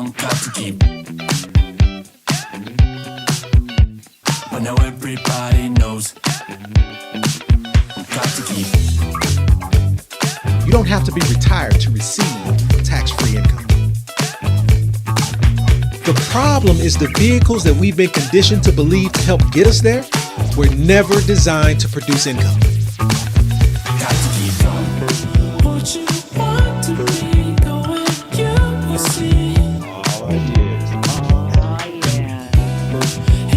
long, got to keep. But now everybody knows, got to keep. You don't have to be retired to receive tax-free income. The problem is the vehicles that we've been conditioned to believe to help get us there were never designed to produce income. Got to keep going. What you want to be going, you will see.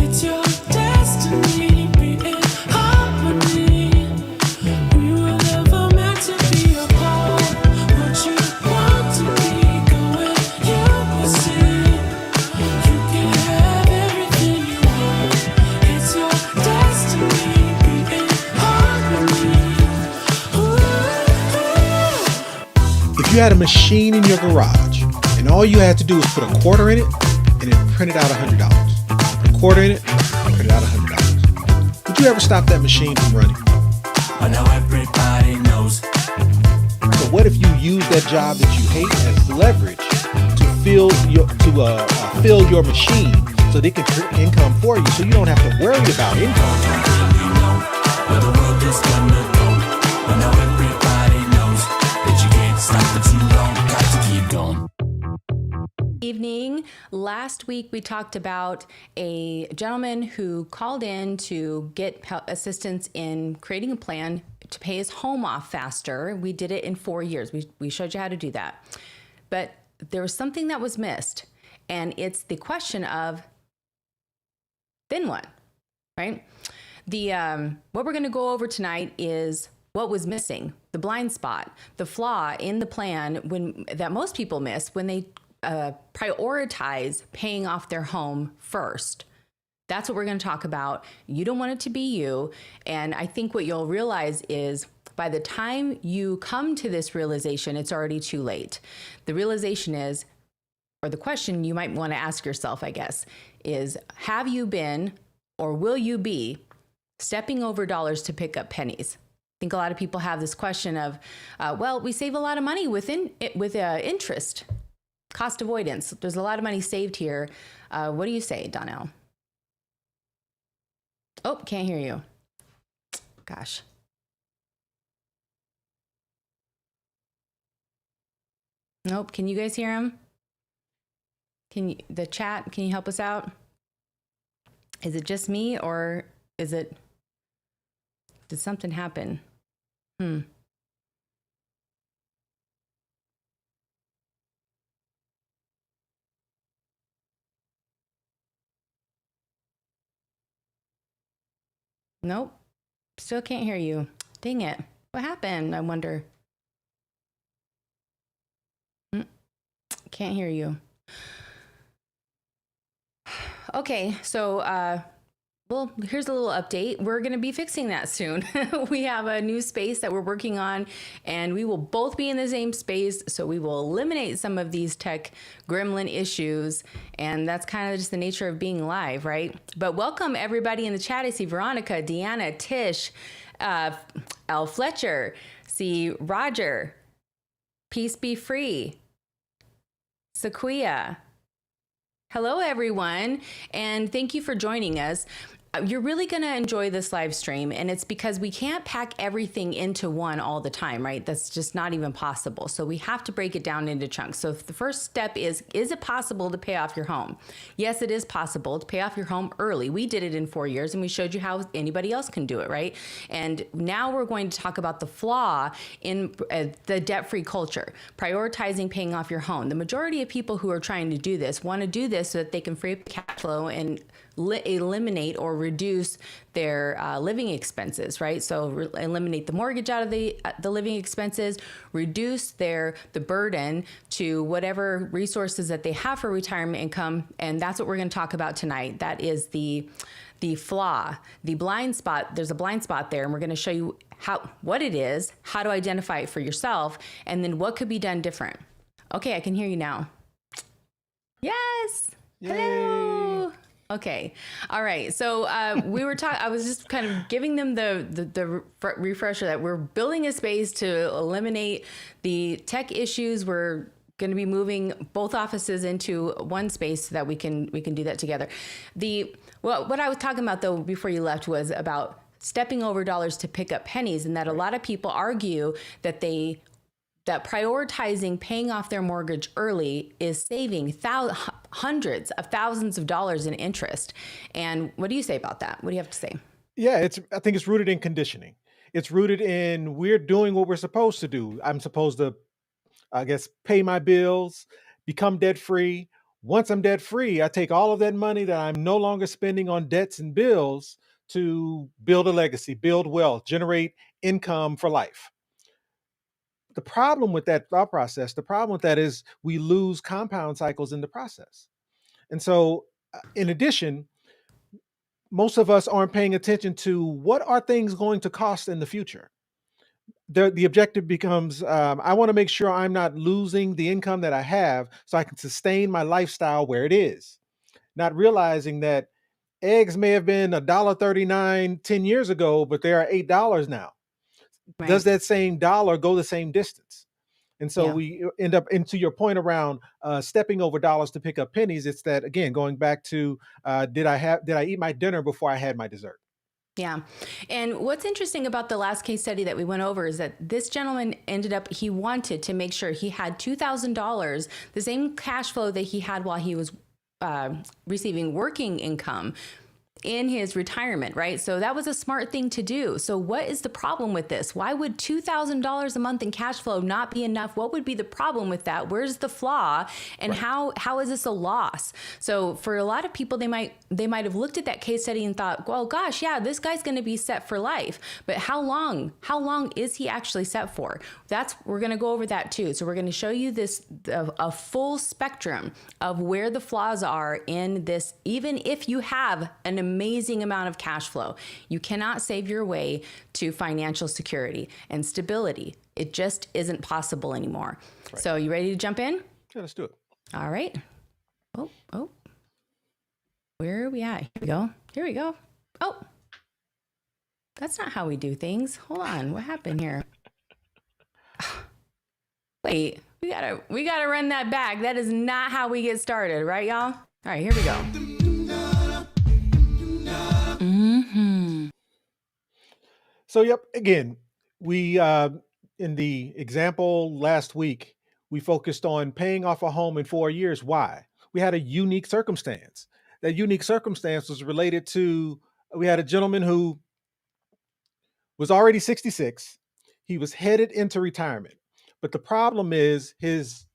It's your destiny, be in harmony. We were never meant to be apart. What you want to be going, you will see. You can have everything you want. It's your destiny, be in harmony. If you had a machine in your garage and all you had to do was put a quarter in it and it printed out $100, a quarter in it, printed out $100, would you ever stop that machine from running? But now everybody knows. So what if you use that job that you hate as leverage to fill your machine so they can create income for you, so you don't have to worry about income? We know where the world is gonna go. But now everybody knows that you can't stop for too long. Got to keep going. Evening. Last week we talked about a gentleman who called in to get assistance in creating a plan to pay his home off faster. We did it in 4 years. We showed you how to do that. But there was something that was missed, and it's the question of then what, right? What we're going to go over tonight is what was missing, the blind spot, the flaw in the plan that most people miss when they prioritize paying off their home first. That's what we're going to talk about. You don't want it to be you. And I think what you'll realize is by the time you come to this realization, it's already too late. The realization is, or the question you might want to ask yourself, I guess, is have you been or will you be stepping over dollars to pick up pennies? I think a lot of people have this question of, well, we save a lot of money with interest. Cost avoidance. There's a lot of money saved here. What do you say, Donnell? Oh, can't hear you. Gosh. Nope. Can you guys hear him? The chat, can you help us out? Is it just me or did something happen? Nope. Still can't hear you. Dang it. What happened? I wonder. Can't hear you. Okay, so well, here's a little update. We're going to be fixing that soon. We have a new space that we're working on, and we will both be in the same space, so we will eliminate some of these tech gremlin issues, and that's kind of just the nature of being live, right? But welcome everybody in the chat. I see Veronica, Deanna, Tish, L. Fletcher, see Roger, Peace Be Free, Sequoia. Hello, everyone, and thank you for joining us. You're really going to enjoy this live stream, and it's because we can't pack everything into one all the time, right? That's just not even possible. So we have to break it down into chunks. So the first step is it possible to pay off your home? Yes, it is possible to pay off your home early. We did it in 4 years, and we showed you how anybody else can do it, right? And now we're going to talk about the flaw in the debt-free culture, prioritizing paying off your home. The majority of people who are trying to do this want to do this so that they can free up cash flow and eliminate or reduce their living expenses, right? So eliminate the mortgage out of the living expenses, reduce the burden to whatever resources that they have for retirement income, and that's what we're going to talk about tonight. That is the flaw, the blind spot. There's a blind spot there, and we're going to show you what it is, how to identify it for yourself, and then what could be done different. Okay, I can hear you now. Yes. Yay. Hello. Okay. All right. So we were talking, I was just kind of giving them the refresher that we're building a space to eliminate the tech issues. We're going to be moving both offices into one space so that we can do that together. What I was talking about though before you left was about stepping over dollars to pick up pennies, and that a lot of people argue that prioritizing paying off their mortgage early is saving hundreds of thousands of dollars in interest. And what do you say about that? What do you have to say? Yeah, I think it's rooted in conditioning. It's rooted in we're doing what we're supposed to do. I'm supposed to, I guess, pay my bills, become debt free. Once I'm debt free, I take all of that money that I'm no longer spending on debts and bills to build a legacy, build wealth, generate income for life. The problem with that thought process, the problem with that is we lose compound cycles in the process. And so, in addition, most of us aren't paying attention to what are things going to cost in the future. The objective becomes I want to make sure I'm not losing the income that I have so I can sustain my lifestyle where it is, not realizing that eggs may have been $1.39 10 years ago, but they are $8 now. Does Right. that same dollar go the same distance? And so Yeah. we end up, into your point around stepping over dollars to pick up pennies. It's that, again, going back to did I eat my dinner before I had my dessert? Yeah. And what's interesting about the last case study that we went over is that this gentleman he wanted to make sure he had $2,000, the same cash flow that he had while he was receiving working income in his retirement, right? So that was a smart thing to do. So what is the problem with this? Why would $2,000 a month in cash flow not be enough? What would be the problem with that? Where's the flaw? And Right. how is this a loss? So for a lot of people, they might have looked at that case study and thought, well, gosh, yeah, this guy's going to be set for life. But how long? How long is he actually set for? We're going to go over that too. So we're going to show you a full spectrum of where the flaws are in this. Even if you have an amazing amount of cash flow, you cannot save your way to financial security and stability. It just isn't possible anymore. Right. So you ready to jump in? Yeah, let's do it. All right. Oh. Where are we at? Here we go. Here we go. Oh, that's not how we do things. Hold on. What happened here? Wait, we gotta run that back. That is not how we get started, right, y'all? All right, here we go. So, yep, again, we, in the example last week, we focused on paying off a home in 4 years. Why? We had a unique circumstance. That unique circumstance was related to, we had a gentleman who was already 66. He was headed into retirement. But the problem is his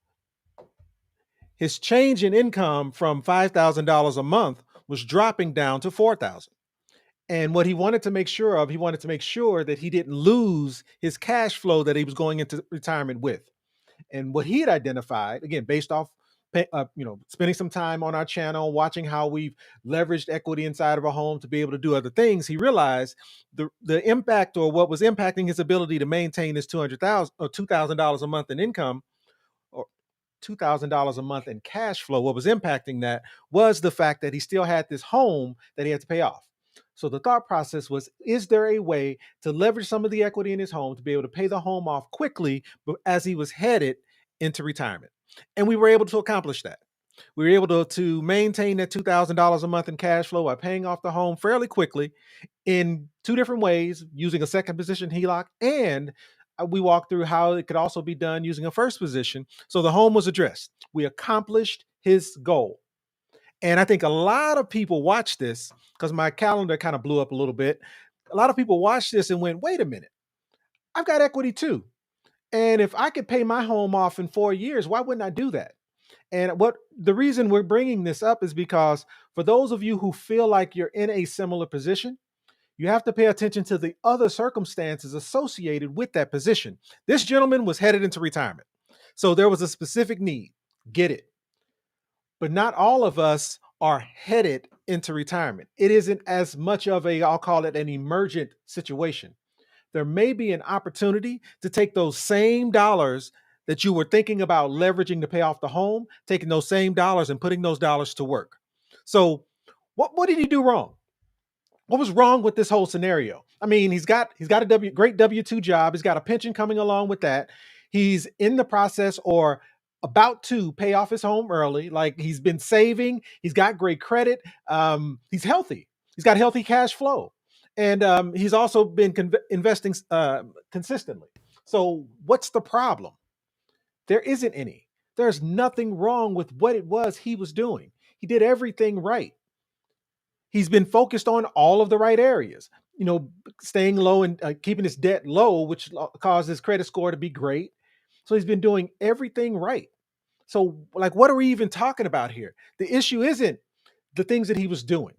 change in income from $5,000 a month was dropping down to 4,000. And what he wanted to make sure of, he wanted to make sure that he didn't lose his cash flow that he was going into retirement with. And what he had identified, again, based off, spending some time on our channel, watching how we've leveraged equity inside of a home to be able to do other things, he realized the impact, or what was impacting his ability to maintain his $2,000 a month in income, or $2,000 a month in cash flow. What was impacting that was the fact that he still had this home that he had to pay off. So the thought process was, is there a way to leverage some of the equity in his home to be able to pay the home off quickly as he was headed into retirement? And we were able to accomplish that. We were able to maintain that $2,000 a month in cash flow by paying off the home fairly quickly in two different ways, using a second position HELOC, and we walked through how it could also be done using a first position. So the home was addressed. We accomplished his goal. And I think a lot of people watched this, because my calendar kind of blew up a little bit. A lot of people watched this and went, wait a minute, I've got equity too. And if I could pay my home off in 4 years, why wouldn't I do that? And the reason we're bringing this up is because for those of you who feel like you're in a similar position, you have to pay attention to the other circumstances associated with that position. This gentleman was headed into retirement. So there was a specific need. Get it. But not all of us are headed into retirement. It isn't as much of I'll call it an emergent situation. There may be an opportunity to take those same dollars that you were thinking about leveraging to pay off the home, taking those same dollars and putting those dollars to work. So what did he do wrong? What was wrong with this whole scenario? I mean, he's got a great W-2 job. He's got a pension coming along with that. He's in the process, or about to pay off his home early. Like he's been saving, he's got great credit, he's healthy, he's got healthy cash flow, and he's also been investing consistently. So, what's the problem? There isn't any. There's nothing wrong with what it was he was doing. He did everything right. He's been focused on all of the right areas. You know, staying low and keeping his debt low, which caused his credit score to be great. So he's been doing everything right. So, like, what are we even talking about here? The issue isn't the things that he was doing,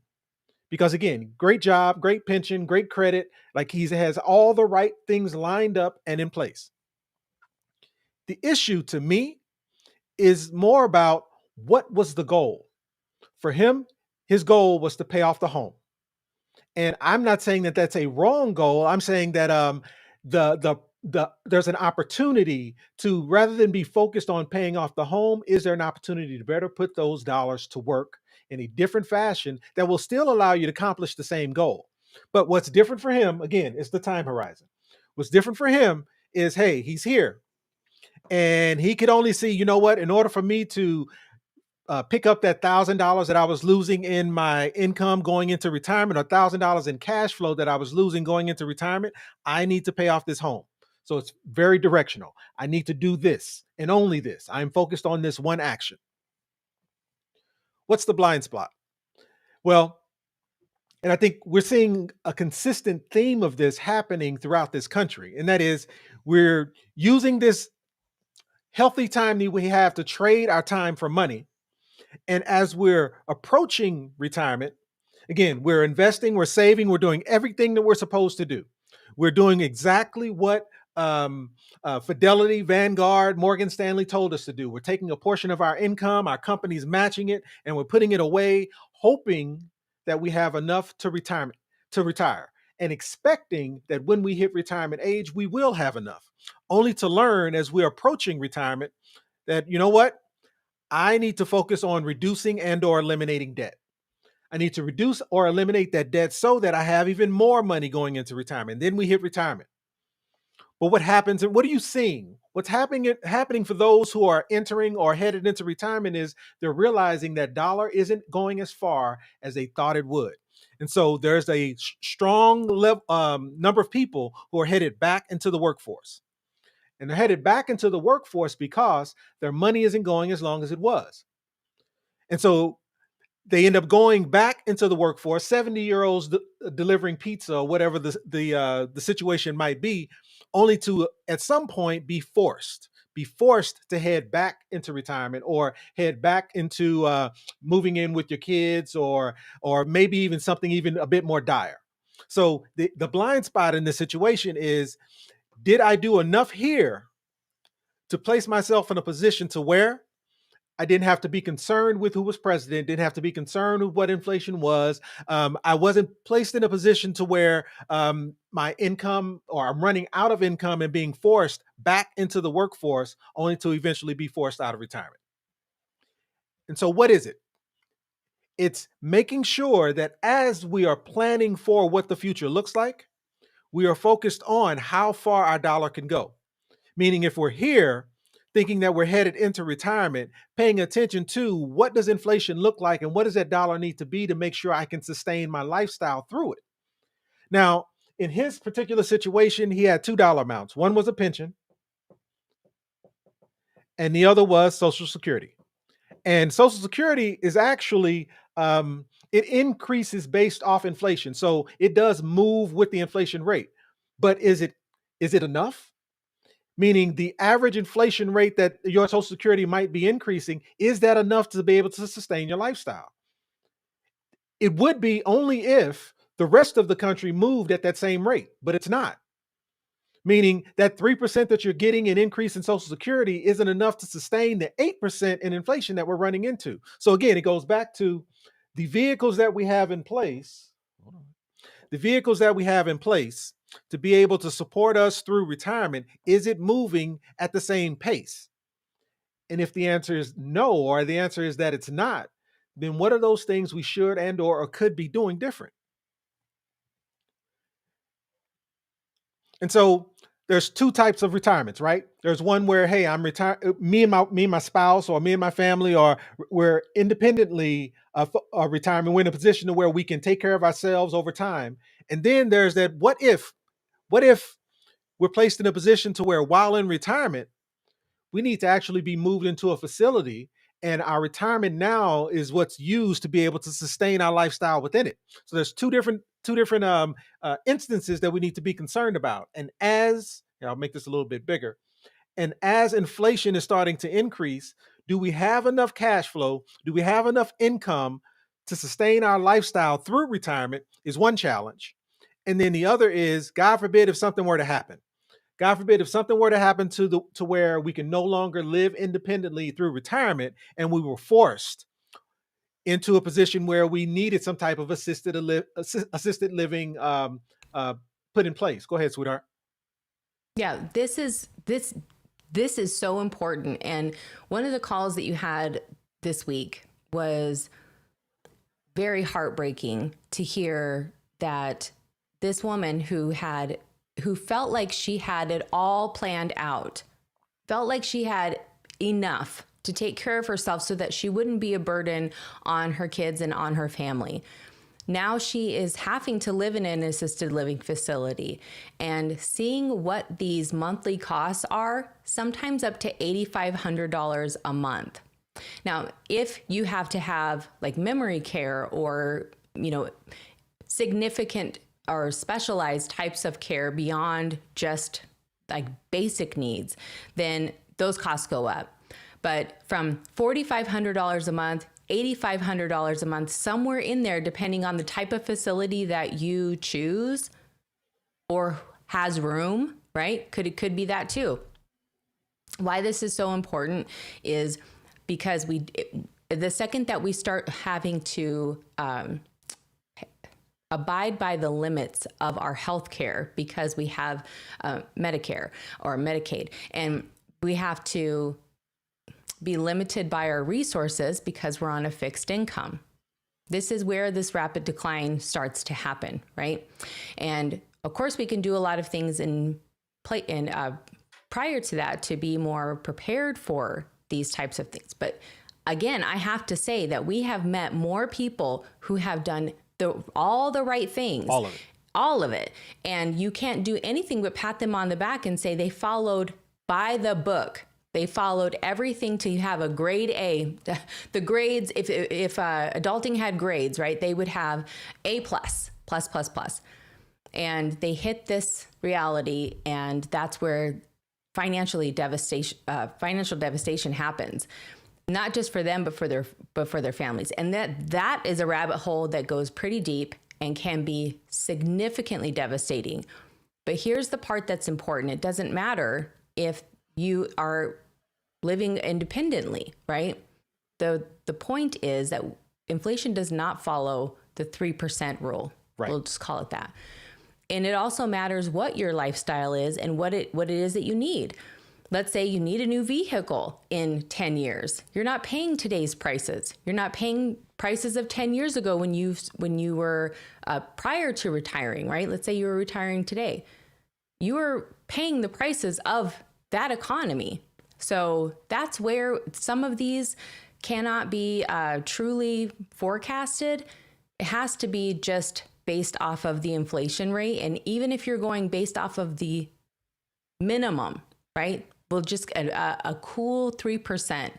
because again, great job, great pension, great credit. Like he has all the right things lined up and in place. The issue to me is more about what was the goal for him. His goal was to pay off the home. And I'm not saying that that's a wrong goal. I'm saying that there's an opportunity to, rather than be focused on paying off the home, is there an opportunity to better put those dollars to work in a different fashion that will still allow you to accomplish the same goal? But what's different for him, again, is the time horizon. What's different for him is, hey, he's here and he could only see, you know what, in order for me to pick up that $1,000 that I was losing in my income going into retirement, or $1,000 in cash flow that I was losing going into retirement, I need to pay off this home. So it's very directional. I need to do this and only this. I'm focused on this one action. What's the blind spot? Well, and I think we're seeing a consistent theme of this happening throughout this country, and that is we're using this healthy time that we have to trade our time for money. And as we're approaching retirement, again, we're investing, we're saving, we're doing everything that we're supposed to do. We're doing exactly what Fidelity, Vanguard, Morgan Stanley told us to do. We're taking a portion of our income, our company's matching it, and we're putting it away, hoping that we have enough to retire, and expecting that when we hit retirement age, we will have enough. Only to learn as we're approaching retirement that, you know what? I need to focus on reducing and or eliminating debt. I need to reduce or eliminate that debt so that I have even more money going into retirement. Then we hit retirement. But what happens, and what are you seeing? What's happening for those who are entering or headed into retirement is they're realizing that dollar isn't going as far as they thought it would. And so there's a strong number of people who are headed back into the workforce. And they're headed back into the workforce because their money isn't going as long as it was. And so they end up going back into the workforce, 70-year-olds delivering pizza or whatever the situation might be, only to at some point be forced to head back into retirement, or head back into moving in with your kids, or maybe even something even a bit more dire. So the blind spot in this situation is, did I do enough here to place myself in a position to where I didn't have to be concerned with who was president, didn't have to be concerned with what inflation was. I wasn't placed in a position to where my income, or I'm running out of income and being forced back into the workforce, only to eventually be forced out of retirement. And so what is it? It's making sure that as we are planning for what the future looks like, we are focused on how far our dollar can go. Meaning, if we're here thinking that we're headed into retirement, paying attention to what does inflation look like and what does that dollar need to be to make sure I can sustain my lifestyle through it. Now, in his particular situation, he had $2 amounts. One was a pension, and the other was Social Security. And Social Security is actually, it increases based off inflation. So it does move with the inflation rate. But is it enough? Meaning the average inflation rate that your Social Security might be increasing, is that enough to be able to sustain your lifestyle? It would be only if the rest of the country moved at that same rate, but it's not. Meaning that 3% that you're getting in increase in Social Security isn't enough to sustain the 8% in inflation that we're running into. So again, it goes back to the vehicles that we have in place. The vehicles that we have in place to be able to support us through retirement, is it moving at the same pace? And if the answer is no, or the answer is that it's not, then what are those things we should and or could be doing different? And so there's two types of retirements, right? There's one where, hey, I'm retired. Me and my spouse, or me and my family, or we're independently retirement. We're in a position to where we can take care of ourselves over time. And then there's that what if we're placed in a position to where while in retirement, we need to actually be moved into a facility, and our retirement now is what's used to be able to sustain our lifestyle within it. So there's two different instances that we need to be concerned about. And I'll make this a little bit bigger. And as inflation is starting to increase, do we have enough cash flow? Do we have enough income to sustain our lifestyle through retirement? Is one challenge. And then the other is, God forbid, if something were to happen. God forbid, if something were to happen to where we can no longer live independently through retirement, and we were forced into a position where we needed some type of assisted living uh, put in place. Go ahead, sweetheart. Yeah, this is so important. And one of the calls that you had this week was very heartbreaking to hear that this woman who felt like she had it all planned out, felt like she had enough to take care of herself so that she wouldn't be a burden on her kids and on her family. Now she is having to live in an assisted living facility, and seeing what these monthly costs are, sometimes up to $8,500 a month. Now, if you have to have like memory care or, significant or specialized types of care beyond just like basic needs, then those costs go up. But from $4,500 a month, $8,500 a month, somewhere in there, depending on the type of facility that you choose or has room, right? Could be that too. Why this is so important is because the second that we start having to abide by the limits of our health care, because we have Medicare or Medicaid, and we have to be limited by our resources because we're on a fixed income. This is where this rapid decline starts to happen, right? And of course, we can do a lot of things prior to that to be more prepared for these types of things. But again, I have to say that we have met more people who have done all the right things. All of it. And you can't do anything but pat them on the back and say they followed by the book. They followed everything to have a grade A. The grades, if adulting had grades, right, they would have A+, plus. And they hit this reality, and that's where financial devastation happens. Not just for them, but for their families. And that is a rabbit hole that goes pretty deep and can be significantly devastating. But here's the part that's important. It doesn't matter if you are living independently, right? The point is that inflation does not follow the 3% rule. Right. We'll just call it that. And it also matters what your lifestyle is and what it is that you need. Let's say you need a new vehicle in 10 years. You're not paying today's prices. You're not paying prices of 10 years ago when you were prior to retiring, right? Let's say you were retiring today. You are paying the prices of that economy. So that's where some of these cannot be truly forecasted. It has to be just based off of the inflation rate. And even if you're going based off of the minimum, right? Well, just a cool 3%.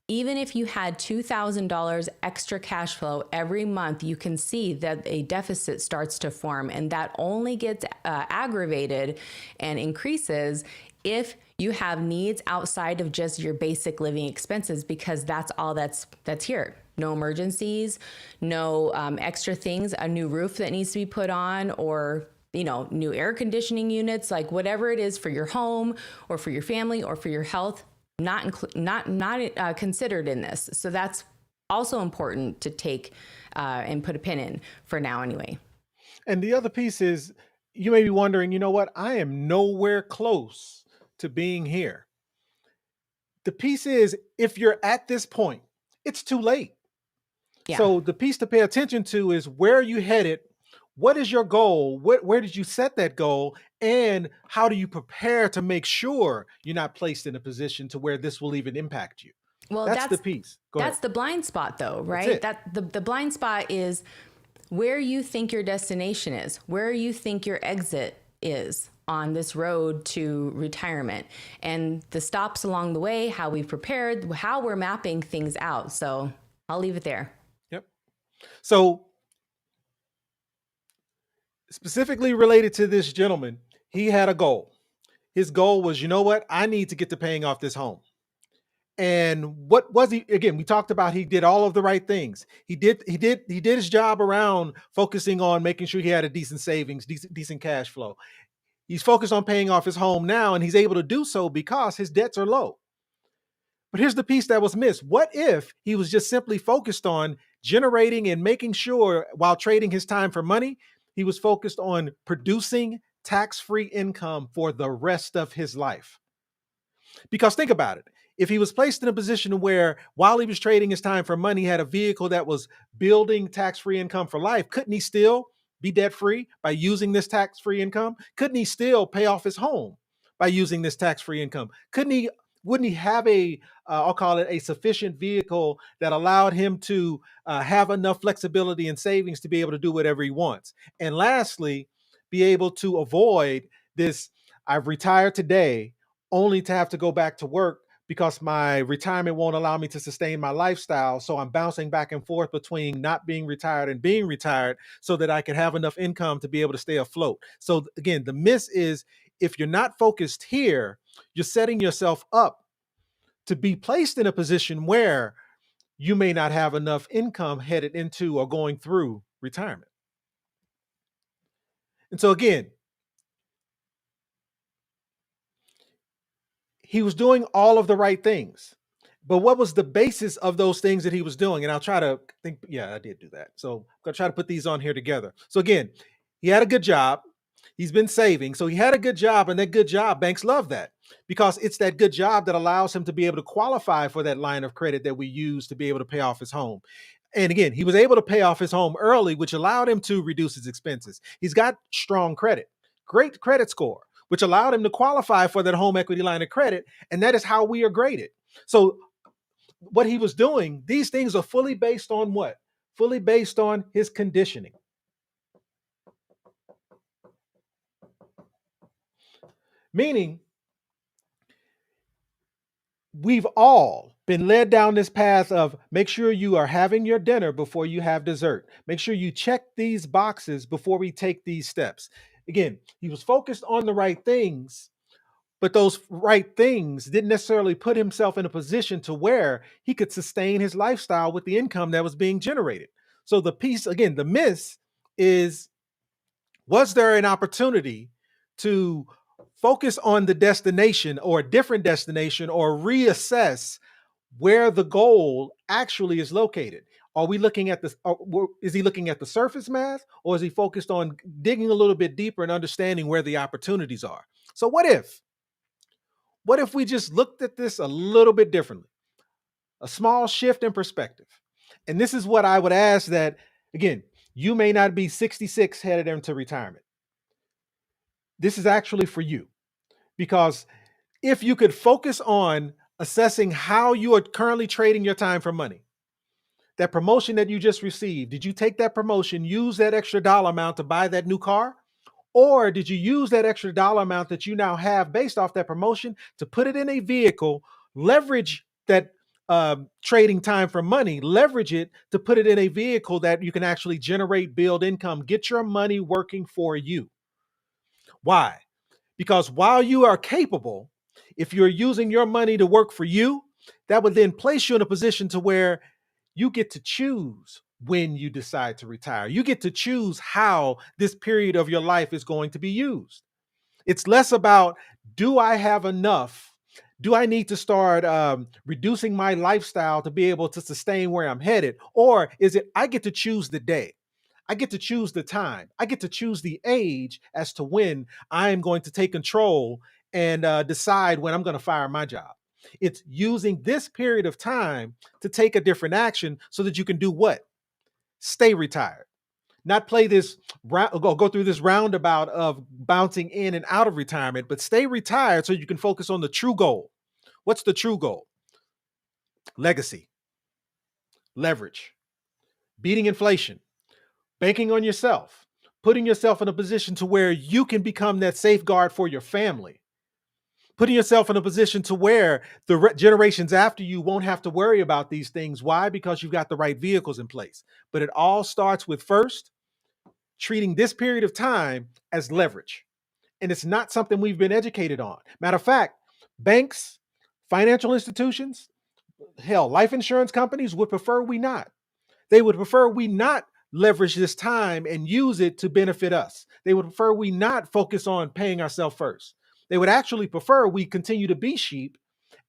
Even if you had $2,000 extra cash flow every month, you can see that a deficit starts to form, and that only gets aggravated and increases if you have needs outside of just your basic living expenses, because that's all that's here. No emergencies, no extra things, a new roof that needs to be put on, or new air conditioning units, like whatever it is for your home or for your family or for your health, not considered in this. So that's also important to take and put a pin in for now anyway. And the other piece is, you may be wondering, you know what? I am nowhere close to being here. The piece is, if you're at this point, it's too late. Yeah. So the piece to pay attention to is, where are you headed What is your goal? Where did you set that goal? And how do you prepare to make sure you're not placed in a position to where this will even impact you? Well, That's the piece. Go ahead. that's the blind spot though, That's right? it. That the blind spot is where you think your destination is, where you think your exit is on this road to retirement, and the stops along the way, how we prepared, how we're mapping things out. So I'll leave it there. Yep. So specifically related to this gentleman, he had a goal. His goal was, you know what? I need to get to paying off this home. And what was he? Again, we talked about he did all of the right things. He did his job around focusing on making sure he had a decent savings, decent cash flow. He's focused on paying off his home now, and he's able to do so because his debts are low. But here's the piece that was missed. What if he was just simply focused on generating and making sure while trading his time for money, he was focused on producing tax-free income for the rest of his life? Because think about it. If he was placed in a position where while he was trading his time for money, he had a vehicle that was building tax-free income for life, couldn't he still be debt-free by using this tax-free income? Couldn't he still pay off his home by using this tax-free income? Wouldn't he have I'll call it a sufficient vehicle that allowed him to have enough flexibility and savings to be able to do whatever he wants? And lastly, be able to avoid this, I've retired today only to have to go back to work because my retirement won't allow me to sustain my lifestyle. So I'm bouncing back and forth between not being retired and being retired so that I can have enough income to be able to stay afloat. So again, the miss is if you're not focused here, you're setting yourself up to be placed in a position where you may not have enough income headed into or going through retirement. And so again, he was doing all of the right things. But what was the basis of those things that he was doing? And I'll try to think, yeah, I did do that. So I'm going to try to put these on here together. So again, he had a good job. He's been saving. So he had a good job, and that good job, banks love that because it's that good job that allows him to be able to qualify for that line of credit that we use to be able to pay off his home. And again, he was able to pay off his home early, which allowed him to reduce his expenses. He's got strong credit, great credit score, which allowed him to qualify for that home equity line of credit. And that is how we are graded. So what he was doing, these things are fully based on what? Fully based on his conditioning. Meaning, we've all been led down this path of make sure you are having your dinner before you have dessert. Make sure you check these boxes before we take these steps. Again, he was focused on the right things, but those right things didn't necessarily put himself in a position to where he could sustain his lifestyle with the income that was being generated. So the piece, again, the miss is, was there an opportunity to focus on the destination or a different destination or reassess where the goal actually is located? Are we looking at this? Is he looking at the surface math, or is he focused on digging a little bit deeper and understanding where the opportunities are? So what if? What if we just looked at this a little bit differently? A small shift in perspective. And this is what I would ask that, again, you may not be 66 headed into retirement. This is actually for you because if you could focus on assessing how you are currently trading your time for money, that promotion that you just received, did you take that promotion, use that extra dollar amount to buy that new car? Or did you use that extra dollar amount that you now have based off that promotion to put it in a vehicle, leverage that trading time for money, leverage it to put it in a vehicle that you can actually generate, build income, get your money working for you? Why? Because while you are capable, if you're using your money to work for you, that would then place you in a position to where you get to choose when you decide to retire. You get to choose how this period of your life is going to be used. It's less about, do I have enough? Do I need to start reducing my lifestyle to be able to sustain where I'm headed? Or is it, I get to choose the day? I get to choose the time. I get to choose the age as to when I am going to take control and decide when I'm going to fire my job. It's using this period of time to take a different action so that you can do what? Stay retired. not play this go through this roundabout of bouncing in and out of retirement, but stay retired so you can focus on the true goal. What's the true goal? Legacy, leverage, beating inflation, banking on yourself, putting yourself in a position to where you can become that safeguard for your family, putting yourself in a position to where the generations after you won't have to worry about these things. Why? Because you've got the right vehicles in place. But it all starts with first treating this period of time as leverage. And it's not something we've been educated on. Matter of fact, banks, financial institutions, hell, life insurance companies would prefer we not. They would prefer we not leverage this time and use it to benefit us. They would prefer we not focus on paying ourselves first. They would actually prefer we continue to be sheep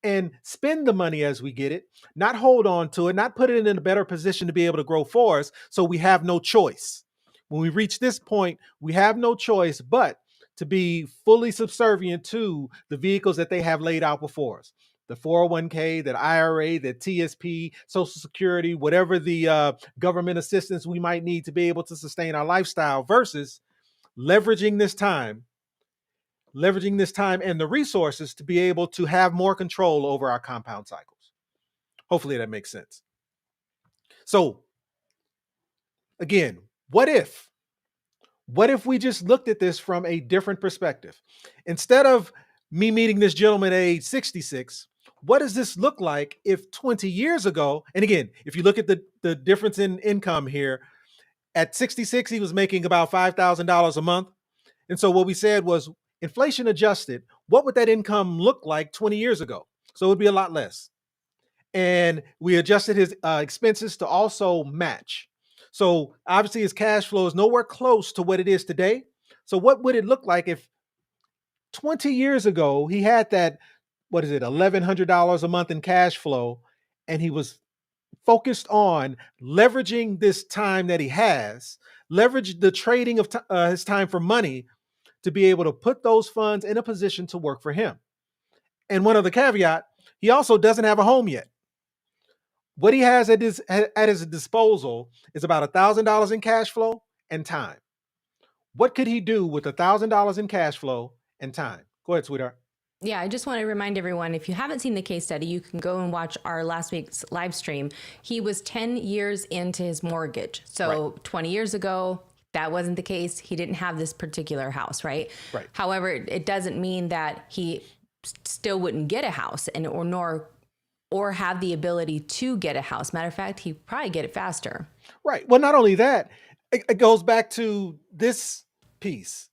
and spend the money as we get it, not hold on to it, not put it in a better position to be able to grow for us, so we have no choice. When we reach this point, we have no choice but to be fully subservient to the vehicles that they have laid out before us. The 401k, that IRA, that TSP, Social Security, whatever the government assistance we might need to be able to sustain our lifestyle, versus leveraging this time and the resources to be able to have more control over our compound cycles. Hopefully that makes sense. So again, what if we just looked at this from a different perspective? Instead of me meeting this gentleman at age 66, what does this look like if 20 years ago, and again, if you look at the difference in income here, at 66, he was making about $5,000 a month. And so what we said was, inflation adjusted, what would that income look like 20 years ago? So it would be a lot less. And we adjusted his expenses to also match. So obviously his cash flow is nowhere close to what it is today. So what would it look like if 20 years ago he had that, $1,100 a month in cash flow, and he was focused on leveraging this time that he has, leverage the trading of his time for money to be able to put those funds in a position to work for him. And one other caveat, he also doesn't have a home yet. What he has at his disposal is about $1,000 in cash flow and time. What could he do with $1,000 in cash flow and time? Go ahead, sweetheart. Yeah, I just want to remind everyone, if you haven't seen the case study, you can go and watch our last week's live stream. He was 10 years into his mortgage. So Right. 20 years ago, that wasn't the case. He didn't have this particular house, right? Right. However, it doesn't mean that he still wouldn't get a house or have the ability to get a house. Matter of fact, he'd probably get it faster. Right. Well, not only that, it goes back to this piece.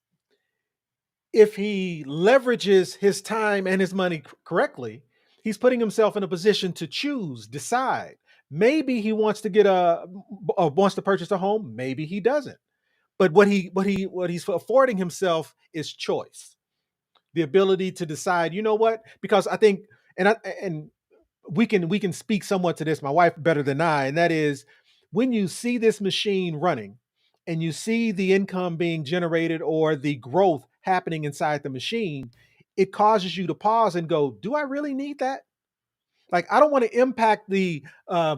If he leverages his time and his money correctly, he's putting himself in a position to choose, decide. Maybe he wants to wants to purchase a home. Maybe he doesn't. But what he's affording himself is choice, the ability to decide. You know what? Because I think, and we can speak somewhat to this, my wife better than I, and that is, when you see this machine running and you see the income being generated or the growth happening inside the machine, it causes you to pause and go, do I really need that? Like, I don't want to impact the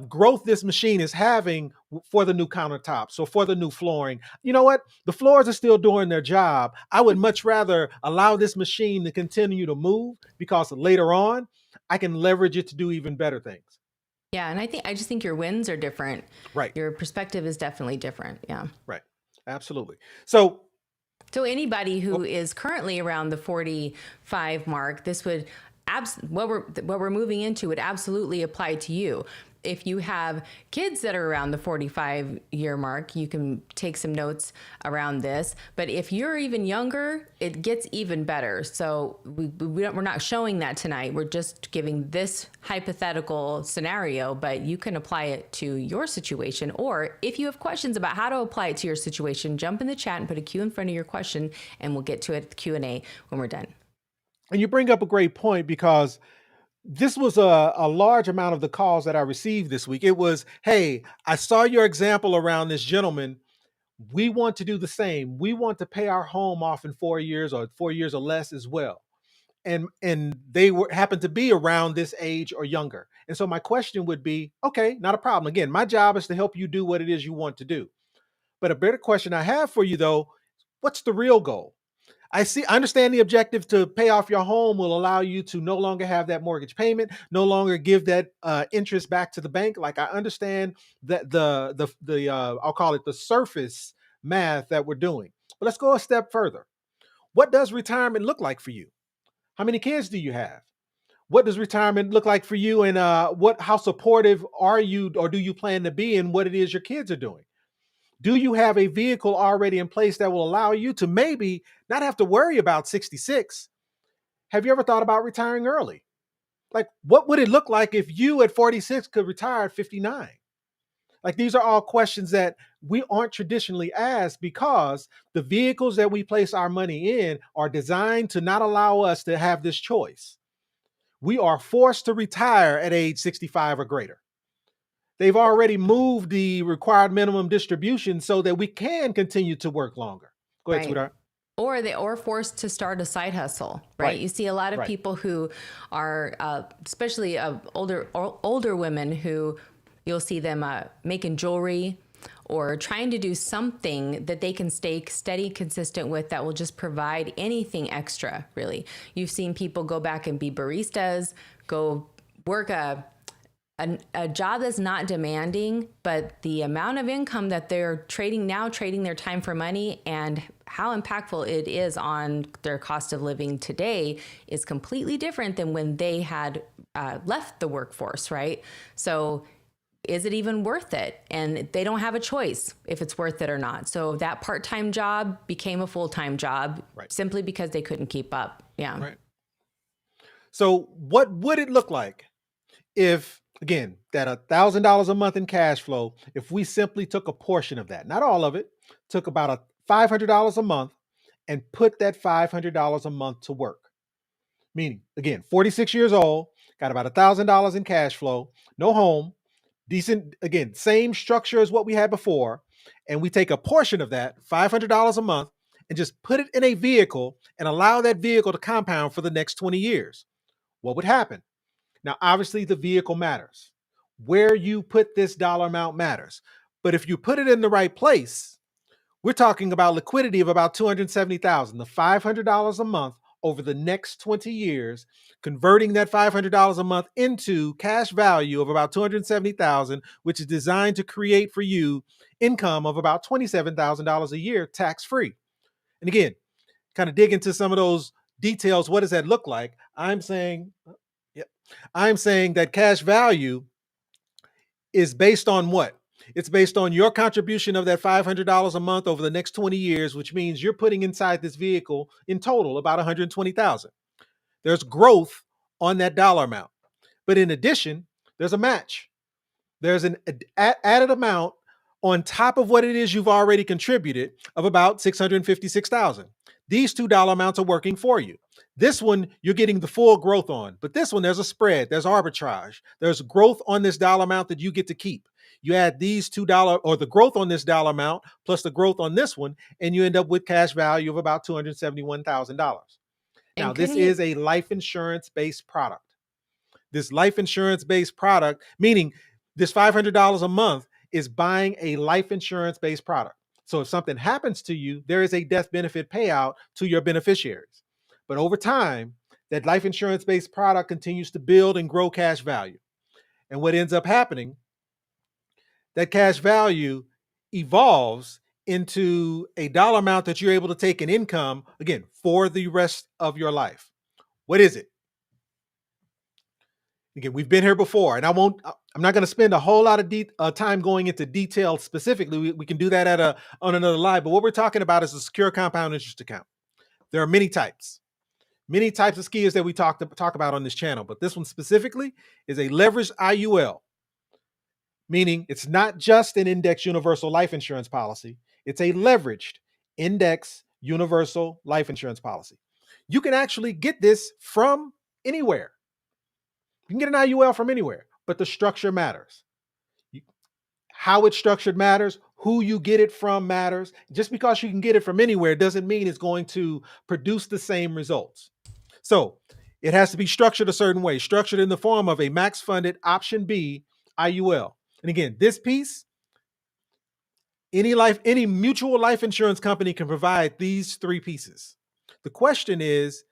growth this machine is having for the new countertops or for the new flooring. You know what? The floors are still doing their job. I would much rather allow this machine to continue to move, because later on, I can leverage it to do even better things. Yeah, and I just think your wins are different. Right. Your perspective is definitely different. Yeah. Right. Absolutely. So anybody who is currently around the 45 mark, this would what we're moving into would absolutely apply to you. If you have kids that are around the 45 year mark, you can take some notes around this. But if you're even younger, it gets even better. So we're not showing that tonight. We're just giving this hypothetical scenario, but you can apply it to your situation. Or if you have questions about how to apply it to your situation, jump in the chat and put a Q in front of your question, and we'll get to it at the Q&A when we're done. And you bring up a great point, because this was a large amount of the calls that I received this week. It was, hey, I saw your example around this gentleman. We want to do the same. We want to pay our home off in 4 years or 4 years or less as well. And they happened to be around this age or younger. And so my question would be, okay, not a problem. Again, my job is to help you do what it is you want to do. But a better question I have for you though, what's the real goal? I understand the objective to pay off your home will allow you to no longer have that mortgage payment, no longer give that interest back to the bank. Like I understand that I'll call it the surface math that we're doing. But let's go a step further. What does retirement look like for you? How many kids do you have? What does retirement look like for you? And how supportive are you or do you plan to be in what it is your kids are doing? Do you have a vehicle already in place that will allow you to maybe not have to worry about 66? Have you ever thought about retiring early? Like, what would it look like if you at 46 could retire at 59? Like, these are all questions that we aren't traditionally asked because the vehicles that we place our money in are designed to not allow us to have this choice. We are forced to retire at age 65 or greater. They've already moved the required minimum distribution so that we can continue to work longer. Go ahead, Right. sweetheart. Or forced to start a side hustle, right? Right. You see a lot of Right. people who are, especially older women, who you'll see them making jewelry or trying to do something that they can stay steady, consistent with that will just provide anything extra. Really, you've seen people go back and be baristas, go work a job that's not demanding, but the amount of income that they're trading their time for money and how impactful it is on their cost of living today is completely different than when they had left the workforce, right? So is it even worth it? And they don't have a choice if it's worth it or not. So that part-time job became a full-time job simply because they couldn't keep up. Yeah. Right. So what would it look like if, again, that $1,000 a month in cash flow, if we simply took a portion of that, not all of it, took about $500 a month and put that $500 a month to work? Meaning, again, 46 years old, got about $1,000 in cash flow, no home, decent, again, same structure as what we had before. And we take a portion of that, $500 a month, and just put it in a vehicle and allow that vehicle to compound for the next 20 years. What would happen? Now, obviously, the vehicle matters. Where you put this dollar amount matters. But if you put it in the right place, we're talking about liquidity of about $270,000, the $500 a month over the next 20 years, converting that $500 a month into cash value of about $270,000, which is designed to create for you income of about $27,000 a year, tax-free. And again, kind of dig into some of those details. What does that look like? I'm saying that cash value is based on what? It's based on your contribution of that $500 a month over the next 20 years, which means you're putting inside this vehicle in total about $120,000. There's growth on that dollar amount. But in addition, there's a match. There's an added amount on top of what it is you've already contributed of about $656,000. These $2 amounts are working for you. This one, you're getting the full growth on, but this one, there's a spread, there's arbitrage. There's growth on this dollar amount that you get to keep. You add these $2 or the growth on this dollar amount plus the growth on this one, and you end up with cash value of about $271,000. Now, this is a life insurance-based product. This life insurance-based product, meaning this $500 a month is buying a life insurance-based product. So if something happens to you, there is a death benefit payout to your beneficiaries. But over time, that life insurance-based product continues to build and grow cash value. And what ends up happening, that cash value evolves into a dollar amount that you're able to take in income, again, for the rest of your life. What is it? Again, we've been here before, and I'm not going to spend a whole lot of time going into detail specifically. We can do that on another live, but what we're talking about is a secure compound interest account. There are many types of SCIAs that we talk about on this channel, but this one specifically is a leveraged IUL, meaning it's not just an index universal life insurance policy. It's a leveraged index universal life insurance policy. You can actually get this from anywhere. You can get an IUL from anywhere, but the structure matters. How it's structured matters. Who you get it from matters. Just because you can get it from anywhere doesn't mean it's going to produce the same results. So it has to be structured a certain way, structured in the form of a max funded option B IUL. And again, this piece Any mutual life insurance company can provide these three pieces. The question is,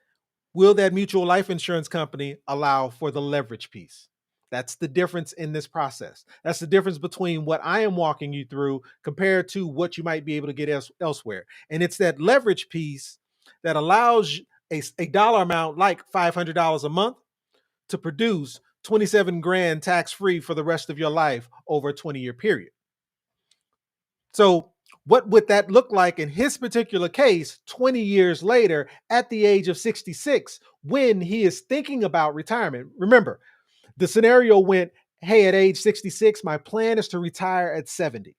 will that mutual life insurance company allow for the leverage piece? That's the difference in this process. That's the difference between what I am walking you through compared to what you might be able to get elsewhere. And it's that leverage piece that allows a dollar amount like $500 a month to produce 27 grand tax free for the rest of your life over a 20-year period. So, what would that look like in his particular case 20 years later at the age of 66 when he is thinking about retirement? Remember, the scenario went, hey, at age 66, my plan is to retire at 70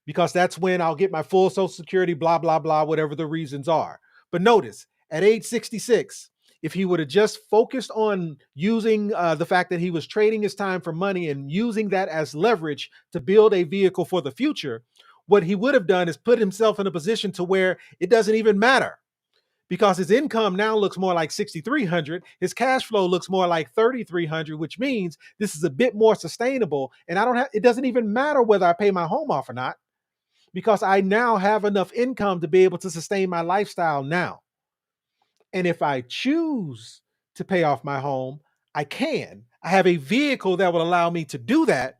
because that's when I'll get my full Social Security, blah, blah, blah, whatever the reasons are. But notice, at age 66, if he would have just focused on using the fact that he was trading his time for money and using that as leverage to build a vehicle for the future, what he would have done is put himself in a position to where it doesn't even matter because his income now looks more like 6,300. His cash flow looks more like 3,300, which means this is a bit more sustainable. And it doesn't even matter whether I pay my home off or not because I now have enough income to be able to sustain my lifestyle now. And if I choose to pay off my home, I can. I have a vehicle that will allow me to do that.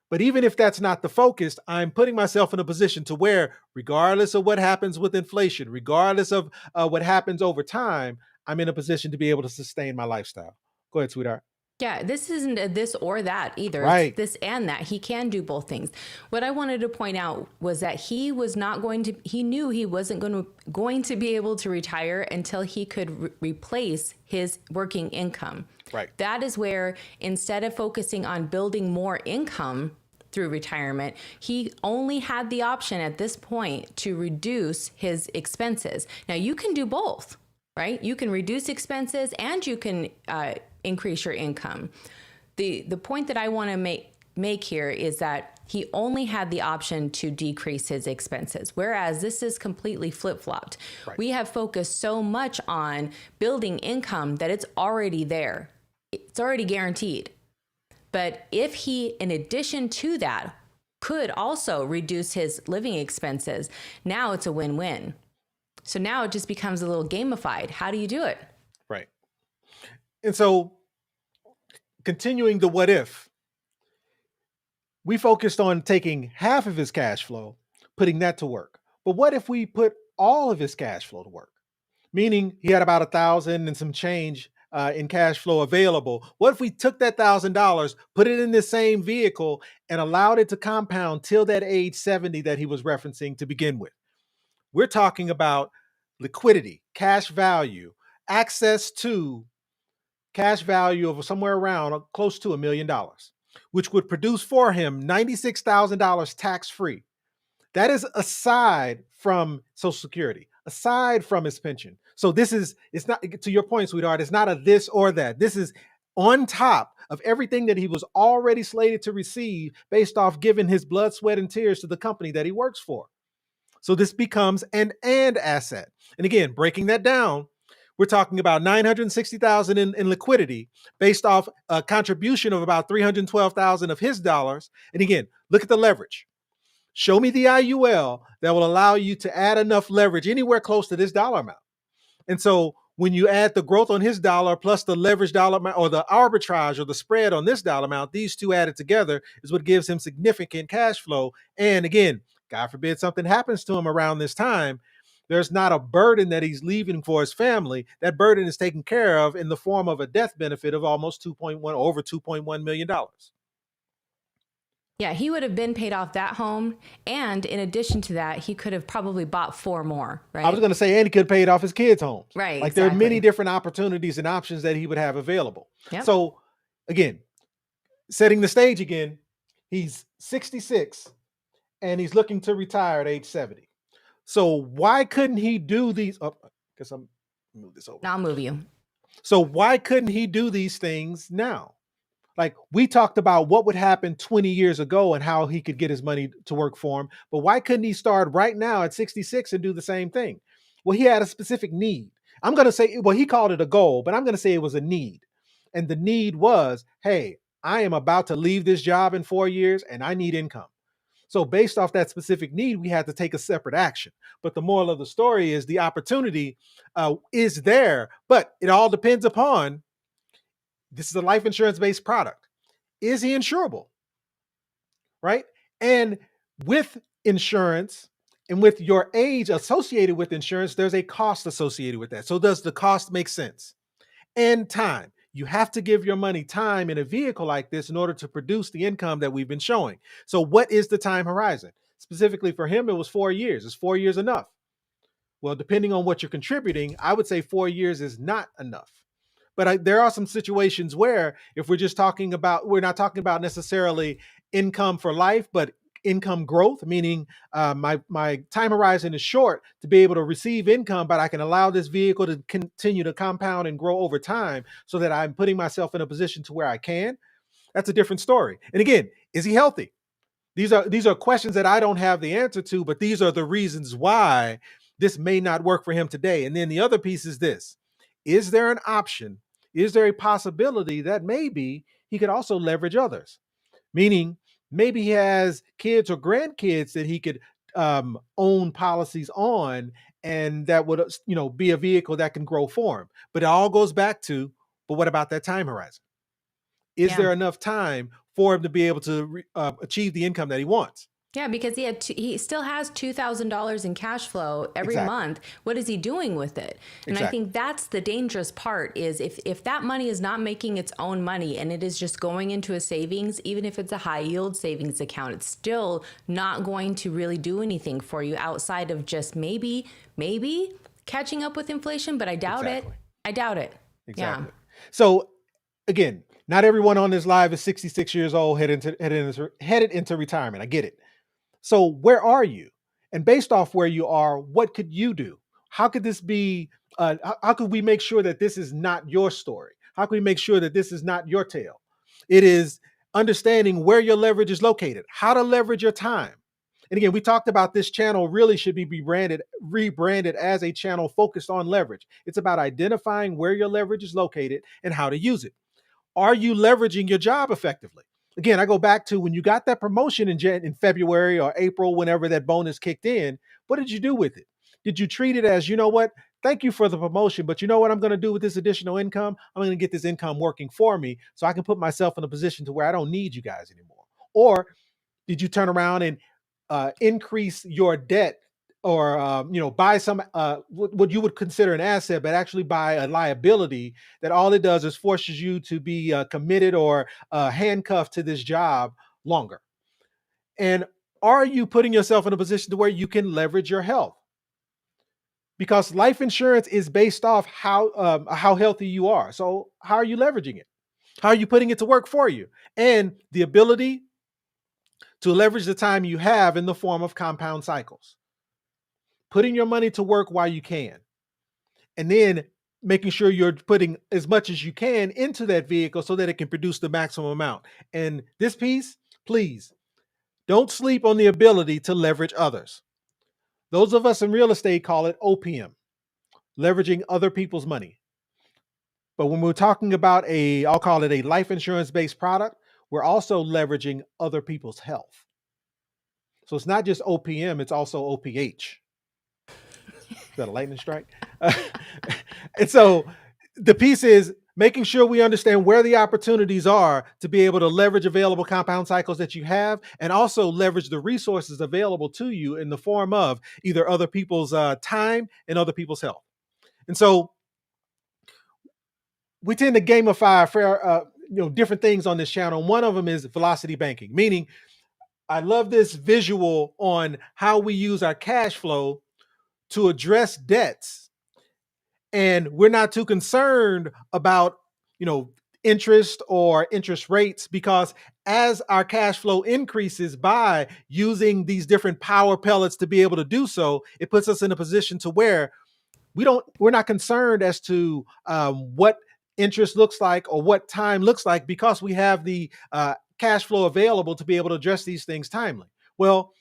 But even if that's not the focus, I'm putting myself in a position to where, regardless of what happens with inflation, regardless of what happens over time, I'm in a position to be able to sustain my lifestyle. Go ahead, sweetheart. Yeah, this isn't a this or that either. Right. It's this and that. He can do both things. What I wanted to point out was that he knew he wasn't going to be able to retire until he could replace his working income. Right. That is where, instead of focusing on building more income through retirement, he only had the option at this point to reduce his expenses. Now, you can do both, right? You can reduce expenses and you can increase your income. The point that I want to make here is that he only had the option to decrease his expenses, whereas this is completely flip-flopped. Right. We have focused so much on building income that it's already there. It's already guaranteed. But if he, in addition to that, could also reduce his living expenses, now it's a win-win. So now it just becomes a little gamified. How do you do it? Right. And so, continuing the what if, we focused on taking half of his cash flow, putting that to work. But what if we put all of his cash flow to work? Meaning he had about 1,000 and some change in cash flow available. What if we took that $1,000, put it in this same vehicle, and allowed it to compound till that age 70 that he was referencing to begin with? We're talking about liquidity, cash value, access to cash value of somewhere around close to $1 million, which would produce for him $96,000 tax-free. That is aside from Social Security, aside from his pension. So it's not, to your point, sweetheart, it's not a this or that. This is on top of everything that he was already slated to receive based off giving his blood, sweat, and tears to the company that he works for. So this becomes an and asset. And again, breaking that down, we're talking about $960,000 in liquidity based off a contribution of about $312,000 of his dollars. And again, look at the leverage. Show me the IUL that will allow you to add enough leverage anywhere close to this dollar amount. And so when you add the growth on his dollar plus the leverage dollar amount or the arbitrage or the spread on this dollar amount, these two added together is what gives him significant cash flow. And again, God forbid something happens to him around this time, there's not a burden that he's leaving for his family. That burden is taken care of in the form of a death benefit of almost over $2.1 million. Yeah, he would have been paid off that home. And in addition to that, he could have probably bought 4 more, right? I was going to say, and he could have paid off his kids' homes. Right. Like there are many different opportunities and options that he would have available. Yep. So again, setting the stage again, he's 66 and he's looking to retire at age 70. So why couldn't he do these? Oh, I guess I'm move this over. I'll move you. So why couldn't he do these things now? Like we talked about what would happen 20 years ago and how he could get his money to work for him. But why couldn't he start right now at 66 and do the same thing? Well, he had a specific need. I'm going to say, well, he called it a goal, but I'm going to say it was a need. And the need was, hey, I am about to leave this job in 4 years and I need income. So based off that specific need, we had to take a separate action. But the moral of the story is the opportunity is there, but it all depends upon, this is a life insurance based product. Is he insurable? Right? And with insurance and with your age associated with insurance, there's a cost associated with that. So does the cost make sense? And time. You have to give your money time in a vehicle like this in order to produce the income that we've been showing. So what is the time horizon? Specifically for him, it was 4 years. Is 4 years enough? Well, depending on what you're contributing, I would say 4 years is not enough. But there are some situations where, if we're just talking about, we're not talking about necessarily income for life, but income growth, meaning my time horizon is short to be able to receive income, but I can allow this vehicle to continue to compound and grow over time so that I'm putting myself in a position to where I can. That's a different story. And again, is he healthy? These are questions that I don't have the answer to, but these are the reasons why this may not work for him today. And then the other piece is this: is there an option? Is there a possibility that maybe he could also leverage others? Meaning, maybe he has kids or grandkids that he could own policies on, and that would be a vehicle that can grow for him. But it all goes back to, but what about that time horizon? Is Yeah. there enough time for him to be able to achieve the income that he wants? Yeah, because he still has $2,000 in cash flow every Exactly. month. What is he doing with it? And I Exactly. think that's the dangerous part, is if that money is not making its own money and it is just going into a savings, even if it's a high yield savings account, it's still not going to really do anything for you outside of just maybe catching up with inflation, but I doubt Exactly. it. I doubt it. Exactly. So again, not everyone on this live is 66 years old, headed into retirement. I get it. So where are you? And based off where you are, what could you do? How could this be? How could we make sure that this is not your story? How can we make sure that this is not your tale? It is understanding where your leverage is located, how to leverage your time. And again, we talked about this channel really should be rebranded as a channel focused on leverage. It's about identifying where your leverage is located and how to use it. Are you leveraging your job effectively? Again, I go back to when you got that promotion in February or April, whenever that bonus kicked in, what did you do with it? Did you treat it as, you know what? Thank you for the promotion, but you know what I'm going to do with this additional income? I'm going to get this income working for me so I can put myself in a position to where I don't need you guys anymore. Or did you turn around and increase your debt, or buy some what you would consider an asset, but actually buy a liability that all it does is forces you to be committed or handcuffed to this job longer? And are you putting yourself in a position to where you can leverage your health? Because life insurance is based off how healthy you are. So how are you leveraging it? How are you putting it to work for you? And the ability to leverage the time you have in the form of compound cycles, putting your money to work while you can, and then making sure you're putting as much as you can into that vehicle so that it can produce the maximum amount. And this piece, please don't sleep on the ability to leverage others. Those of us in real estate call it OPM, leveraging other people's money. But when we're talking about I'll call it a life insurance based product, we're also leveraging other people's health. So it's not just OPM, it's also OPH. Is that a lightning strike? And so the piece is making sure we understand where the opportunities are to be able to leverage available compound cycles that you have, and also leverage the resources available to you in the form of either other people's time and other people's health. And so we tend to gamify different things on this channel. One of them is velocity banking, meaning I love this visual on how we use our cash flow to address debts. And we're not too concerned about, interest or interest rates, because as our cash flow increases by using these different power pellets to be able to do so, it puts us in a position to where we're not concerned as to what interest looks like or what time looks like, because we have the cash flow available to be able to address these things timely. Well,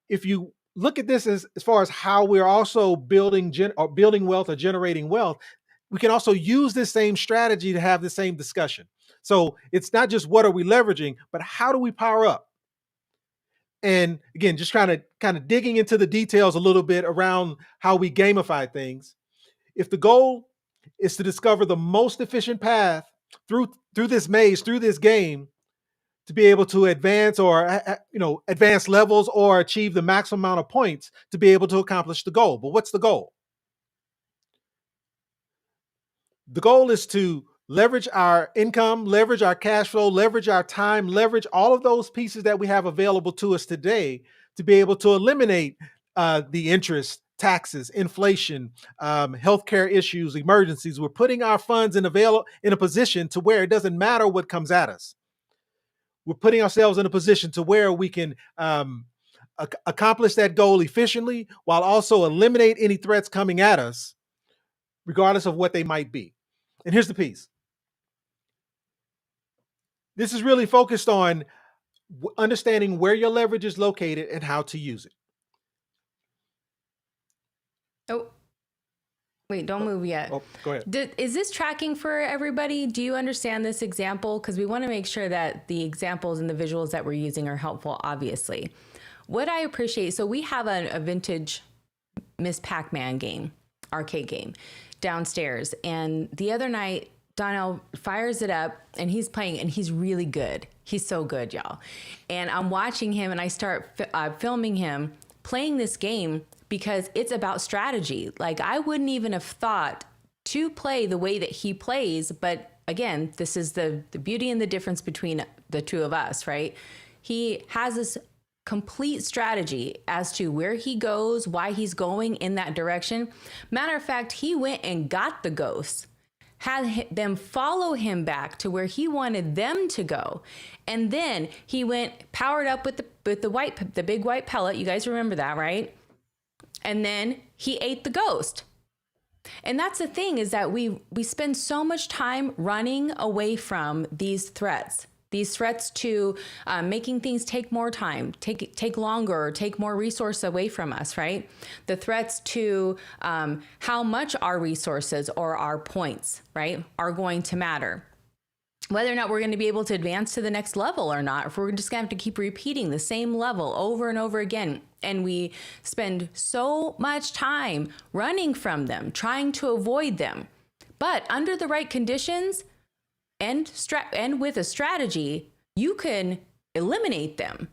if you look at this as far as how we're also building wealth or generating wealth, we can also use this same strategy to have the same discussion. So it's not just what are we leveraging, but how do we power up? And again, just trying to kind of digging into the details a little bit around how we gamify things. If the goal is to discover the most efficient path through this maze, through this game, to be able to advance or advance levels or achieve the maximum amount of points to be able to accomplish the goal. But what's the goal? The goal is to leverage our income, leverage our cash flow, leverage our time, leverage all of those pieces that we have available to us today to be able to eliminate the interest, taxes, inflation, healthcare issues, emergencies. We're putting our funds in a position to where it doesn't matter what comes at us. We're putting ourselves in a position to where we can accomplish that goal efficiently while also eliminate any threats coming at us, regardless of what they might be. And here's the piece. This is really focused on understanding where your leverage is located and how to use it. Oh, wait, don't move yet. Oh, go ahead. Is this tracking for everybody? Do you understand this example? Because we want to make sure that the examples and the visuals that we're using are helpful, obviously. What I appreciate, so we have a vintage Miss Pac-Man game, arcade game, downstairs. And the other night, Donnell fires it up and he's playing and he's really good. He's so good, y'all. And I'm watching him and I start filming him playing this game because it's about strategy. Like, I wouldn't even have thought to play the way that he plays. But again, this is the beauty and the difference between the two of us, right? He has this complete strategy as to where he goes, why he's going in that direction. Matter of fact, he went and got the ghosts, had them follow him back to where he wanted them to go. And then he went powered up with the big white pellet. You guys remember that, right? And then he ate the ghost. And that's the thing, is that we spend so much time running away from these threats to making things take more time, take longer, or take more resource away from us, right? The threats to how much our resources or our points, right, are going to matter. Whether or not we're going to be able to advance to the next level or not, if we're just going to have to keep repeating the same level over and over again. And we spend so much time running from them, trying to avoid them. But under the right conditions and with a strategy, you can eliminate them.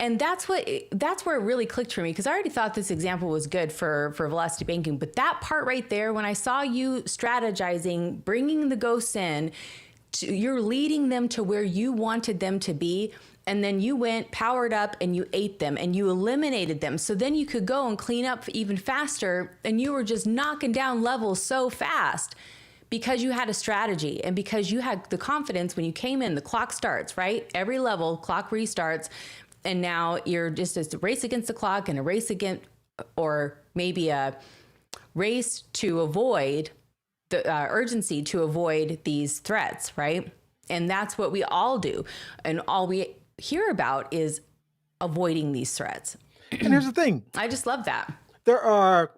And that's where it really clicked for me, because I already thought this example was good for velocity banking. But that part right there, when I saw you strategizing, bringing the ghosts in, you're leading them to where you wanted them to be. And then you went, powered up, and you ate them and you eliminated them. So then you could go and clean up even faster. And you were just knocking down levels so fast because you had a strategy and because you had the confidence when you came in, the clock starts, right? Every level, clock restarts. And now you're just a race against the clock and a race against, or maybe a race to avoid the urgency to avoid these threats, right? And that's what we all do. And all we hear about is avoiding these threats. And here's the thing. I just love that. There are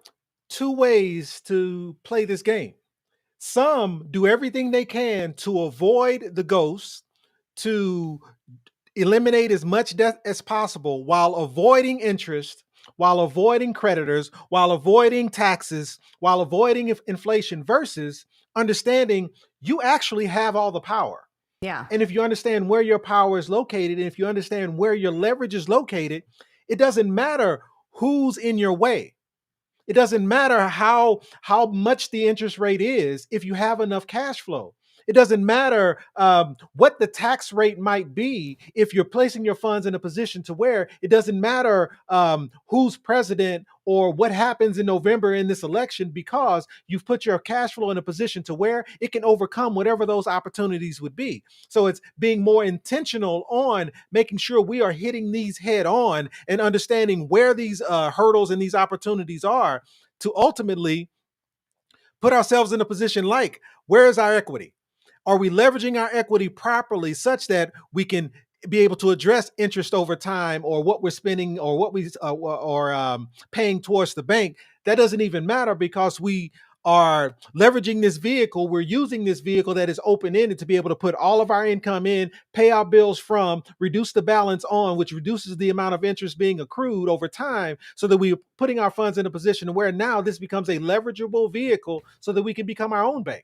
two ways to play this game. Some do everything they can to avoid the ghosts, to eliminate as much death as possible while avoiding interest, while avoiding creditors, while avoiding taxes, while avoiding inflation, versus understanding you actually have all the power. Yeah. And if you understand where your power is located, and if you understand where your leverage is located, it doesn't matter who's in your way. It doesn't matter how much the interest rate is if you have enough cash flow. It doesn't matter what the tax rate might be if you're placing your funds in a position to where it doesn't matter who's president or what happens in November in this election, because you've put your cash flow in a position to where it can overcome whatever those opportunities would be. So it's being more intentional on making sure we are hitting these head on and understanding where these hurdles and these opportunities are to ultimately put ourselves in a position like, where is our equity? Are we leveraging our equity properly such that we can be able to address interest over time, or what we're spending, or what we paying towards the bank? That doesn't even matter, because we are leveraging this vehicle. We're using this vehicle that is open-ended to be able to put all of our income in, pay our bills from, reduce the balance on, which reduces the amount of interest being accrued over time, so that we're putting our funds in a position where now this becomes a leverageable vehicle so that we can become our own bank.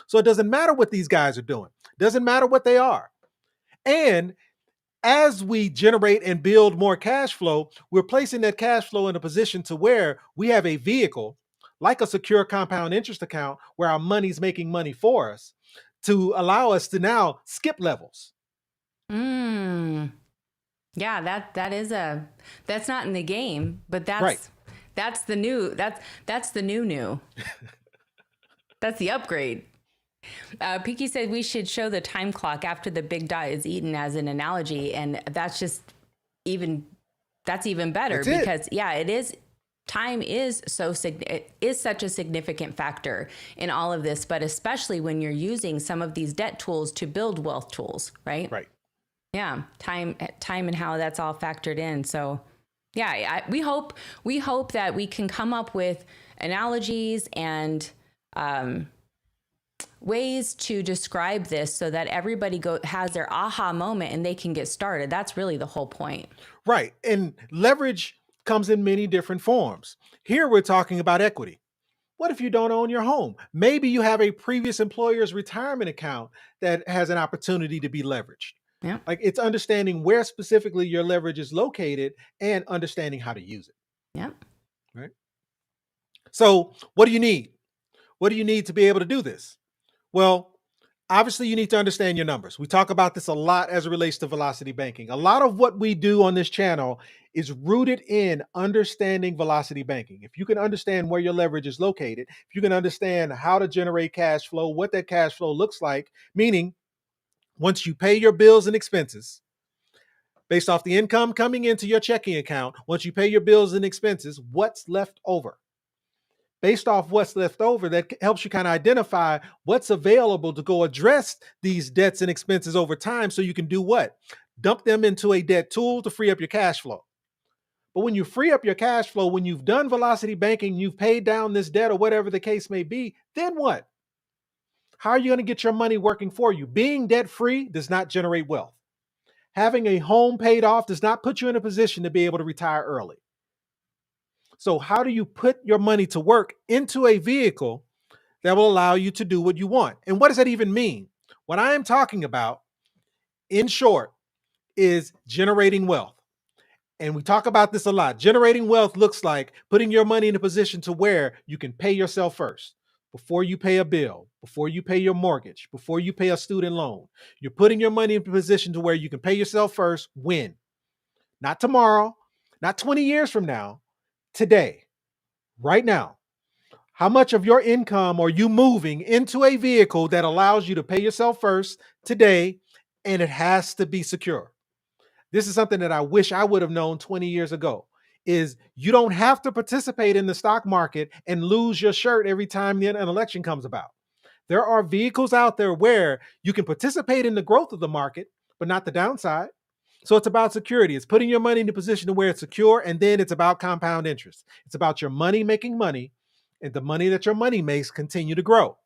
So it doesn't matter what these guys are doing. It doesn't matter what they are. And as we generate and build more cash flow, we're placing that cash flow in a position to where we have a vehicle like a secure compound interest account where our money's making money for us to allow us to now skip levels. Yeah, that's not in the game, but Right. that's the new that's the new. That's the upgrade. Piki said we should show the time clock after the big dot is eaten as an analogy, and that's even better. That's it. Because yeah, it is. Time is it is such a significant factor in all of this, but especially when you're using some of these debt tools to build wealth tools, right? Right. Yeah, time and how that's all factored in. So yeah, we hope that we can come up with analogies and ways to describe this so that everybody has their aha moment and they can get started. That's really the whole point. Right. And leverage comes in many different forms. Here we're talking about equity. What if you don't own your home? Maybe you have a previous employer's retirement account that has an opportunity to be leveraged. Yeah. Like, it's understanding where specifically your leverage is located and understanding how to use it. Yeah. Right. So what do you need? What do you need to be able to do this? Well, obviously, you need to understand your numbers. We talk about this a lot as it relates to velocity banking. A lot of what we do on this channel is rooted in understanding velocity banking. If you can understand where your leverage is located, if you can understand how to generate cash flow, what that cash flow looks like, meaning once you pay your bills and expenses, based off the income coming into your checking account, once you pay your bills and expenses, what's left over? Based off what's left over, that helps you kind of identify what's available to go address these debts and expenses over time, so you can do what? Dump them into a debt tool to free up your cash flow. But when you free up your cash flow, when you've done velocity banking, you've paid down this debt or whatever the case may be, then what? How are you going to get your money working for you? Being debt free does not generate wealth. Having a home paid off does not put you in a position to be able to retire early. So how do you put your money to work into a vehicle that will allow you to do what you want? And what does that even mean? What I am talking about, in short, is generating wealth. And we talk about this a lot. Generating wealth looks like putting your money in a position to where you can pay yourself first. Before you pay a bill, before you pay your mortgage, before you pay a student loan, you're putting your money in a position to where you can pay yourself first. When? Not tomorrow, not 20 years from now, today, right now. How much of your income are you moving into a vehicle that allows you to pay yourself first today, and it has to be secure? This is something that I wish I would have known 20 years ago, is you don't have to participate in the stock market and lose your shirt every time an election comes about. There are vehicles out there where you can participate in the growth of the market, but not the downside. So it's about security. It's putting your money in a position to where it's secure, and then it's about compound interest. It's about your money making money, and the money that your money makes continue to grow.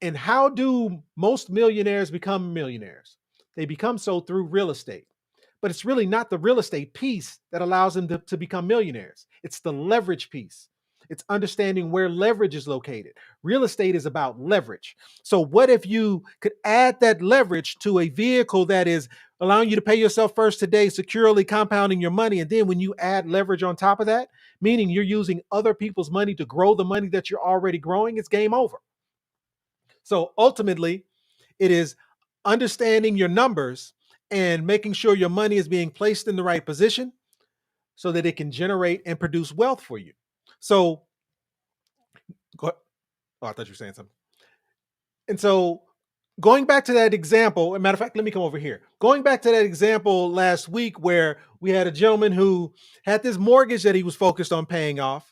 And how do most millionaires become millionaires? They become so through real estate. But it's really not the real estate piece that allows them to become millionaires. It's the leverage piece. It's understanding where leverage is located. Real estate is about leverage. So what if you could add that leverage to a vehicle that is allowing you to pay yourself first today, securely compounding your money, and then when you add leverage on top of that, meaning you're using other people's money to grow the money that you're already growing, it's game over. So ultimately, it is understanding your numbers and making sure your money is being placed in the right position so that it can generate and produce wealth for you. So, oh, I thought you were saying something. And so, going back to that example, as a matter of fact, let me come over here. Going back to that example last week where we had a gentleman who had this mortgage that he was focused on paying off.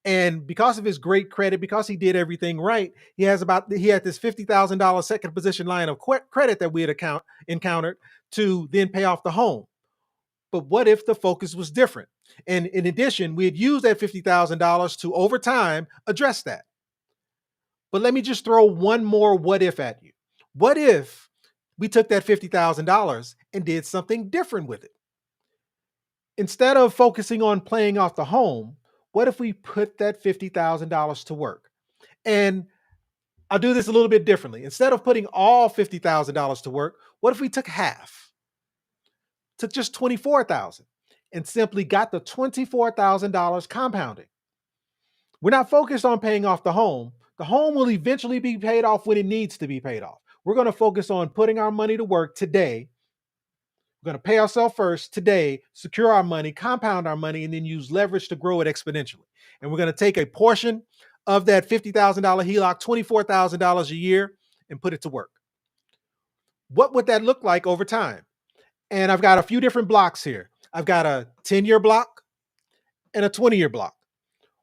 And because of his great credit, because he did everything right, he had this $50,000 second position line of credit that we had encountered to then pay off the home. But what if the focus was different? And in addition, we had used that $50,000 to over time address that. But let me just throw one more what if at you. What if we took that $50,000 and did something different with it? Instead of focusing on paying off the home, what if we put that $50,000 to work? And I'll do this a little bit differently. Instead of putting all $50,000 to work, what if we took half? Took just $24,000 and simply got the $24,000 compounding. We're not focused on paying off the home. The home will eventually be paid off when it needs to be paid off. We're going to focus on putting our money to work today. We're going to pay ourselves first today, secure our money, compound our money, and then use leverage to grow it exponentially. And we're going to take a portion of that $50,000 HELOC, $24,000 a year, and put it to work. What would that look like over time? And I've got a few different blocks here. I've got a 10-year block and a 20-year block.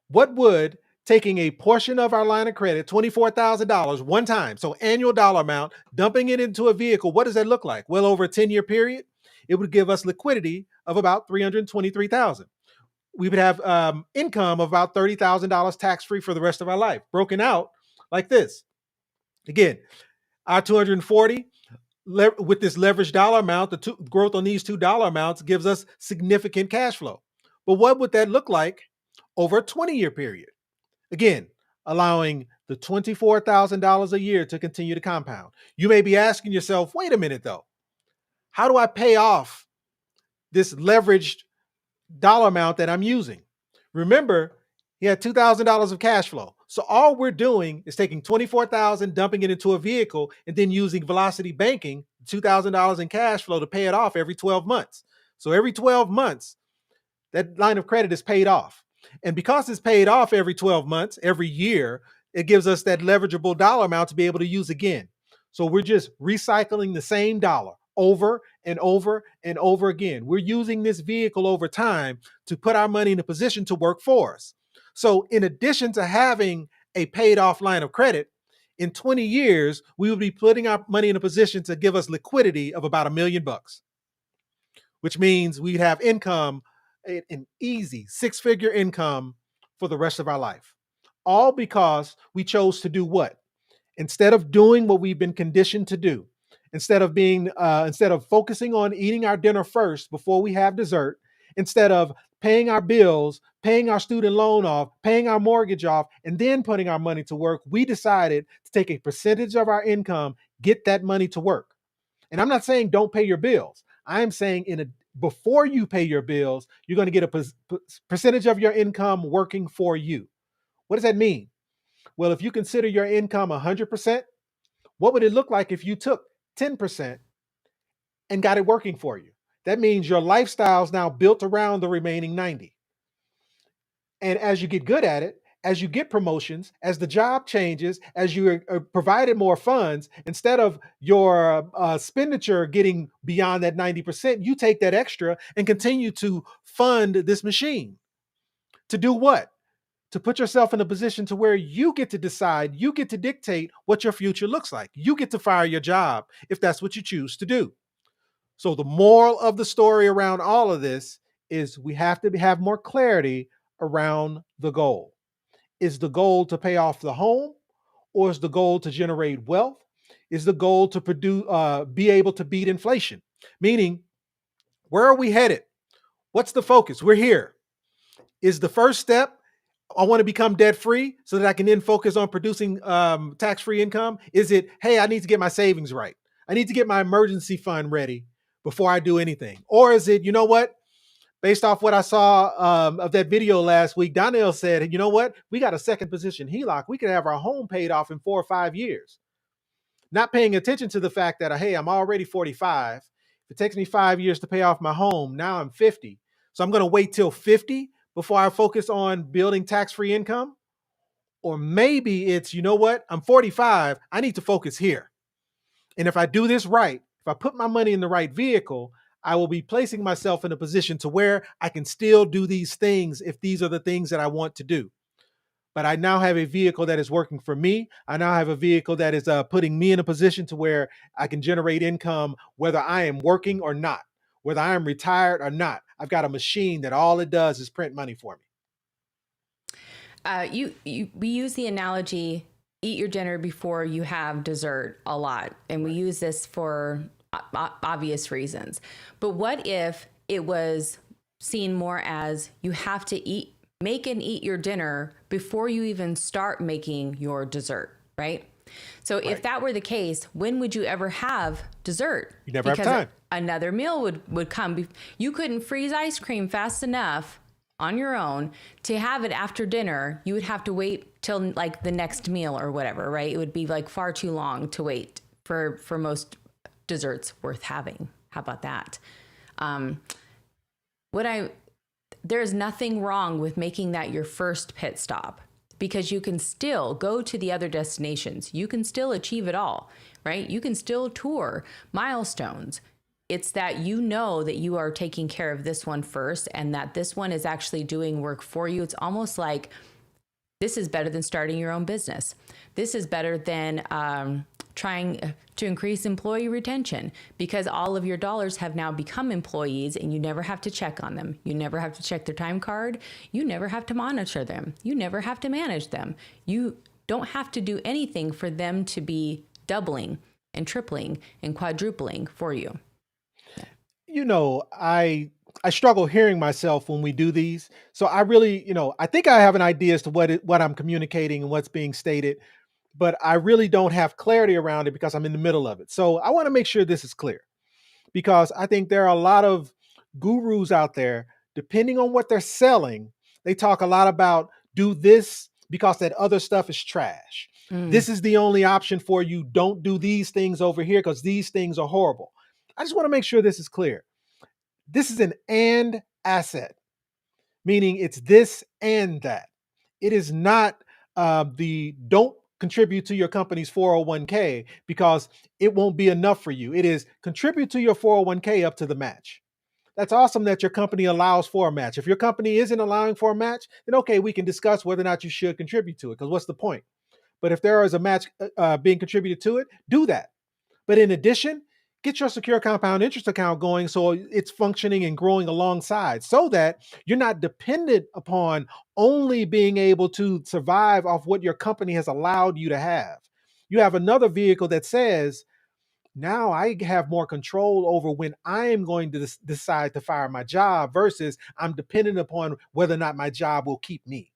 What would taking a portion of our line of credit, $24,000 one time, so annual dollar amount, dumping it into a vehicle, what does that look like? Well, over a 10-year period, it would give us liquidity of about $323,000. We would have income of about $30,000 tax-free for the rest of our life, broken out like this. Again, our 240 with this leveraged dollar amount, the growth on these $2 amounts gives us significant cash flow. But what would that look like over a 20-year period? Again, allowing the $24,000 a year to continue to compound. You may be asking yourself, wait a minute though, how do I pay off this leveraged dollar amount that I'm using? Remember, he had $2,000 of cash flow. So all we're doing is taking $24,000, dumping it into a vehicle, and then using velocity banking, $2,000 in cash flow to pay it off every 12 months. So every 12 months, that line of credit is paid off. And because it's paid off every 12 months, every year, it gives us that leverageable dollar amount to be able to use again. So we're just recycling the same dollar over and over and over again. We're using this vehicle over time to put our money in a position to work for us. So in addition to having a paid off line of credit, in 20 years, we will be putting our money in a position to give us liquidity of about $1 million, which means we'd have income, an easy 6-figure income for the rest of our life. All because we chose to do what? Instead of doing what we've been conditioned to do, instead of focusing on eating our dinner first before we have dessert, instead of paying our bills, paying our student loan off, paying our mortgage off, and then putting our money to work, we decided to take a percentage of our income, get that money to work. And I'm not saying don't pay your bills. I am saying before you pay your bills, you're going to get a percentage of your income working for you. What does that mean? Well, if you consider your income 100%, what would it look like if you took 10% and got it working for you? That means your lifestyle is now built around the remaining 90. And as you get good at it, as you get promotions, as the job changes, as you are provided more funds, instead of your expenditure getting beyond that 90%, you take that extra and continue to fund this machine. To do what? To put yourself in a position to where you get to decide, you get to dictate what your future looks like. You get to fire your job if that's what you choose to do. So the moral of the story around all of this is we have to have more clarity around the goal. Is the goal to pay off the home, or is the goal to generate wealth? Is the goal to be able to beat inflation? Meaning, where are we headed? What's the focus? We're here. Is the first step, I want to become debt free so that I can then focus on producing tax-free income? Is it, hey, I need to get my savings right. I need to get my emergency fund ready before I do anything. Or is it, you know what? Based off what I saw of that video last week, Donnell said, you know what? We got a second position HELOC. We could have our home paid off in 4 or 5 years. Not paying attention to the fact that, hey, I'm already 45. If it takes me 5 years to pay off my home, now I'm 50. So I'm going to wait till 50 before I focus on building tax-free income. Or maybe it's, you know what? I'm 45. I need to focus here. And if I do this right, if I put my money in the right vehicle, I will be placing myself in a position to where I can still do these things if these are the things that I want to do. But I now have a vehicle that is working for me. I now have a vehicle that is putting me in a position to where I can generate income, whether I am working or not, whether I am retired or not. I've got a machine that all it does is print money for me. We use the analogy eat your dinner before you have dessert a lot. And we use this for obvious reasons. But what if it was seen more as you have to make and eat your dinner before you even start making your dessert, right? So if that were the case, when would you ever have dessert? You never have time. Another meal would come. You couldn't freeze ice cream fast enough on your own to have it after dinner. You would have to wait till like the next meal or whatever, right? It would be like far too long to wait for most desserts worth having. How about that? There's nothing wrong with making that your first pit stop, because you can still go to the other destinations. You can still achieve it all, right? You can still tour milestones. It's that you know that you are taking care of this one first, and that this one is actually doing work for you. It's almost like this is better than starting your own business. This is better than trying to increase employee retention, because all of your dollars have now become employees and you never have to check on them. You never have to check their time card. You never have to monitor them. You never have to manage them. You don't have to do anything for them to be doubling and tripling and quadrupling for you. You know, I struggle hearing myself when we do these. So I really, I think I have an idea as to what I'm communicating and what's being stated, but I really don't have clarity around it because I'm in the middle of it. So I want to make sure this is clear, because I think there are a lot of gurus out there, depending on what they're selling, they talk a lot about do this because that other stuff is trash. This is the only option for you. Don't do these things over here because these things are horrible. I just want to make sure this is clear. This is an and asset, meaning it's this and that. It is not the don't contribute to your company's 401k because it won't be enough for you. It is contribute to your 401k up to the match. That's awesome that your company allows for a match. If your company isn't allowing for a match, then okay, we can discuss whether or not you should contribute to it, because what's the point? But if there is a match being contributed to it, do that. But in addition, get your secure compound interest account going so it's functioning and growing alongside, so that you're not dependent upon only being able to survive off what your company has allowed you to have. You have another vehicle that says, now I have more control over when I am going to decide to fire my job versus I'm dependent upon whether or not my job will keep me.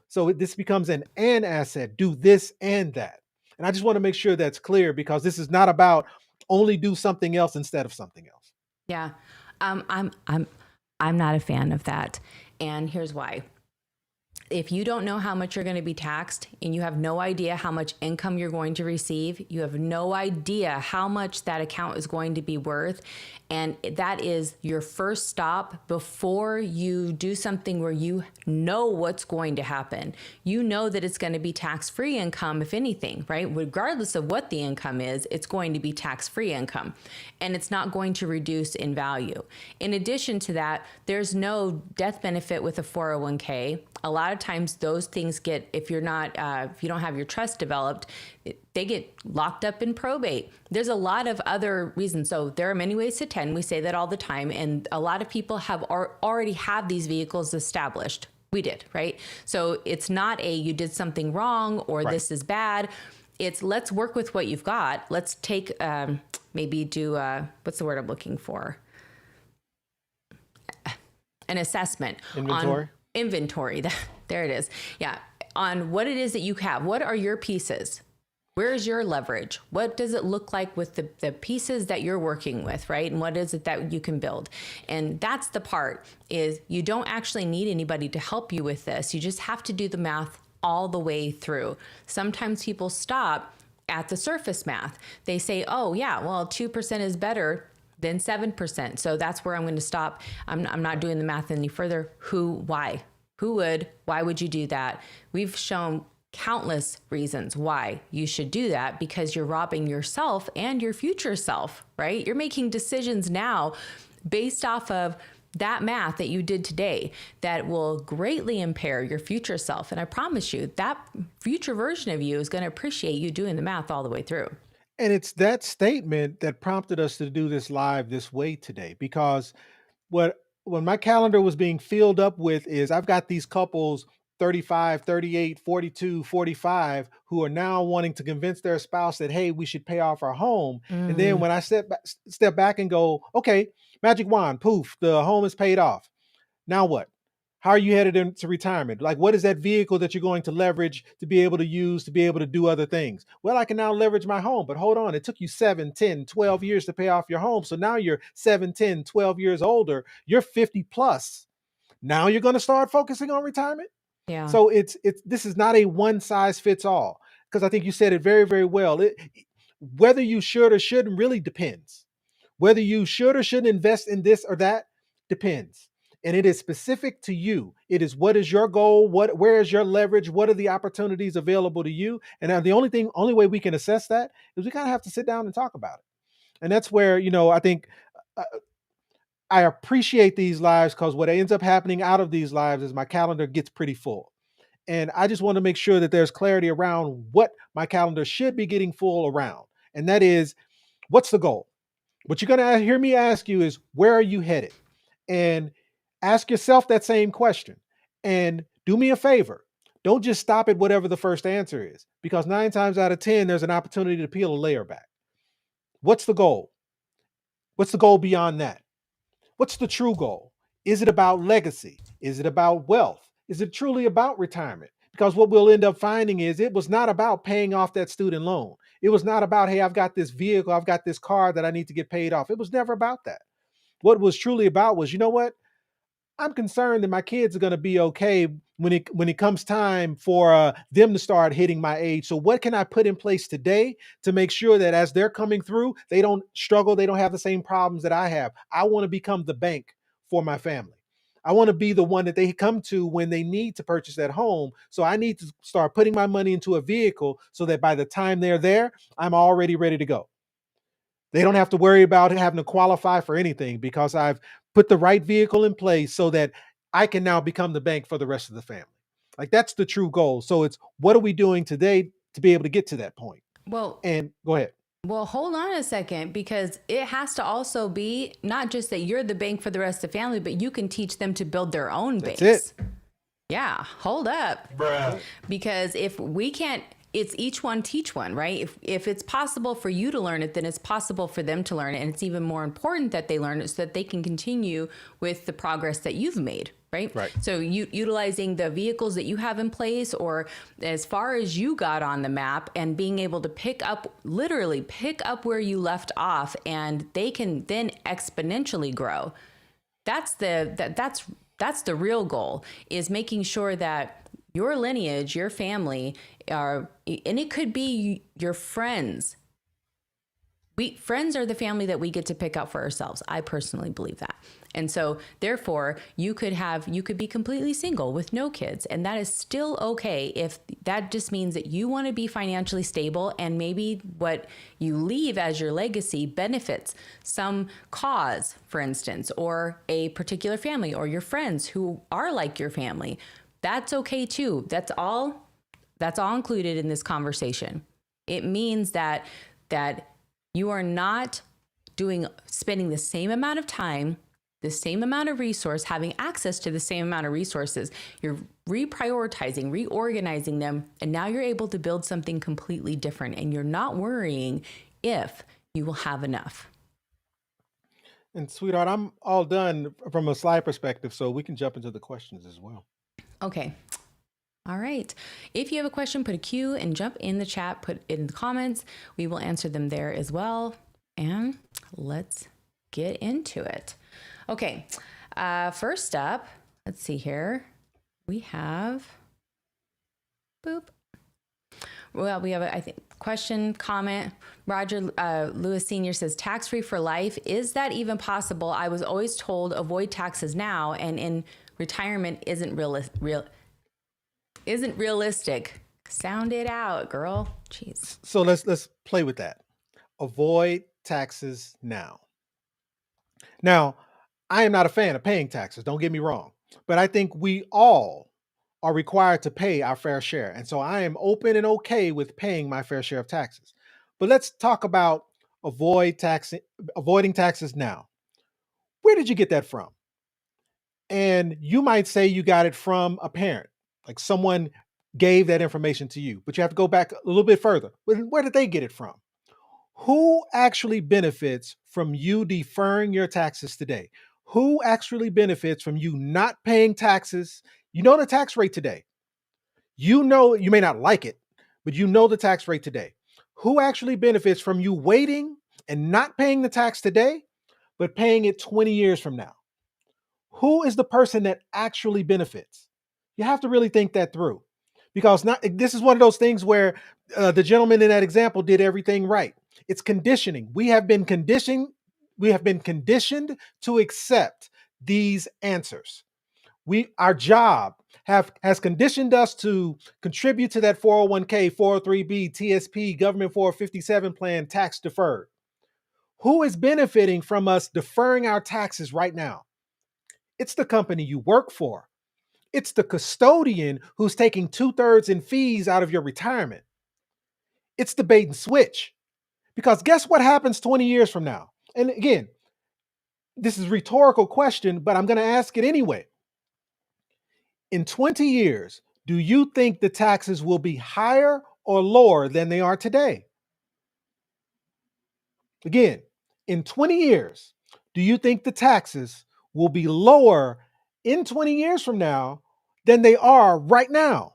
So this becomes an and asset. Do this and that. And I just want to make sure that's clear, because this is not about only do something else instead of something else. Yeah. I'm not a fan of that. And here's why. If you don't know how much you're going to be taxed and you have no idea how much income you're going to receive, you have no idea how much that account is going to be worth, and that is your first stop before you do something where you know what's going to happen. You know that it's going to be tax-free income, if anything, right? Regardless of what the income is, it's going to be tax-free income, and it's not going to reduce in value. In addition to that, there's no death benefit with a 401k. A lot of times those things get, if you don't have your trust developed, they get locked up in probate. There's a lot of other reasons. So there are many ways to 10. We say that all the time. And a lot of people already have these vehicles established. We did, right? So it's not you did something wrong or this is bad. It's let's work with what you've got. Let's take, maybe do, what's the word I'm looking for? An assessment. Inventory. There it is. Yeah. On what it is that you have. What are your pieces? Where is your leverage? What does it look like with the pieces that you're working with, right? And what is it that you can build? And that's the part, is you don't actually need anybody to help you with this. You just have to do the math all the way through. Sometimes people stop at the surface math. They say, oh yeah, well, 2% is better than 7%. So that's where I'm going to stop. I'm not doing the math any further. Why would you do that? We've shown countless reasons why you should do that, because you're robbing yourself and your future self, right? You're making decisions now based off of that math that you did today that will greatly impair your future self. And I promise you that future version of you is going to appreciate you doing the math all the way through. And it's that statement that prompted us to do this live this way today, because when my calendar was being filled up with is I've got these couples 35, 38, 42, 45 who are now wanting to convince their spouse that, hey, we should pay off our home. And then when I step back and go, okay, magic wand, poof, the home is paid off. Now what? How are you headed into retirement? Like, what is that vehicle that you're going to leverage to be able to use to be able to do other things? Well, I can now leverage my home, but hold on. It took you 7, 10, 12 years to pay off your home. So now you're 7, 10, 12 years older. You're 50 plus. Now you're going to start focusing on retirement. Yeah. So this is not a one size fits all, because I think you said it very, very well. Whether you should or shouldn't really depends. Whether you should or shouldn't invest in this or that depends. And it is specific to you. It is, what is your goal? Where is your leverage? What are the opportunities available to you? And now the only way we can assess that is we kind of have to sit down and talk about it. And that's where, I think I appreciate these lives, because what ends up happening out of these lives is my calendar gets pretty full. And I just want to make sure that there's clarity around what my calendar should be getting full around. And that is, what's the goal? What you're going to hear me ask you is, where are you headed? And ask yourself that same question. And do me a favor. Don't just stop at whatever the first answer is, because 9 times out of 10, there's an opportunity to peel a layer back. What's the goal? What's the goal beyond that? What's the true goal? Is it about legacy? Is it about wealth? Is it truly about retirement? Because what we'll end up finding is, it was not about paying off that student loan. It was not about, hey, I've got this vehicle, I've got this car that I need to get paid off. It was never about that. What it was truly about was, you know what? I'm concerned that my kids are going to be okay when it comes time for them to start hitting my age. So what can I put in place today to make sure that as they're coming through, they don't struggle, they don't have the same problems that I have? I want to become the bank for my family. I want to be the one that they come to when they need to purchase that home. So I need to start putting my money into a vehicle so that by the time they're there, I'm already ready to go. They don't have to worry about having to qualify for anything, because I've put the right vehicle in place so that I can now become the bank for the rest of the family. Like, that's the true goal. So it's, what are we doing today to be able to get to that point? Well, And go ahead. Well, hold on a second, because it has to also be not just that you're the bank for the rest of the family, but you can teach them to build their own banks. That's it. Yeah, hold up. Bruh. Because if we can't, it's each one teach one, right? If it's possible for you to learn it, then it's possible for them to learn it. And it's even more important that they learn it so that they can continue with the progress that you've made, right? Right. So utilizing the vehicles that you have in place, or as far as you got on the map, and being able to literally pick up where you left off, and they can then exponentially grow. That's the real goal, is making sure that your lineage, your family and it could be your friends. Friends are the family that we get to pick out for ourselves. I personally believe that. And so therefore you could be completely single with no kids, and that is still okay if that just means that you want to be financially stable, and maybe what you leave as your legacy benefits some cause, for instance, or a particular family, or your friends who are like your family. That's okay too. That's all included in this conversation. It means that you are not spending the same amount of time, the same amount of resource, having access to the same amount of resources. You're reprioritizing, reorganizing them, and now you're able to build something completely different, and you're not worrying if you will have enough. And sweetheart, I'm all done from a slide perspective, so we can jump into the questions as well. Okay. All right. If you have a question, put a Q and jump in the chat, put it in the comments. We will answer them there as well. And let's get into it. Okay. First up, let's see here. We have, Well, we have a question, comment. Roger Lewis Sr. says, tax-free for life. Is that even possible? I was always told avoid taxes now, and in retirement isn't realistic. Sound it out, girl. Jeez. So let's play with that. Avoid taxes now. Now, I am not a fan of paying taxes, don't get me wrong, but I think we all are required to pay our fair share. And so I am open and okay with paying my fair share of taxes. But let's talk about avoiding taxes now. Where did you get that from? And you might say you got it from a parent. Like someone gave that information to you, but you have to go back a little bit further. Where did they get it from? Who actually benefits from you deferring your taxes today? Who actually benefits from you not paying taxes? You know the tax rate today. You know, you may not like it, but you know the tax rate today. Who actually benefits from you waiting and not paying the tax today, but paying it 20 years from now? Who is the person that actually benefits? You have to really think that through, because this is one of those things where the gentleman in that example did everything right. It's conditioning. We have been conditioned. We have been conditioned to accept these answers. Our job has conditioned us to contribute to that 401k, 403b, TSP, government 457 plan, tax deferred. Who is benefiting from us deferring our taxes right now? It's the company you work for. It's the custodian who's taking 2/3 in fees out of your retirement. It's the bait and switch. Because guess what happens 20 years from now? And again, this is a rhetorical question, but I'm going to ask it anyway. In 20 years, do you think the taxes will be higher or lower than they are today? Again, in 20 years, do you think the taxes will be lower in 20 years from now than they are right now?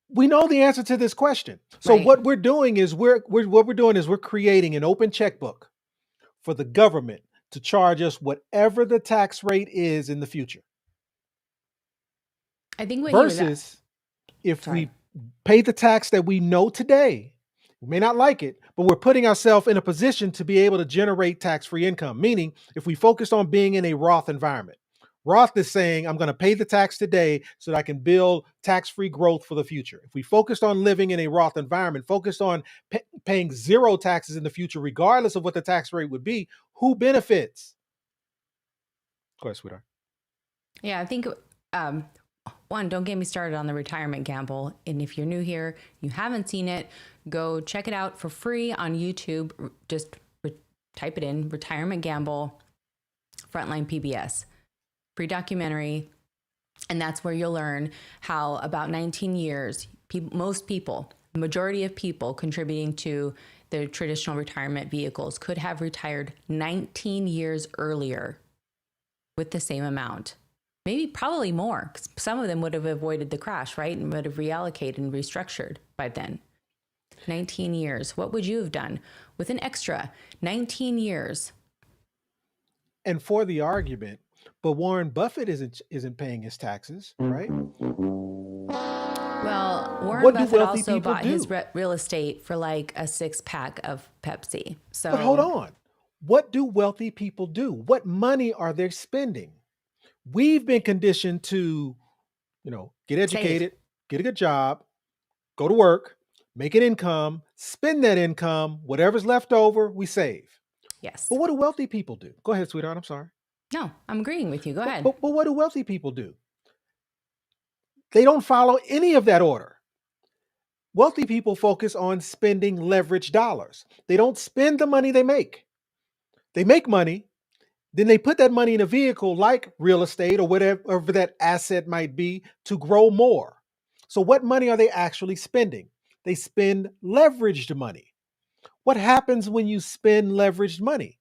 We know the answer to this question. So Right. what we're doing is we're creating an open checkbook for the government to charge us whatever the tax rate is in the future. I think what he was Versus if Sorry. we pay the tax that we know today, we may not like it, but we're putting ourselves in a position to be able to generate tax-free income. Meaning, if we focused on being in a Roth environment, Roth is saying, I'm going to pay the tax today so that I can build tax-free growth for the future. If we focused on living in a Roth environment, focused on paying zero taxes in the future, regardless of what the tax rate would be, who benefits? Go ahead, sweetheart. Yeah, I think one, don't get me started on the retirement gamble. And if you're new here, you haven't seen it, go check it out for free on YouTube. Just type it in, retirement gamble, Frontline PBS, free documentary. And that's where you'll learn how about 19 years, most people, majority of people contributing to the traditional retirement vehicles could have retired 19 years earlier with the same amount. Maybe probably more, because some of them would have avoided the crash, right? And would have reallocated and restructured by then. 19 years. What would you have done with an extra 19 years? And for the argument, but Warren Buffett isn't paying his taxes, right? Well, Warren What do Buffett wealthy also people bought do? his real estate for like a 6-pack of Pepsi. So, But hold on. What do wealthy people do? What money are they spending? We've been conditioned to, get educated, get a good job, go to work, make an income, spend that income, whatever's left over, we save. yes. But what do wealthy people do? Go ahead, sweetheart. I'm sorry. No, I'm agreeing with you. Go ahead. But what do wealthy people do? They don't follow any of that order. Wealthy people focus on spending leveraged dollars. They don't spend the money they make. They make money, then they put that money in a vehicle like real estate or whatever that asset might be to grow more. So what money are they actually spending? They spend leveraged money. What happens when you spend leveraged money?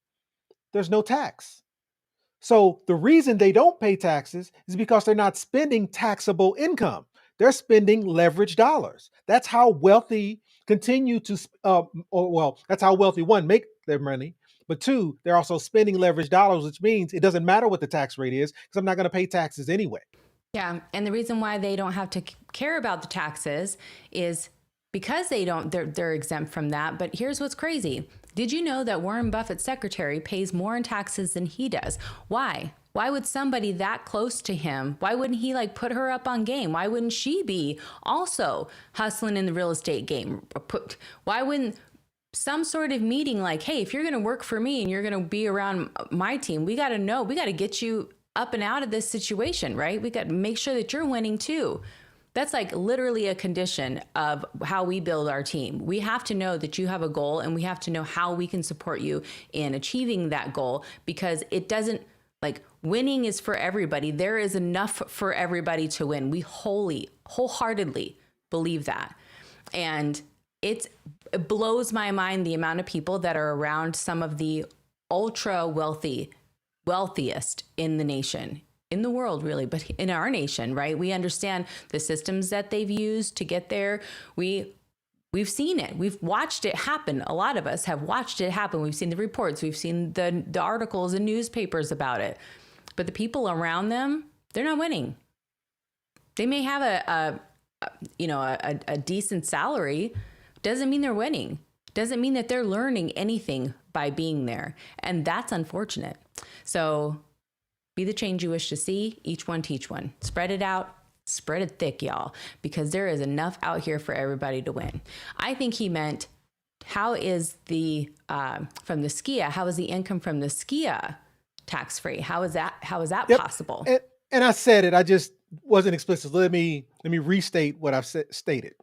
There's no tax. So the reason they don't pay taxes is because they're not spending taxable income. They're spending leveraged dollars. That's how wealthy continue to, that's how wealthy, one, make their money. But two, they're also spending leveraged dollars, which means it doesn't matter what the tax rate is because I'm not going to pay taxes anyway. Yeah. And the reason why they don't have to care about the taxes is because they're exempt from that. But here's what's crazy. Did you know that Warren Buffett's secretary pays more in taxes than he does? Why? Why would somebody that close to him, why wouldn't he put her up on game? Why wouldn't she be also hustling in the real estate game? Why wouldn't some sort of meeting hey, if you're going to work for me and you're going to be around my team, we got to get you up and out of this situation, right? We got to make sure that you're winning too. That's literally a condition of how we build our team. We have to know that you have a goal and we have to know how we can support you in achieving that goal, because it doesn't Like winning is for everybody. There is enough for everybody to win. We wholeheartedly believe that. And it blows my mind the amount of people that are around some of the ultra wealthiest in the nation, in the world really, but in our nation, right? We understand the systems that they've used to get there. We've seen it. We've watched it happen. A lot of us have watched it happen. We've seen the reports. We've seen the articles in newspapers about it. But the people around them, they're not winning. They may have a decent salary. Doesn't mean they're winning. Doesn't mean that they're learning anything by being there. And that's unfortunate. So be the change you wish to see. Each one teach one. Spread it out. Spread it thick, y'all, because there is enough out here for everybody to win. I think he meant, how is the from the SCIA? How is the income from the SCIA tax free? How is that Yep. possible? And I said it. I just wasn't explicit. Let me restate what I've stated.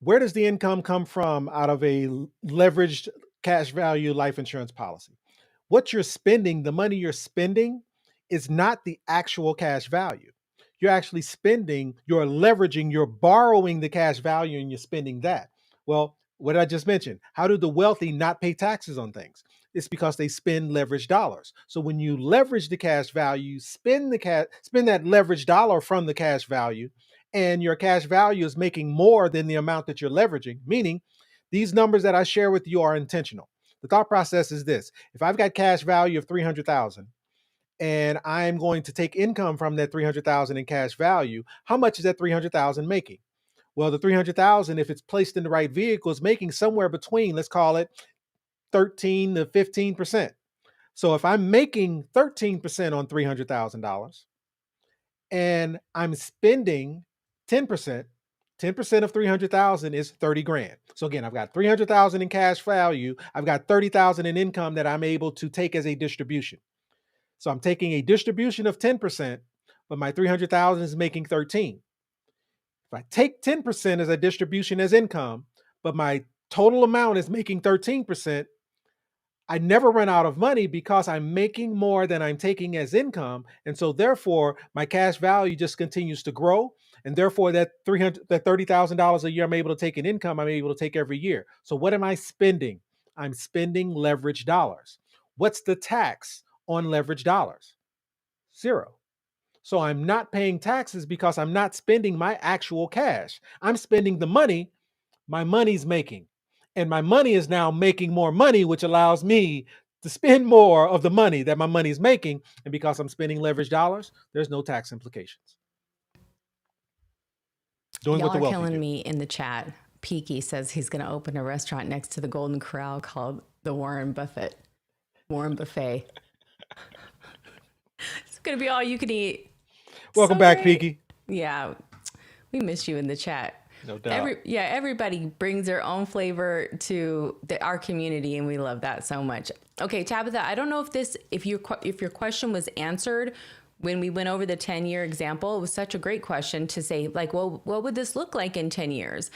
Where does the income come from out of a leveraged cash value life insurance policy? What you're spending, the money you're spending, is not the actual cash value. You're actually spending, you're leveraging, you're borrowing the cash value and you're spending that. Well, what did I just mention? How do the wealthy not pay taxes on things? It's because they spend leveraged dollars. So when you leverage the cash value, you spend that leveraged dollar from the cash value, and your cash value is making more than the amount that you're leveraging, meaning these numbers that I share with you are intentional. The thought process is this: if I've got cash value of 300,000, and I'm going to take income from that 300,000 in cash value, how much is that 300,000 making? Well, the 300,000, if it's placed in the right vehicle, is making somewhere between, let's call it 13 to 15%. So if I'm making 13% on $300,000 and I'm spending 10%, 10% of 300,000 is 30 grand. So again, I've got 300,000 in cash value. I've got 30,000 in income that I'm able to take as a distribution. So I'm taking a distribution of 10%, but my 300,000 is making 13. If I take 10% as a distribution as income, but my total amount is making 13%, I never run out of money because I'm making more than I'm taking as income. And so therefore my cash value just continues to grow. And therefore that $30,000 a year I'm able to take in income, I'm able to take every year. So what am I spending? I'm spending leveraged dollars. What's the tax on leveraged dollars? 0. So I'm not paying taxes because I'm not spending my actual cash. I'm spending the money my money's making. And my money is now making more money, which allows me to spend more of the money that my money's making. And because I'm spending leveraged dollars, there's no tax implications. Doing Y'all what the are wealthy killing do. me in the chat. Peaky says he's going to open a restaurant next to the Golden Corral called the Warren Buffett. Buffet. It's going to be all you can eat. Welcome So back, great. Peaky. Yeah. We miss you in the chat. No doubt. Everybody brings their own flavor to our community, and we love that so much. Okay, Tabitha, I don't know if your question was answered when we went over the 10-year example. It was such a great question to say, like, well, what would this look like in 10 years?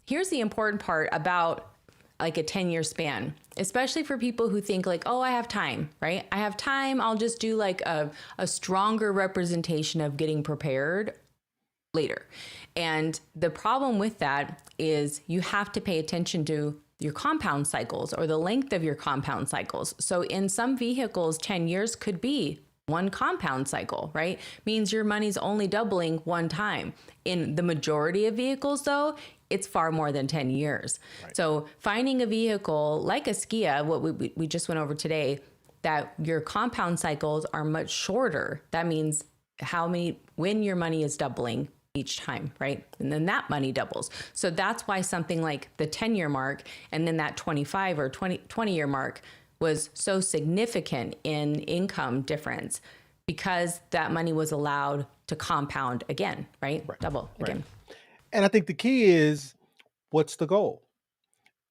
Here's the important part about like a 10-year span, especially for people who think like, oh, I have time, right? I have time. I'll just do like a stronger representation of getting prepared later. And the problem with that is you have to pay attention to your compound cycles or the length of your compound cycles. So in some vehicles, 10 years could be one compound cycle, right? Means your money's only doubling one time. In the majority of vehicles, though, it's far more than 10 years. Right. So finding a vehicle like a SCIA, what we just went over today, that your compound cycles are much shorter. That means when your money is doubling each time, right? And then that money doubles. So that's why something like the 10-year mark and then that 25 or 20-year mark was so significant in income difference, because that money was allowed to compound again, right? Double again. And I think the key is, what's the goal?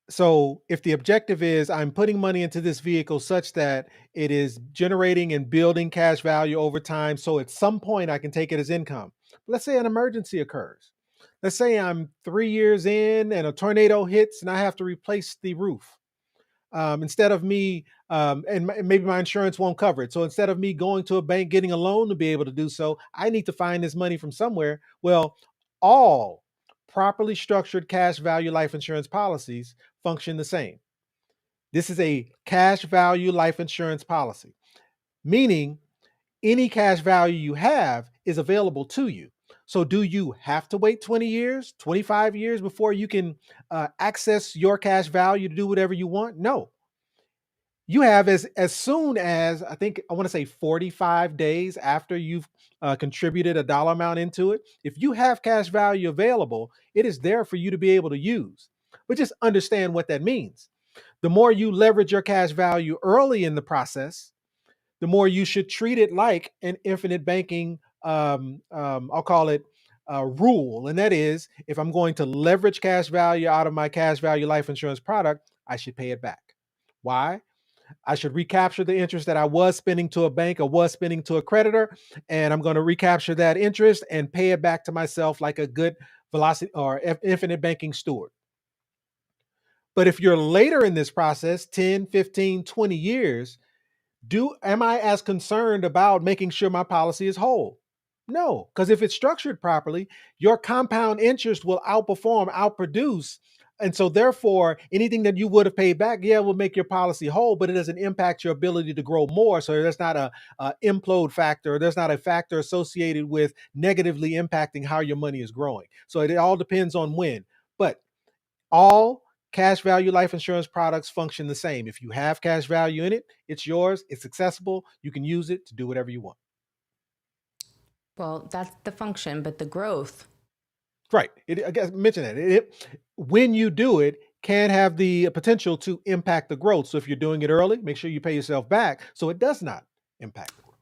So if the objective is I'm putting money into this vehicle such that it is generating and building cash value over time, so at some point I can take it as income. Let's say an emergency occurs. Let's say I'm 3 years in and a tornado hits and I have to replace the roof. Instead of me, and maybe my insurance won't cover it. So instead of me going to a bank, getting a loan to be able to do so, I need to find this money from somewhere. Well, all properly structured cash value life insurance policies function the same. This is a cash value life insurance policy, meaning any cash value you have is available to you. So, do you have to wait 20 years, 25 years before you can access your cash value to do whatever you want? No. You have as soon as, I think I want to say 45 days after you've contributed a dollar amount into it. If you have cash value available, it is there for you to be able to use. But just understand what that means. The more you leverage your cash value early in the process, the more you should treat it like an infinite banking, I'll call it rule. And that is, if I'm going to leverage cash value out of my cash value life insurance product, I should pay it back. Why? I should recapture the interest that I was spending to a bank or was spending to a creditor, and I'm going to recapture that interest and pay it back to myself like a good velocity or infinite banking steward. But if you're later in this process, 10, 15, 20 years, am I as concerned about making sure my policy is whole? No, because if it's structured properly, your compound interest will outproduce. And so therefore, anything that you would have paid back, yeah, will make your policy whole, but it doesn't impact your ability to grow more. So there's not a implode factor. There's not a factor associated with negatively impacting how your money is growing. So it all depends on when. But all cash value life insurance products function the same. If you have cash value in it, it's yours, it's accessible, you can use it to do whatever you want. Well, that's the function, but the growth. Right. I guess mention that. When you do it, can have the potential to impact the growth. So if you're doing it early, make sure you pay yourself back so it does not impact the growth.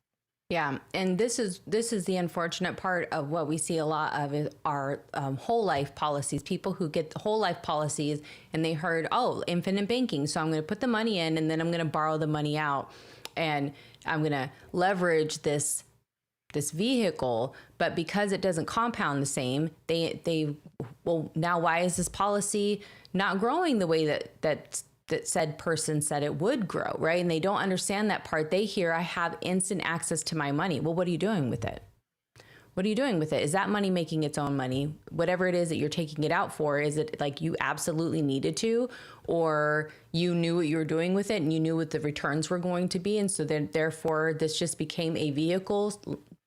Yeah, and this is the unfortunate part of what we see a lot of is our whole life policies. People who get the whole life policies and they heard, oh, infinite banking, so I'm going to put the money in and then I'm going to borrow the money out, and I'm going to leverage this vehicle, but because it doesn't compound the same, they well, now why is this policy not growing the way that said person said it would grow, right? And they don't understand that part. They hear I have instant access to my money. Well, what are you doing with it? What are you doing with it? Is that money making its own money? Whatever it is that you're taking it out for, is it like you absolutely needed to, or you knew what you were doing with it and you knew what the returns were going to be, and so then therefore this just became a vehicle,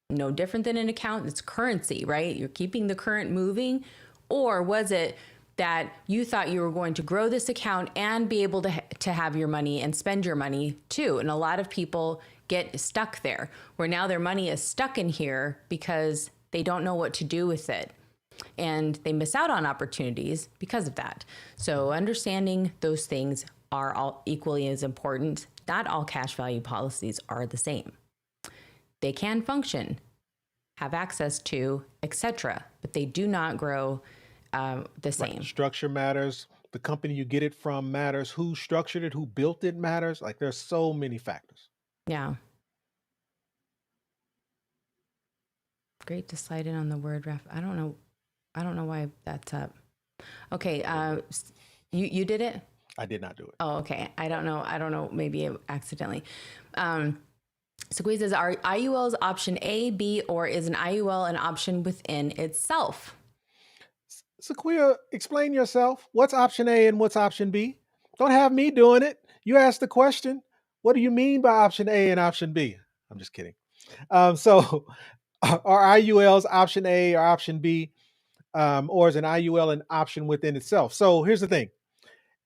no different than an account. It's currency, right? You're keeping the current moving. Or was it that you thought you were going to grow this account and be able to have your money and spend your money too? And a lot of people get stuck there, where now their money is stuck in here because they don't know what to do with it. And they miss out on opportunities because of that. So understanding those things are all equally as important. Not all cash value policies are the same. They can function, have access to, etc., but they do not grow the same. Right. Structure matters. The company you get it from matters. Who structured it, who built it matters. Like there's so many factors. Yeah. Great to slide in on the word ref. I don't know why that's up. Okay, you did it? I did not do it. Oh, okay. I don't know. Maybe accidentally. Sequoia says, are IULs option A, B, or is an IUL an option within itself? Sequoia, explain yourself. What's option A and what's option B? Don't have me doing it. You asked the question. What do you mean by option A and option B? I'm just kidding. So are IULs option A or option B, or is an IUL an option within itself? So here's the thing.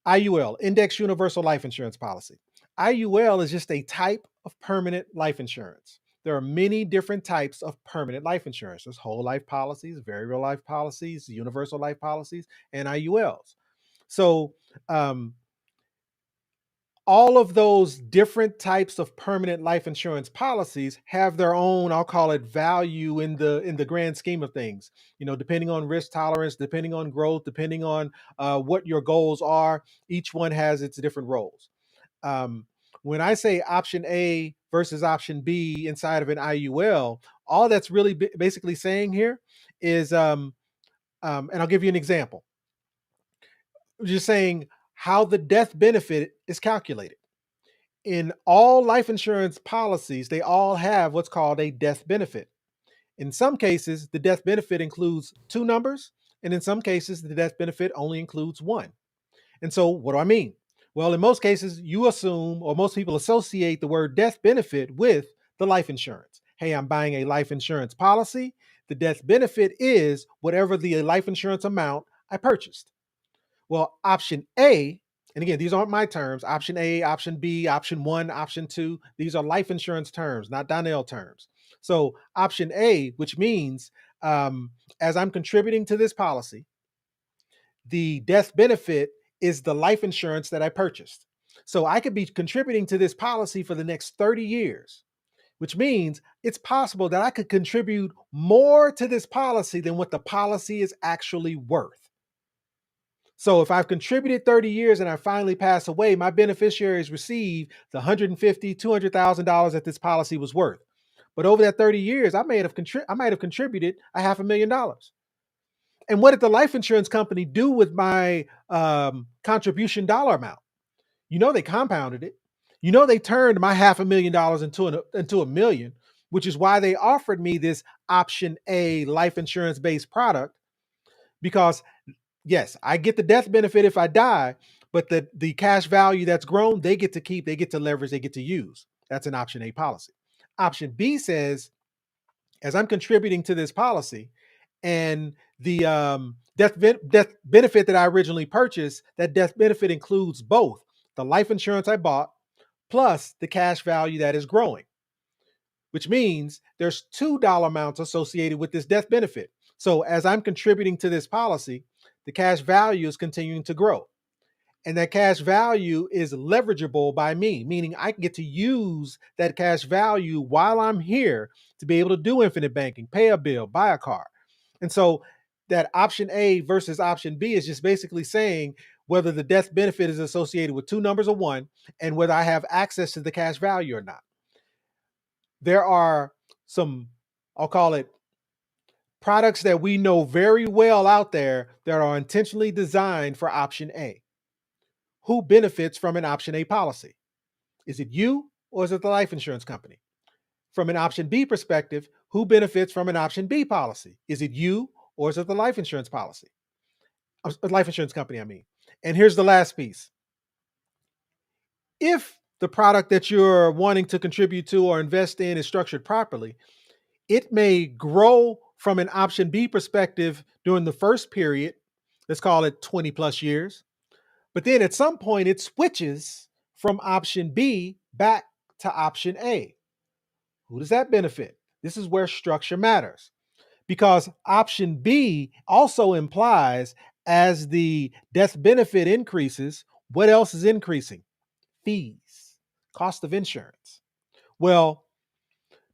IUL, Index Universal Life Insurance Policy. IUL is just a type of permanent life insurance. There are many different types of permanent life insurance. There's whole life policies, variable life policies, universal life policies, and IULs. So all of those different types of permanent life insurance policies have their own, I'll call it, value in the grand scheme of things. You know, depending on risk tolerance, depending on growth, depending on what your goals are, each one has its different roles. When I say option A versus option B inside of an IUL, all that's really basically saying here is, and I'll give you an example. Just saying, how the death benefit is calculated. In all life insurance policies, they all have what's called a death benefit. In some cases, the death benefit includes two numbers, and in some cases, the death benefit only includes one. And so, what do I mean? Well, in most cases, you assume, or most people associate the word death benefit with the life insurance. Hey, I'm buying a life insurance policy. The death benefit is whatever the life insurance amount I purchased. Well, option A, and again, these aren't my terms. Option A, option B, option one, option two, these are life insurance terms, not Donnell terms. So, option A, which means as I'm contributing to this policy, the death benefit is the life insurance that I purchased. So, I could be contributing to this policy for the next 30 years, which means it's possible that I could contribute more to this policy than what the policy is actually worth. So if I've contributed 30 years and I finally pass away, my beneficiaries receive the $150,000, $200,000 that this policy was worth. But over that 30 years, I might have contributed a $500,000. And what did the life insurance company do with my contribution dollar amount? They compounded it. They turned my $500,000 into a million, which is why they offered me this option A life insurance based product, because yes, I get the death benefit if I die, but the cash value that's grown, they get to keep, they get to leverage, they get to use. That's an option A policy. Option B says, as I'm contributing to this policy and the death benefit that I originally purchased, that death benefit includes both the life insurance I bought plus the cash value that is growing, which means there's $2 amounts associated with this death benefit. So as I'm contributing to this policy, the cash value is continuing to grow. And that cash value is leverageable by me, meaning I can get to use that cash value while I'm here to be able to do infinite banking, pay a bill, buy a car. And so that option A versus option B is just basically saying whether the death benefit is associated with two numbers or one, and whether I have access to the cash value or not. There are some, I'll call it, products that we know very well out there that are intentionally designed for option A. Who benefits from an option A policy? Is it you or is it the life insurance company? From an option B perspective, who benefits from an option B policy? Is it you or is it the life insurance policy? Life insurance company, I mean. And here's the last piece. If the product that you're wanting to contribute to or invest in is structured properly, it may grow from an option B perspective during the first period, let's call it 20 plus years. But then at some point, it switches from option B back to option A. Who does that benefit? This is where structure matters, because option B also implies as the death benefit increases, what else is increasing? Fees, cost of insurance. Well,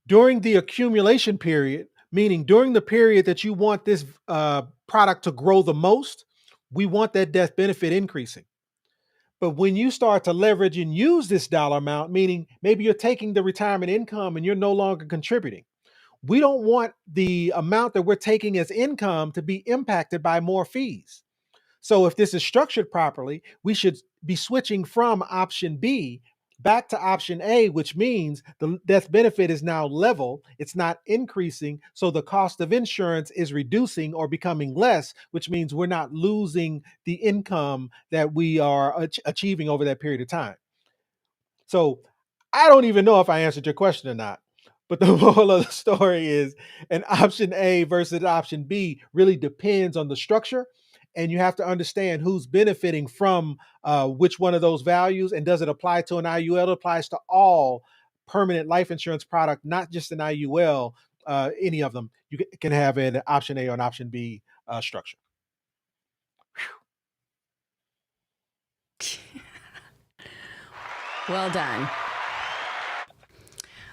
during the accumulation period, meaning during the period that you want this product to grow the most, we want that death benefit increasing. But when you start to leverage and use this dollar amount, meaning maybe you're taking the retirement income and you're no longer contributing, we don't want the amount that we're taking as income to be impacted by more fees. So if this is structured properly, we should be switching from option B back to option A, which means the death benefit is now level. It's not increasing. So the cost of insurance is reducing or becoming less, which means we're not losing the income that we are achieving over that period of time. So I don't even know if I answered your question or not. But the moral of the story is an option A versus option B really depends on the structure. And you have to understand who's benefiting from which one of those values. And does it apply to an IUL? It applies to all permanent life insurance product, not just an IUL, any of them. You can have an option A or an option B structure. Well done.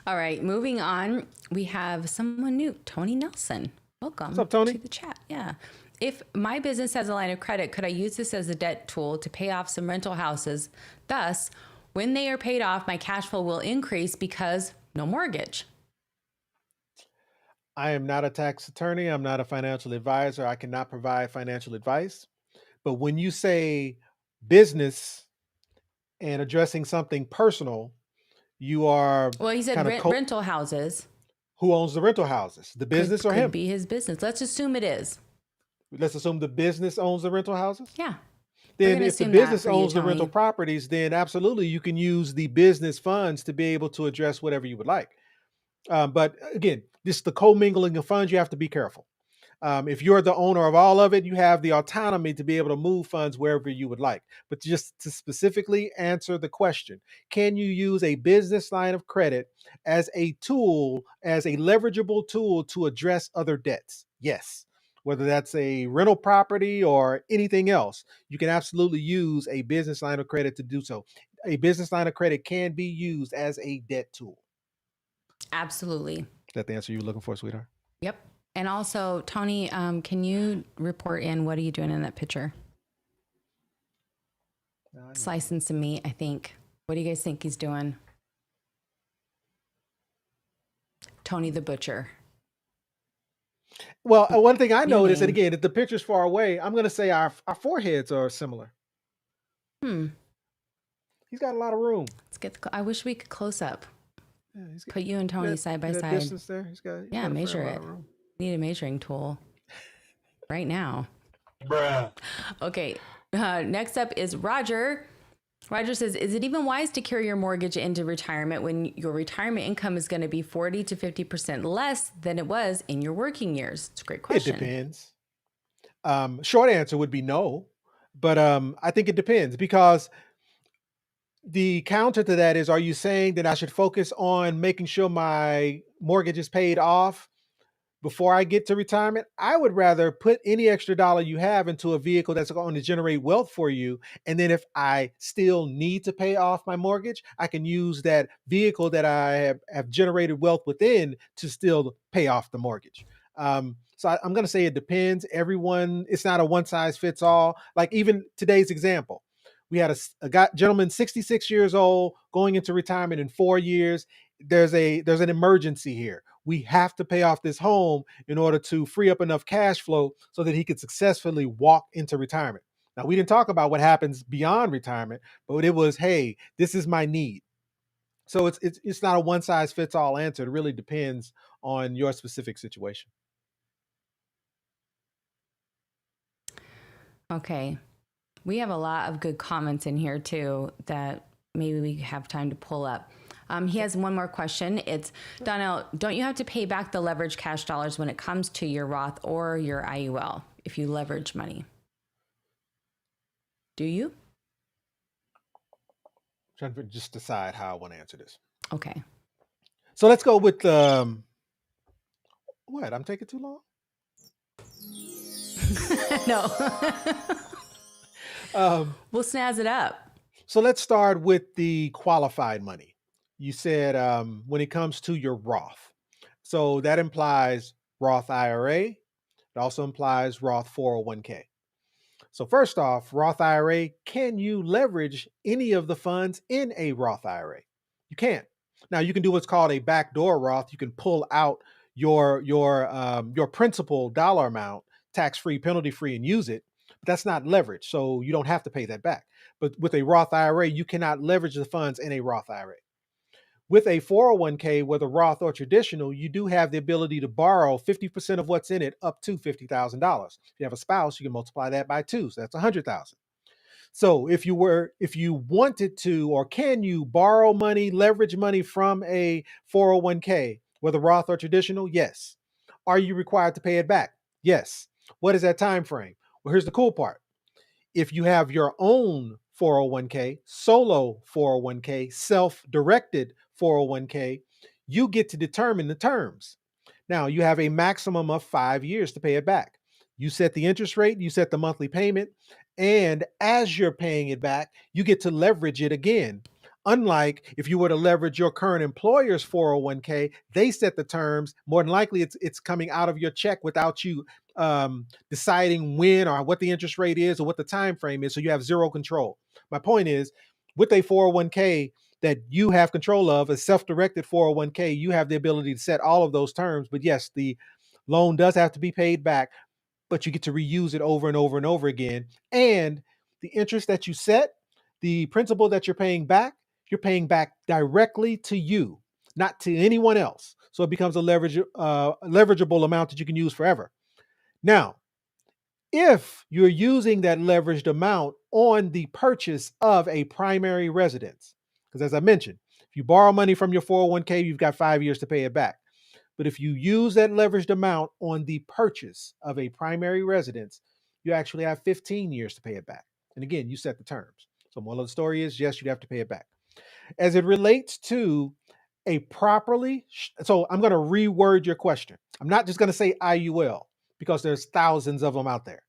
All right, moving on. We have someone new, Tony Nelson. Welcome. What's up, Tony? To the chat. Yeah. If my business has a line of credit, could I use this as a debt tool to pay off some rental houses? Thus, when they are paid off, my cash flow will increase because no mortgage. I am not a tax attorney. I'm not a financial advisor. I cannot provide financial advice. But when you say business and addressing something personal, you are Well, he said kind of rental houses who owns the rental houses, the business or could him? be his business. Let's assume it is. Let's assume the business owns the rental houses. Yeah. Then gonna if the assume that business for you, owns the rental Tony. properties, then absolutely you can use the business funds to be able to address whatever you would like. But again, this the commingling of funds. You have to be careful. If you're the owner of all of it, you have the autonomy to be able to move funds wherever you would like. But just to specifically answer the question, can you use a business line of credit as a tool, as a leverageable tool to address other debts? Yes. Whether that's a rental property or anything else, you can absolutely use a business line of credit to do so. A business line of credit can be used as a debt tool. Absolutely. Is that the answer you were looking for, sweetheart? Yep. And also, Tony, can you report in what are you doing in that picture? Slicing some meat, I think. What do you guys think he's doing? Tony the Butcher. Well, one thing I New noticed, and name. again, if the picture's far away, I'm going to say our foreheads are similar. He's got a lot of room. Let's get I wish we could close up. Yeah, he's got Put you and Tony side by that side. distance there. He's got a measure fair lot it. of room. Need a measuring tool right now. Bruh. Okay. Next up is Roger. Roger says, is it even wise to carry your mortgage into retirement when your retirement income is going to be 40 to 50% less than it was in your working years? It's a great question. It depends. Short answer would be no, but I think it depends, because the counter to that is, are you saying that I should focus on making sure my mortgage is paid off before I get to retirement? I would rather put any extra dollar you have into a vehicle that's going to generate wealth for you. And then if I still need to pay off my mortgage, I can use that vehicle that I have generated wealth within to still pay off the mortgage. So I'm going to say it depends. Everyone, it's not a one size fits all. Like even today's example, we had a gentleman, 66 years old, going into retirement in 4 years. There's an emergency here. We have to pay off this home in order to free up enough cash flow so that he could successfully walk into retirement. Now, we didn't talk about what happens beyond retirement, but it was, hey, this is my need. So it's not a one size fits all answer. It really depends on your specific situation. Okay. We have a lot of good comments in here too that maybe we have time to pull up. He has one more question. It's, Donnell, don't you have to pay back the leverage cash dollars when it comes to your Roth or your IUL if you leverage money? Do you? I'm trying to just decide how I want to answer this. Okay. So let's go with what? I'm taking too long? No. We'll snazz it up. So let's start with the qualified money. You said when it comes to your Roth. So that implies Roth IRA. It also implies Roth 401k. So first off, Roth IRA, can you leverage any of the funds in a Roth IRA? You can't. Now you can do what's called a backdoor Roth. You can pull out your principal dollar amount, tax-free, penalty-free, and use it. But that's not leverage, so you don't have to pay that back. But with a Roth IRA, you cannot leverage the funds in a Roth IRA. With a 401k, whether Roth or traditional, you do have the ability to borrow 50% of what's in it up to $50,000. If you have a spouse, you can multiply that by 2, so that's $100,000. So if you wanted to, or can you borrow money, leverage money from a 401k, whether Roth or traditional? Yes. Are you required to pay it back? Yes. What is that time frame? Well, here's the cool part. If you have your own 401k, solo 401k, self-directed 401k, you get to determine the terms. Now, you have a maximum of 5 years to pay it back. You set the interest rate, you set the monthly payment, and as you're paying it back, you get to leverage it again. Unlike if you were to leverage your current employer's 401k, they set the terms. More than likely, it's coming out of your check without you deciding when or what the interest rate is or what the time frame is. So you have zero control. My point is, with a 401k that you have control of, a self-directed 401k, you have the ability to set all of those terms. But yes, the loan does have to be paid back, but you get to reuse it over and over and over again. And the interest that you set, the principal that you're paying back directly to you, not to anyone else. So it becomes a leverageable amount that you can use forever. Now, if you're using that leveraged amount on the purchase of a primary residence, because as I mentioned, if you borrow money from your 401k, you've got 5 years to pay it back. But if you use that leveraged amount on the purchase of a primary residence, you actually have 15 years to pay it back. And again, you set the terms. So moral of the story is, yes, you'd have to pay it back. As it relates to a properly, so I'm going to reword your question. I'm not just going to say IUL because there's thousands of them out there.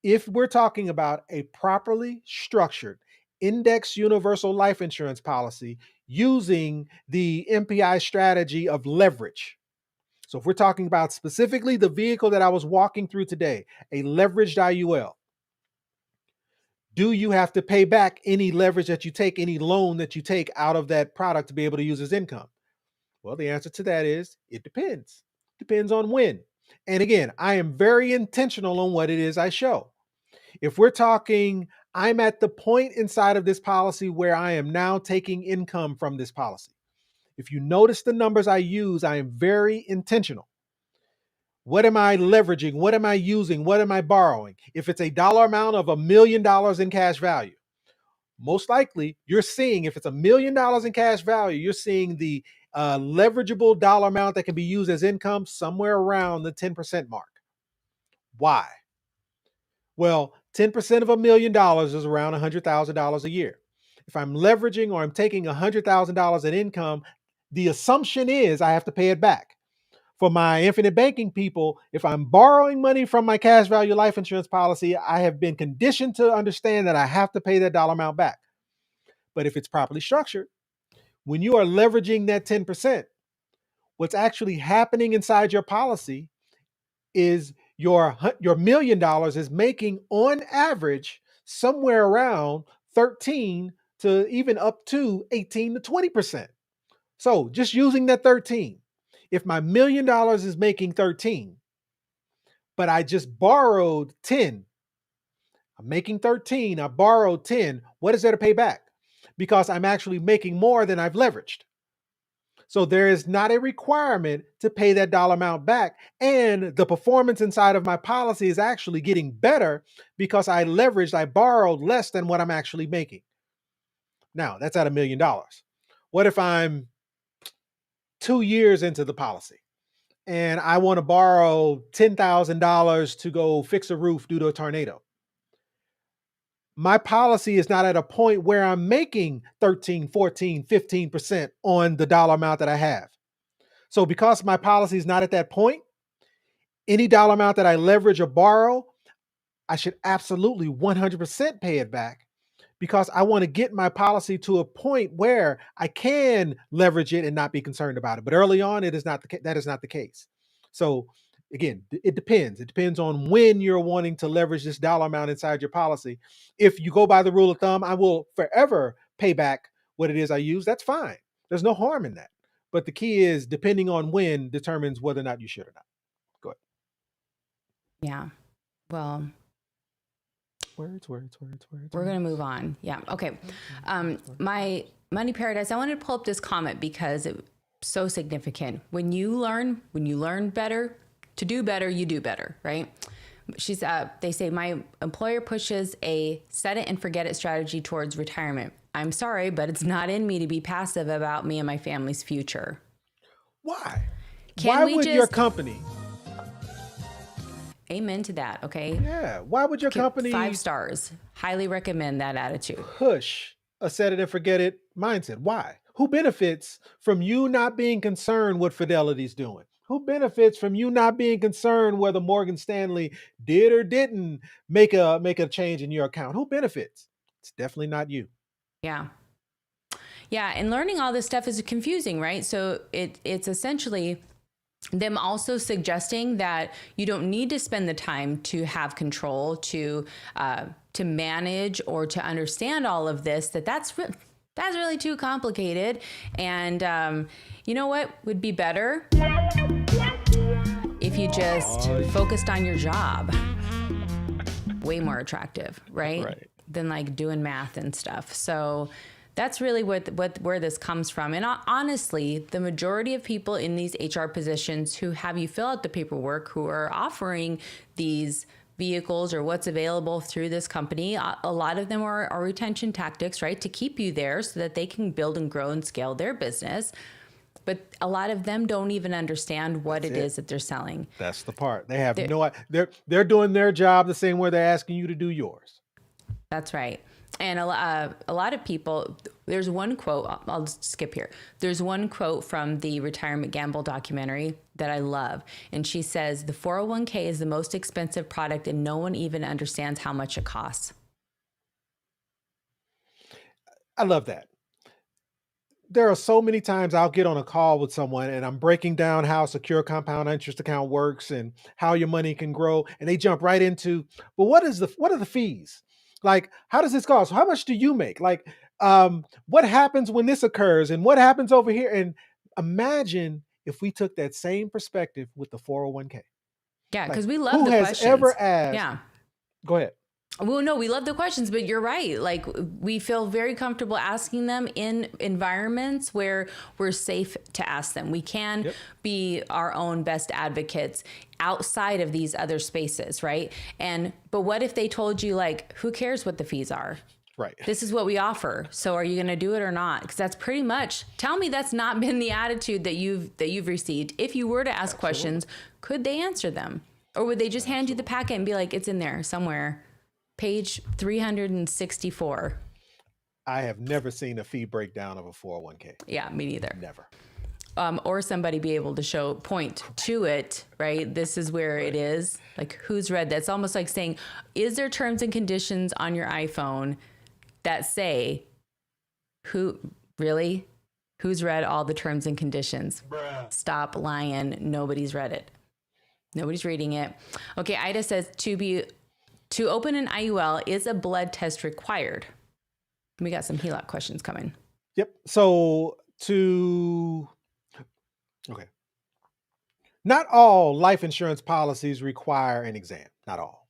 If we're talking about a properly structured index universal life insurance policy using the MPI strategy of leverage. So if we're talking about specifically the vehicle that I was walking through today, a leveraged IUL, do you have to pay back any leverage that you take, any loan that you take out of that product to be able to use as income? Well, the answer to that is it depends. Depends on when. And again, I am very intentional on what it is I show. If we're talking, I'm at the point inside of this policy where I am now taking income from this policy. If you notice the numbers I use, I am very intentional. What am I leveraging? What am I using? What am I borrowing? If it's a dollar amount of $1 million in cash value, most likely you're seeing, if it's $1 million in cash value, you're seeing the leverageable dollar amount that can be used as income somewhere around the 10% mark. Why? Well, 10% of $1 million is around $100,000 a year. If I'm leveraging or I'm taking $100,000 in income, the assumption is I have to pay it back. For my infinite banking people, if I'm borrowing money from my cash value life insurance policy, I have been conditioned to understand that I have to pay that dollar amount back. But if it's properly structured, when you are leveraging that 10%, what's actually happening inside your policy is your $1 million is making on average somewhere around 13 to even up to 18 to 20%. So just using that 13, if my $1 million is making 13, but I just borrowed 10, I'm making 13, I borrowed 10, what is there to pay back? Because I'm actually making more than I've leveraged. So there is not a requirement to pay that dollar amount back. And the performance inside of my policy is actually getting better because I borrowed less than what I'm actually making. Now, that's at $1 million. What if I'm 2 years into the policy and I want to borrow $10,000 to go fix a roof due to a tornado? My policy is not at a point where I'm making 13, 14, 15% on the dollar amount that I have. So because my policy is not at that point, any dollar amount that I leverage or borrow, I should absolutely 100% pay it back because I want to get my policy to a point where I can leverage it and not be concerned about it. But early on, that is not the case. So again, it depends. It depends on when you're wanting to leverage this dollar amount inside your policy. If you go by the rule of thumb, I will forever pay back what it is I use. That's fine. There's no harm in that. But the key is depending on when determines whether or not you should or not. Go ahead. Yeah. Well, Words. we're going to move on. Yeah. Okay. My Money Paradise, I wanted to pull up this comment because it's so significant. When you learn better, to do better, you do better, right? They say, my employer pushes a set it and forget it strategy towards retirement. I'm sorry, but it's not in me to be passive about me and my family's future. Why? Why would your company? Amen to that, okay? Yeah. Why would your company 5 stars? Highly recommend that attitude. push a set it and forget it mindset? Why? Who benefits from you not being concerned what Fidelity's doing? Who benefits from you not being concerned whether Morgan Stanley did or didn't make a change in your account? Who benefits? It's definitely not you. Yeah. Yeah, and learning all this stuff is confusing, right? So it's essentially them also suggesting that you don't need to spend the time to have control, to manage, or to understand all of this. That's really too complicated. And you know what would be better? If you just focused on your job. Way more attractive, right? Right. than like doing math and stuff. So that's really where this comes from. And honestly, the majority of people in these HR positions who have you fill out the paperwork, who are offering these vehicles or what's available through this company, a lot of them are retention tactics, right? To keep you there so that they can build and grow and scale their business. But a lot of them don't even understand what it is that they're selling. That's the part. They have they're doing their job the same way they're asking you to do yours. That's right. And a lot of people, there's one quote, I'll just skip here. There's one quote from the Retirement Gamble documentary that I love. And she says, the 401k is the most expensive product and no one even understands how much it costs. I love that. There are so many times I'll get on a call with someone and I'm breaking down how secure compound interest account works and how your money can grow. And they jump right into, well, what are the fees? Like, how does this cost? How much do you make? Like, what happens when this occurs and what happens over here? And imagine if we took that same perspective with the 401k. Yeah, Like, because we love who the has questions. ever asked? Yeah. Go ahead. Well, no, we love the questions, but you're right. Like, we feel very comfortable asking them in environments where we're safe to ask them. We can be our own best advocates outside of these other spaces, right? But what if they told you, like, who cares what the fees are? Right. This is what we offer. So are you going to do it or not? Because that's pretty much, tell me that's not been the attitude that you've received. If you were to ask questions, could they answer them? Or would they just hand you the packet and be like, it's in there somewhere? Page 364. I have never seen a fee breakdown of a 401k. Yeah, me neither. Never. Or somebody be able to point to it, right? This is where it is. Like, who's read that? It's almost like saying, is there terms and conditions on your iPhone that say, who's read all the terms and conditions? Bruh. Stop lying. Nobody's read it. Nobody's reading it. Okay, Ida says, to open an IUL, is a blood test required? We got some HELOC questions coming. Yep. So okay. Not all life insurance policies require an exam. Not all.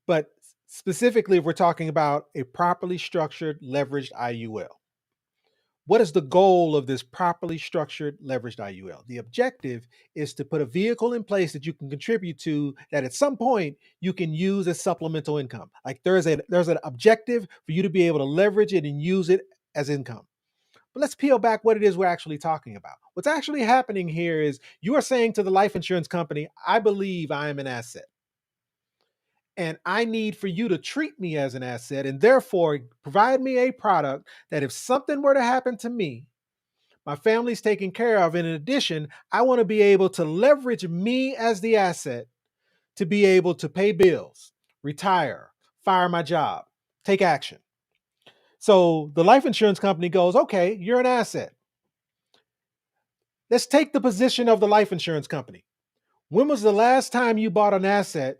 But specifically, if we're talking about a properly structured leveraged IUL. What is the goal of this properly structured leveraged IUL? The objective is to put a vehicle in place that you can contribute to that at some point you can use as supplemental income. Like there's an objective for you to be able to leverage it and use it as income. But let's peel back what it is we're actually talking about. What's actually happening here is you are saying to the life insurance company, I believe I am an asset. And I need for you to treat me as an asset and therefore provide me a product that if something were to happen to me, my family's taken care of. And in addition, I want to be able to leverage me as the asset to be able to pay bills, retire, fire my job, take action. So the life insurance company goes, okay, you're an asset. Let's take the position of the life insurance company. When was the last time you bought an asset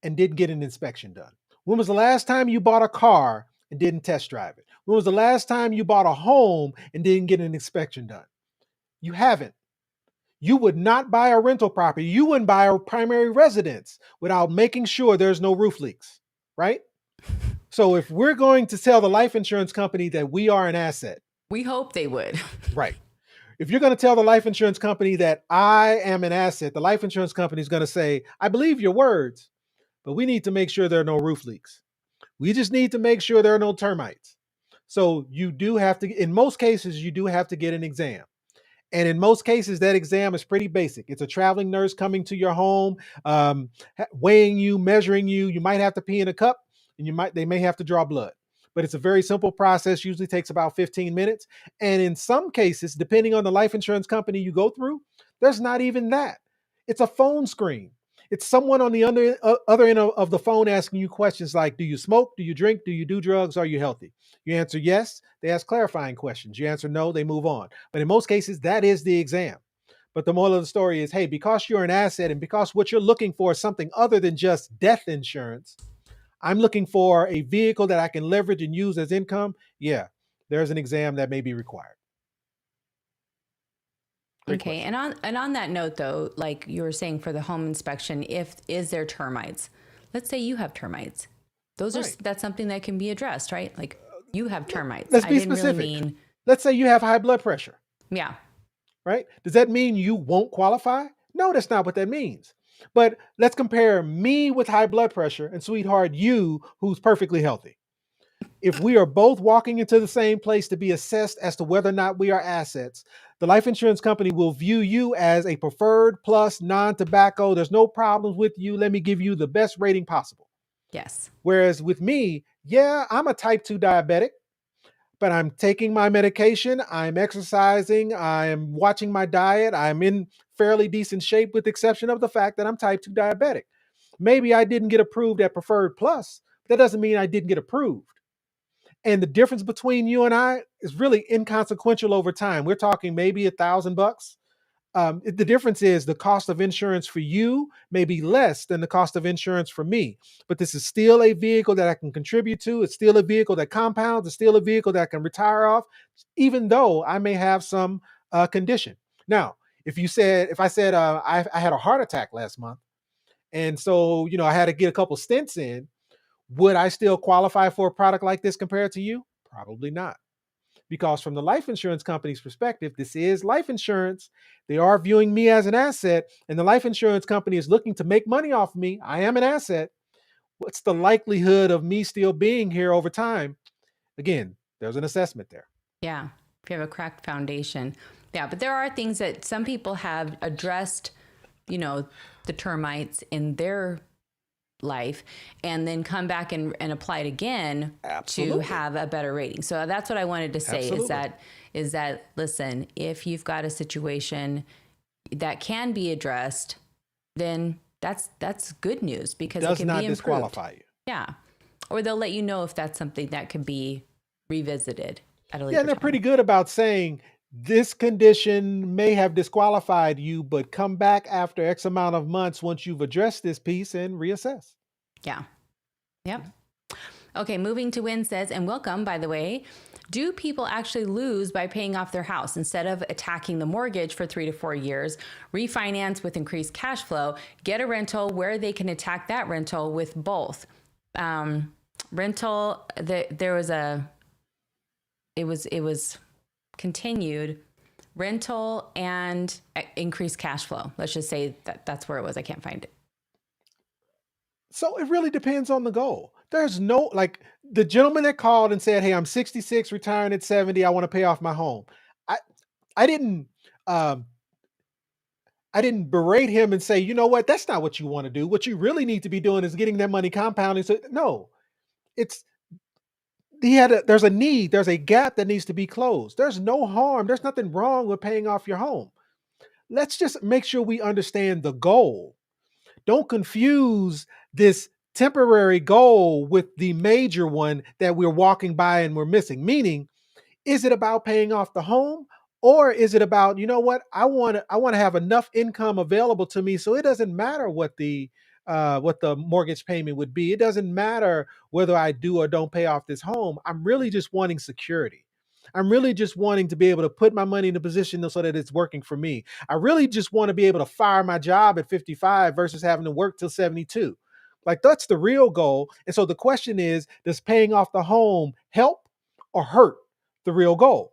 and didn't get an inspection done? When was the last time you bought a car and didn't test drive it? When was the last time you bought a home and didn't get an inspection done? You haven't. You would not buy a rental property. You wouldn't buy a primary residence without making sure there's no roof leaks, right? So if we're going to tell the life insurance company that we are an asset. We hope they would. Right. If you're going to tell the life insurance company that I am an asset, the life insurance company is going to say, I believe your words, but we need to make sure there are no roof leaks. We just need to make sure there are no termites. So you do have to, in most cases, you do have to get an exam. And in most cases, that exam is pretty basic. It's a traveling nurse coming to your home, weighing you, measuring you. You might have to pee in a cup and they may have to draw blood. But it's a very simple process, usually takes about 15 minutes. And in some cases, depending on the life insurance company you go through, there's not even that. It's a phone screen. It's someone on the other end of the phone asking you questions like, do you smoke? Do you drink? Do you do drugs? Are you healthy? You answer yes, they ask clarifying questions. You answer no, they move on. But in most cases, that is the exam. But the moral of the story is, hey, because you're an asset and because what you're looking for is something other than just death insurance, I'm looking for a vehicle that I can leverage and use as income. Yeah, there's an exam that may be required. Great okay, question. and on that note, though, like you were saying for the home inspection, is there termites? Let's say you have termites. Right. that's something that can be addressed, right? Like you have termites. Let's I be didn't really specific. mean, Let's say you have high blood pressure, yeah, right? Does that mean you won't qualify? No, that's not what that means. But let's compare me with high blood pressure and sweetheart you who's perfectly healthy. If we are both walking into the same place to be assessed as to whether or not we are assets, the life insurance company will view you as a preferred plus non-tobacco. There's no problems with you. Let me give you the best rating possible. yes, Whereas with me, yeah, I'm a type 2 diabetic, but I'm taking my medication, I'm exercising, I'm watching my diet, I'm in fairly decent shape with the exception of the fact that I'm type 2 diabetic. Maybe I didn't get approved at preferred plus, but that doesn't mean I didn't get approved. And the difference between you and I is really inconsequential over time. We're talking maybe $1,000. The difference is the cost of insurance for you may be less than the cost of insurance for me. But this is still a vehicle that I can contribute to. It's still a vehicle that compounds. It's still a vehicle that I can retire off, even though I may have some condition. Now, if I said I had a heart attack last month, and so I had to get a couple stents in, would I still qualify for a product like this compared to you? Probably not. Because from the life insurance company's perspective, this is life insurance. They are viewing me as an asset, and the life insurance company is looking to make money off me. I am an asset. What's the likelihood of me still being here over time? Again, there's an assessment there. yeah. If you have a cracked foundation. Yeah, but there are things that some people have addressed, the termites in their life and then come back and apply it again to Absolutely. have a better rating. So that's what I wanted to say Absolutely. is that listen, if you've got a situation that can be addressed, then that's good news because it Does can not be improved. disqualify you. Yeah. Or they'll let you know if that's something that can be revisited at a later Yeah, and they're time. pretty good about saying this condition may have disqualified you, but come back after X amount of months once you've addressed this piece and reassess. Yeah. Yep. Okay, moving to Win says, and welcome, by the way. Do people actually lose by paying off their house instead of attacking the mortgage for 3 to 4 years, refinance with increased cash flow, get a rental where they can attack that rental with both? Rental, there was it was continued rental and increased cash flow. Let's just say that's where it was. I can't find it. So it really depends on the goal. There's no, like the gentleman that called and said, "Hey, I'm 66, retiring at 70. I want to pay off my home." I I didn't um, I didn't berate him and say, "You know what? That's not what you want to do. What you really need to be doing is getting that money compounding." So no, it's there's a need, there's a gap that needs to be closed. There's no harm. There's nothing wrong with paying off your home. Let's just make sure we understand the goal. Don't confuse this temporary goal with the major one that we're walking by and we're missing. Meaning, is it about paying off the home or is it about, I want to have enough income available to me so it doesn't matter what the mortgage payment would be. It doesn't matter whether I do or don't pay off this home. I'm really just wanting security. I'm really just wanting to be able to put my money in a position so that it's working for me. I really just want to be able to fire my job at 55 versus having to work till 72. Like that's the real goal. And so the question is, does paying off the home help or hurt the real goal?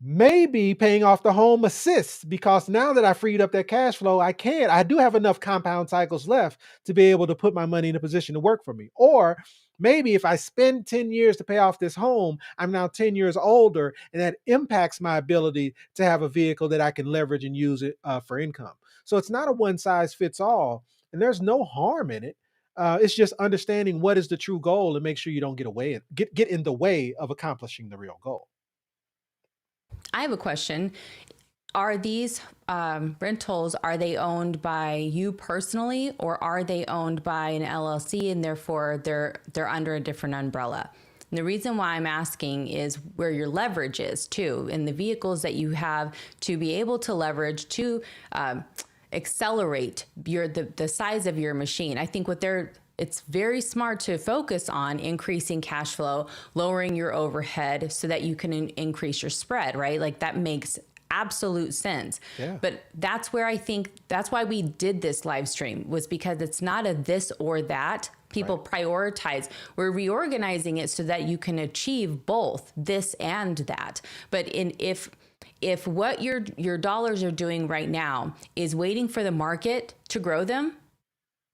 Maybe paying off the home assists because now that I freed up that cash flow, I do have enough compound cycles left to be able to put my money in a position to work for me. Or maybe if I spend 10 years to pay off this home, I'm now 10 years older and that impacts my ability to have a vehicle that I can leverage and use it for income. So it's not a one size fits all and there's no harm in it. It's just understanding what is the true goal and make sure you don't get in the way of accomplishing the real goal. I have a question. Are these rentals, are they owned by you personally or are they owned by an LLC and therefore they're under a different umbrella? And the reason why I'm asking is where your leverage is too, in the vehicles that you have to be able to leverage to accelerate the size of your machine. I think it's very smart to focus on increasing cash flow, lowering your overhead so that you can increase your spread, right? Like that makes absolute sense. Yeah. But that's where I think that's why we did this live stream was because it's not a this or that People prioritize. We're reorganizing it so that you can achieve both this and that. But if what your dollars are doing right now is waiting for the market to grow them,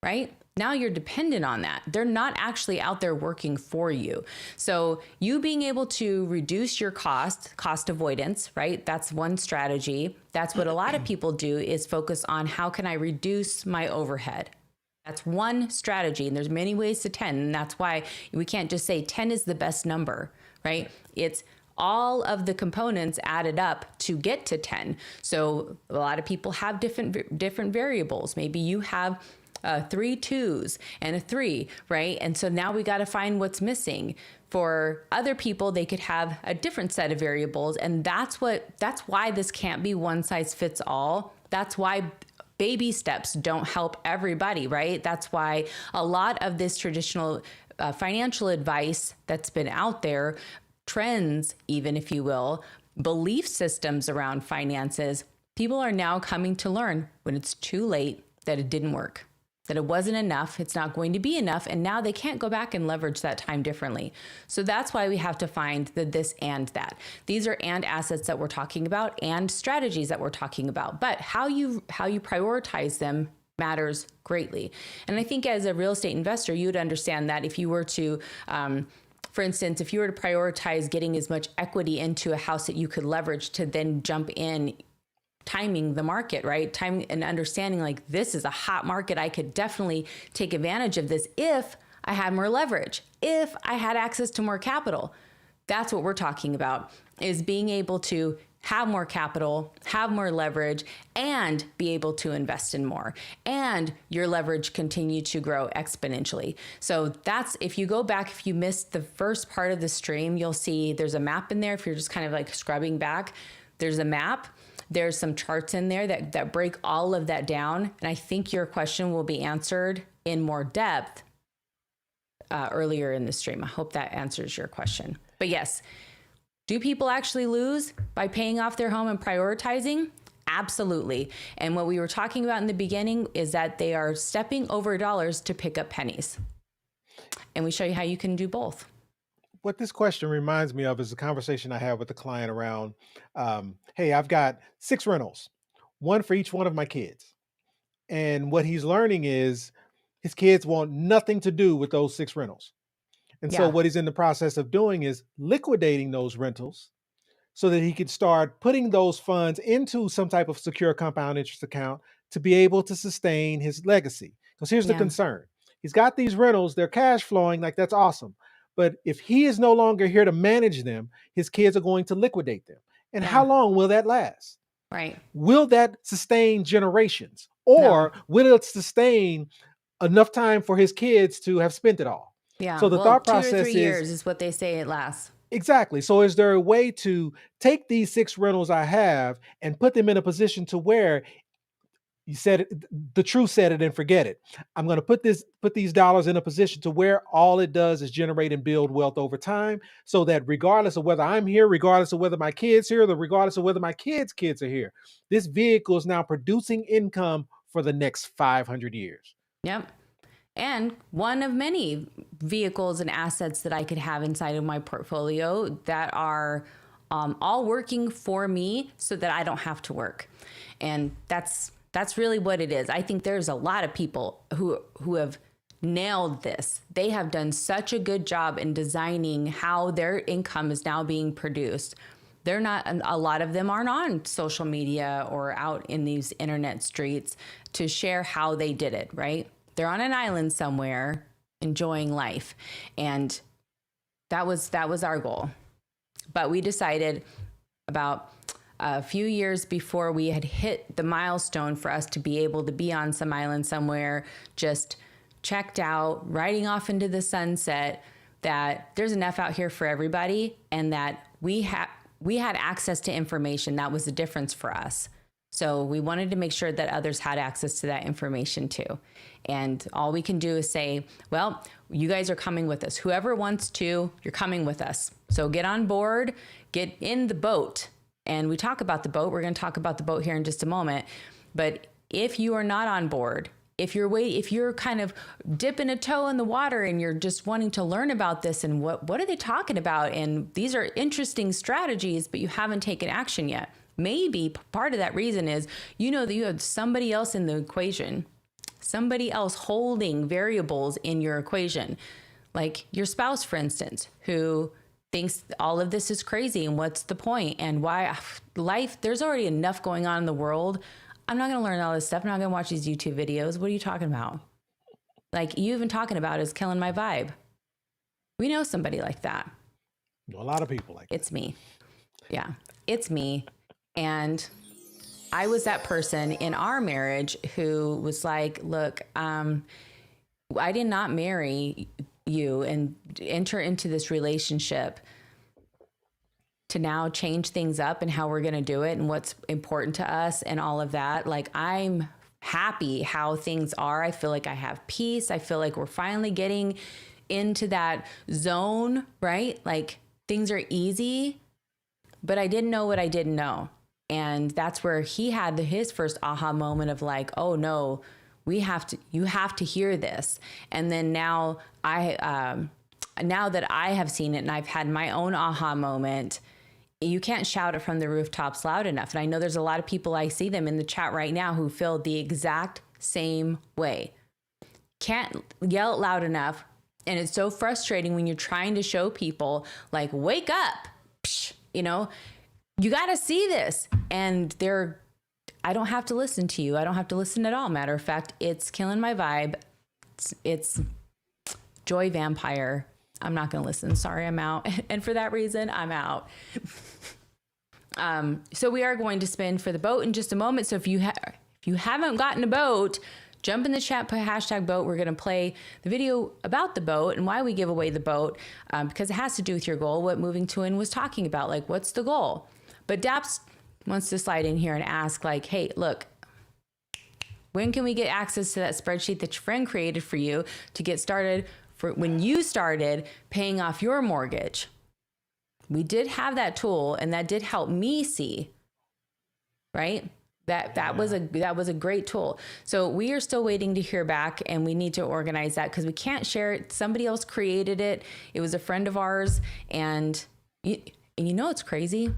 right? Now you're dependent on that. They're not actually out there working for you. So you being able to reduce your cost avoidance, right? That's one strategy. That's what a lot of people do, is focus on how can I reduce my overhead. That's one strategy, and there's many ways to 10. And that's why we can't just say 10 is the best number, right? It's all of the components added up to get to 10. So a lot of people have different variables. Maybe you have 3 2s and a 3, right? And so now we got to find what's missing. For other people, they could have a different set of variables. And that's why this can't be one size fits all. That's why baby steps don't help everybody, right? That's why a lot of this traditional financial advice that's been out there, trends, even if you will, belief systems around finances, people are now coming to learn when it's too late that it didn't work, that it wasn't enough, it's not going to be enough, and now they can't go back and leverage that time differently. So that's why we have to find the this and that. These are and assets that we're talking about and strategies that we're talking about, but how you prioritize them matters greatly. And I think as a real estate investor, you would understand that if you were to, for instance, if you were to prioritize getting as much equity into a house that you could leverage to then jump in, timing the market, right? Time and understanding like this is a hot market. I could definitely take advantage of this if I had more leverage, if I had access to more capital. That's what we're talking about, is being able to have more capital, have more leverage, and be able to invest in more, and your leverage continue to grow exponentially. So that's, if you go back, if you missed the first part of the stream, you'll see there's a map in there. If you're just kind of like scrubbing back, there's a map. There's some charts in there that break all of that down. And I think your question will be answered in more depth earlier in the stream. I hope that answers your question. But yes, do people actually lose by paying off their home and prioritizing? Absolutely. And what we were talking about in the beginning is that they are stepping over dollars to pick up pennies. And we show you how you can do both. What this question reminds me of is a conversation I had with a client around, hey, I've got 6 rentals, one for each one of my kids. And what he's learning is his kids want nothing to do with those 6 rentals. And so Yeah. what he's in the process of doing is liquidating those rentals so that he could start putting those funds into some type of secure compound interest account to be able to sustain his legacy. Because here's the Yeah. concern. He's got these rentals, they're cash flowing, like that's awesome. But if he is no longer here to manage them, his kids are going to liquidate them. And Yeah. how long will that last? Right. Will that sustain generations? Or will it sustain enough time for his kids to have spent it all? Yeah. So the well, thought 2 or process 3 is years is what they say it lasts. exactly. So is there a way to take these 6 rentals I have and put them in a position to where you said it, the truth said it and forget it. I'm going to put these dollars in a position to where all it does is generate and build wealth over time, so that regardless of whether I'm here, regardless of whether my kids here, or regardless of whether my kids' kids are here, this vehicle is now producing income for the next 500 years. Yep. And one of many vehicles and assets that I could have inside of my portfolio that are all working for me so that I don't have to work. And that's really what it is. I think there's a lot of people who have nailed this. They have done such a good job in designing how their income is now being produced. They're not, a lot of them aren't on social media or out in these internet streets to share how they did it, right? They're on an island somewhere enjoying life. And that was our goal. But we decided about a few years before we had hit the milestone for us to be able to be on some island somewhere, just checked out, riding off into the sunset, that there's enough out here for everybody, and that we had access to information. That was the difference for us. So we wanted to make sure that others had access to that information too. And all we can do is say, well, you guys are coming with us. Whoever wants to, you're coming with us. So get on board, get in the boat. And we talk about the boat. We're going to talk about the boat here in just a moment. But if you are not on board, if you're kind of dipping a toe in the water and you're just wanting to learn about this and what are they talking about, and these are interesting strategies, but you haven't taken action yet, maybe part of that reason is that you have somebody else in the equation, somebody else holding variables in your equation, like your spouse, for instance, who thinks all of this is crazy and what's the point and why life, there's already enough going on in the world. I'm not going to learn all this stuff. I'm not going to watch these YouTube videos. What are you talking about? Like, you even talking about is killing my vibe. We know somebody like that. A lot of people like that. It's me. Yeah, it's me. And I was that person in our marriage who was like, look, I did not marry you and enter into this relationship to now change things up and how we're going to do it and what's important to us and all of that. Like, I'm happy how things are. I feel like I have peace. I feel like we're finally getting into that zone, right? Like, things are easy, but I didn't know what I didn't know. And that's where he had his first aha moment of like, oh no, you have to hear this. And then now now that I have seen it and I've had my own aha moment, you can't shout it from the rooftops loud enough. And I know there's a lot of people, I see them in the chat right now, who feel the exact same way. Can't yell it loud enough. And it's so frustrating when you're trying to show people like, wake up, psh, you got to see this. And I don't have to listen to you. I don't have to listen at all. Matter of fact, it's killing my vibe. It's Joy Vampire. I'm not going to listen. Sorry, I'm out. And for that reason, I'm out. So we are going to spin for the boat in just a moment. So if you haven't gotten a boat, jump in the chat, put #boat. We're going to play the video about the boat and why we give away the boat, because it has to do with your goal, what Moving Twin was talking about. Like, what's the goal? But Daps wants to slide in here and ask, like, hey, look, when can we get access to that spreadsheet that your friend created for you to get started for when you started paying off your mortgage? We did have that tool, and that did help me see, right? That was a great tool. So we are still waiting to hear back, and we need to organize that because we can't share it. Somebody else created it. It was a friend of ours, and you know it's crazy.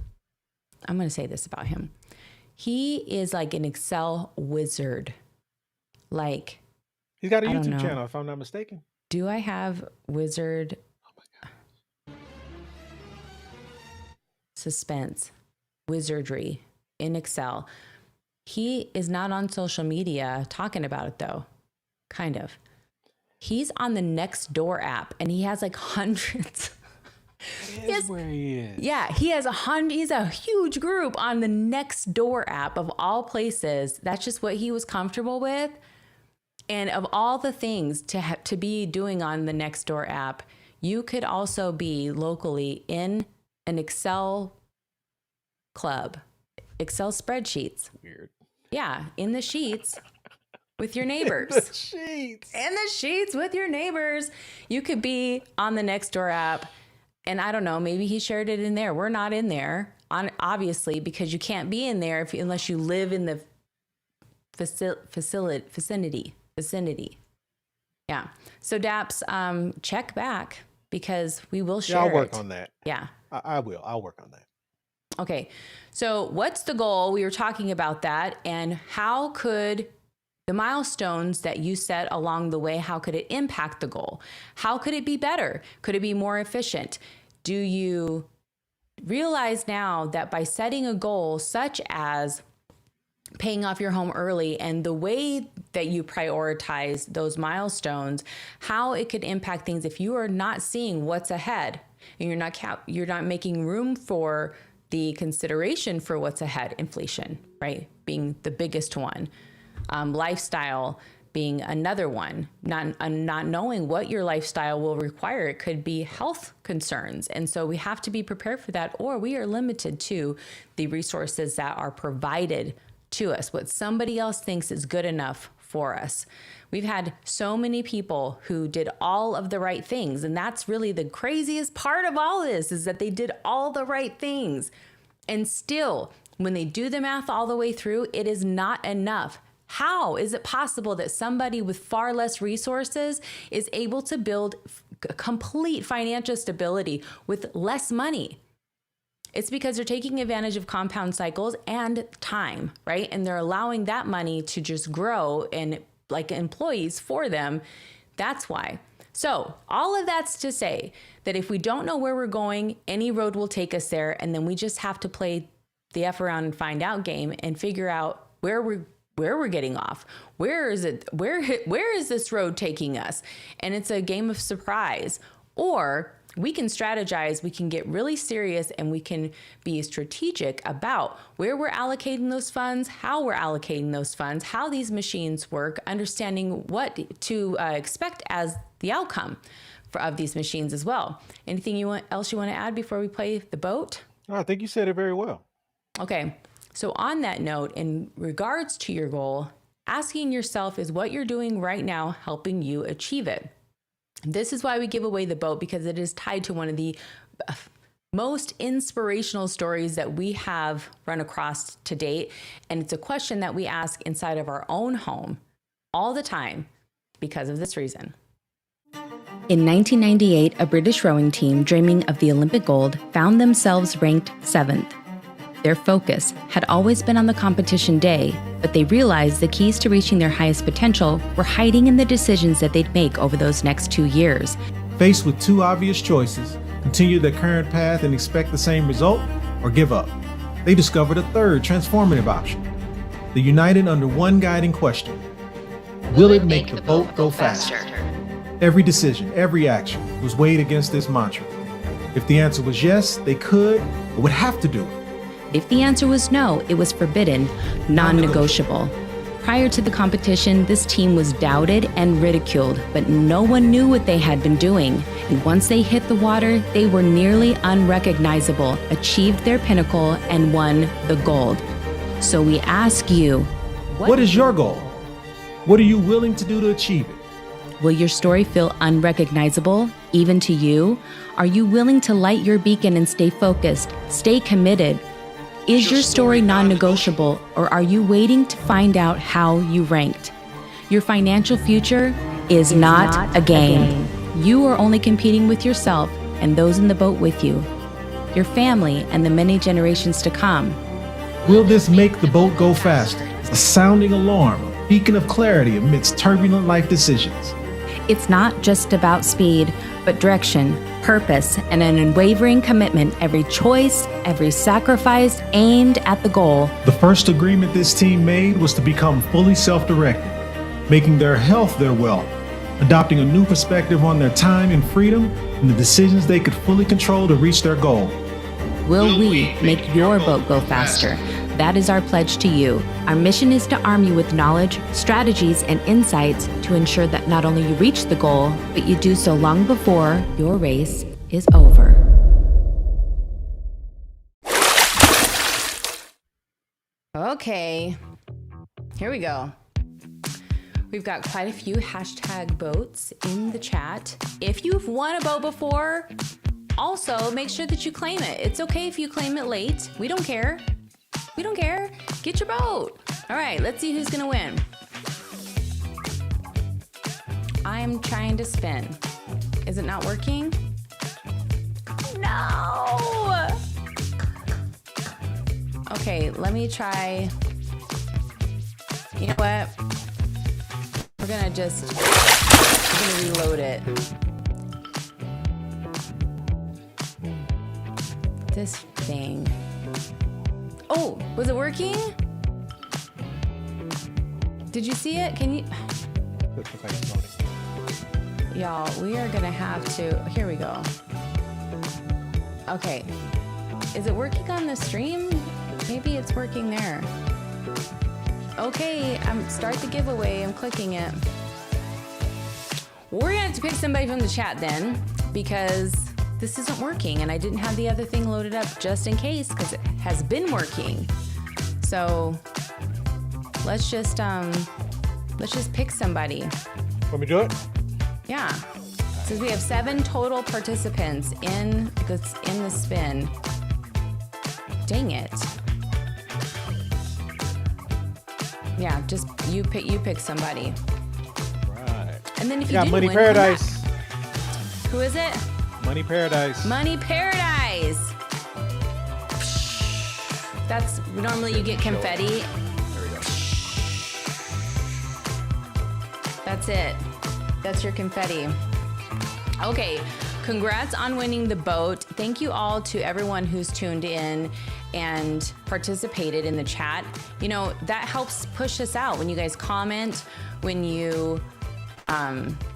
I'm going to say this about him. He is like an Excel wizard. Like, he's got a YouTube channel, if I'm not mistaken. Do I have wizard? Oh my God. Suspense, wizardry in Excel. He is not on social media talking about it though. Kind of. He's on the Nextdoor app and he has like hundreds. That is where he is. Yeah, he's a huge group on the Nextdoor app of all places. That's just what he was comfortable with. And of all the things to be doing on the Nextdoor app, you could also be locally in an Excel club, Excel spreadsheets. Weird. Yeah, in the sheets with your neighbors. In the sheets with your neighbors. You could be on the Nextdoor app. And I don't know, maybe he shared it in there. We're not in there, obviously, because you can't be in there unless you live in the vicinity. Yeah. So Daps, check back because we will share I'll work on that. Yeah. I will. I'll work on that. Okay. So what's the goal? We were talking about that. And how could the milestones that you set along the way, how could it impact the goal? How could it be better? Could it be more efficient? Do you realize now that by setting a goal such as paying off your home early and the way that you prioritize those milestones, how it could impact things if you are not seeing what's ahead and you're not making room for the consideration for what's ahead, inflation, right? Being the biggest one. Lifestyle being another one, not knowing what your lifestyle will require. It could be health concerns. And so we have to be prepared for that, or we are limited to the resources that are provided to us, what somebody else thinks is good enough for us. We've had so many people who did all of the right things. And that's really the craziest part of all this, is that they did all the right things. And still, when they do the math all the way through, it is not enough. How is it possible that somebody with far less resources is able to build complete financial stability with less money? It's because they're taking advantage of compound cycles and time, right? And they're allowing that money to just grow and like employees for them. That's why. So all of that's to say that if we don't know where we're going, any road will take us there. And then we just have to play the F around and find out game and figure out where we're getting off. Where is it? Where is this road taking us? And it's a game of surprise. Or we can strategize, we can get really serious, and we can be strategic about where we're allocating those funds, how we're allocating those funds, how these machines work, understanding what to expect as the outcome of these machines as well. Anything else you want to add before we play the boat? I think you said it very well. Okay, so on that note, in regards to your goal, asking yourself, is what you're doing right now helping you achieve it? This is why we give away the boat, because it is tied to one of the most inspirational stories that we have run across to date. And it's a question that we ask inside of our own home all the time because of this reason. In 1998, a British rowing team dreaming of the Olympic gold found themselves ranked 7th. Their focus had always been on the competition day, but they realized the keys to reaching their highest potential were hiding in the decisions that they'd make over those next 2 years. Faced with two obvious choices, continue their current path and expect the same result, or give up, they discovered a third transformative option. They united under one guiding question: will it make the boat go faster? Every decision, every action was weighed against this mantra. If the answer was yes, they could or would have to do it. If the answer was no, it was forbidden, non-negotiable. Prior to the competition, this team was doubted and ridiculed, but no one knew what they had been doing. And once they hit the water, they were nearly unrecognizable, achieved their pinnacle, and won the gold. So we ask you, What is your goal? What are you willing to do to achieve it? will your story feel unrecognizable, even to you? Are you willing to light your beacon and stay focused, stay committed? Is your story non-negotiable, or are you waiting to find out how you ranked? Your financial future is not a game. You are only competing with yourself and those in the boat with you, your family, and the many generations to come. Will this make the boat go faster? A sounding alarm, a beacon of clarity amidst turbulent life decisions. It's not just about speed, but direction, purpose, and an unwavering commitment. Every choice, every sacrifice aimed at the goal. The first agreement this team made was to become fully self-directed, making their health their wealth, adopting a new perspective on their time and freedom, and the decisions they could fully control to reach their goal. Will we make your boat go faster? That is our pledge to you. Our mission is to arm you with knowledge, strategies, and insights to ensure that not only you reach the goal, but you do so long before your race is over. Okay, here we go. We've got quite a few hashtag boats in the chat. If you've won a boat before, also make sure that you claim it. It's okay if you claim it late. We don't care. We don't care. Get your boat. All right, let's see who's gonna win. I'm trying to spin. Is it not working? No! Okay, let me try. You know what? We're gonna reload it. This thing. Oh, was it working? Did you see it? Can you? Looks like it's loading. Y'all, we are gonna have to, here we go. Okay, is it working on the stream? Maybe it's working there. Okay, start the giveaway, I'm clicking it. We're gonna have to pick somebody from the chat then, because this isn't working and I didn't have the other thing loaded up just in case, because it has been working. So let's just pick somebody. Want me to do it? Yeah. Since we have 7 total participants in the spin. Dang it. Yeah, just you pick somebody. Right. And then if We you got didn't Money win, come back. Paradise. Who is it? Money Paradise. Money Paradise. That's normally you get confetti. There we go. That's it. That's your confetti. Okay, congrats on winning the boat. Thank you all to everyone who's tuned in and participated in the chat. You know, that helps push us out when you guys comment, when you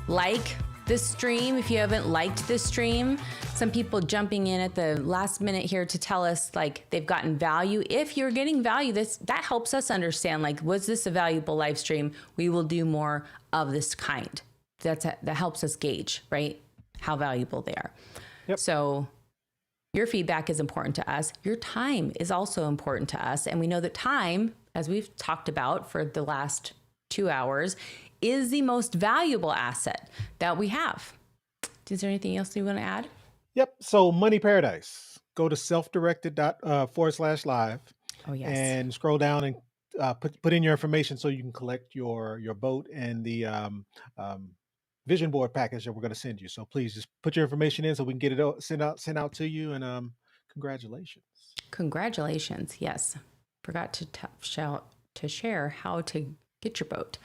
like this stream. If you haven't liked this stream, some people jumping in at the last minute here to tell us like they've gotten value. If you're getting value, that helps us understand, like, was this a valuable live stream? We will do more of this kind. That helps us gauge, right, how valuable they are. Yep. So your feedback is important to us. Your time is also important to us. And we know that time, as we've talked about for the last 2 hours, is the most valuable asset that we have. Is there anything else you want to add? Yep. So Money Paradise. Go to selfdirected.com/live. Oh, yes. And scroll down and put in your information so you can collect your boat and the vision board package that we're going to send you. So please just put your information in so we can get it sent out to you. And congratulations. Congratulations. Yes. Forgot to share how to get your boat.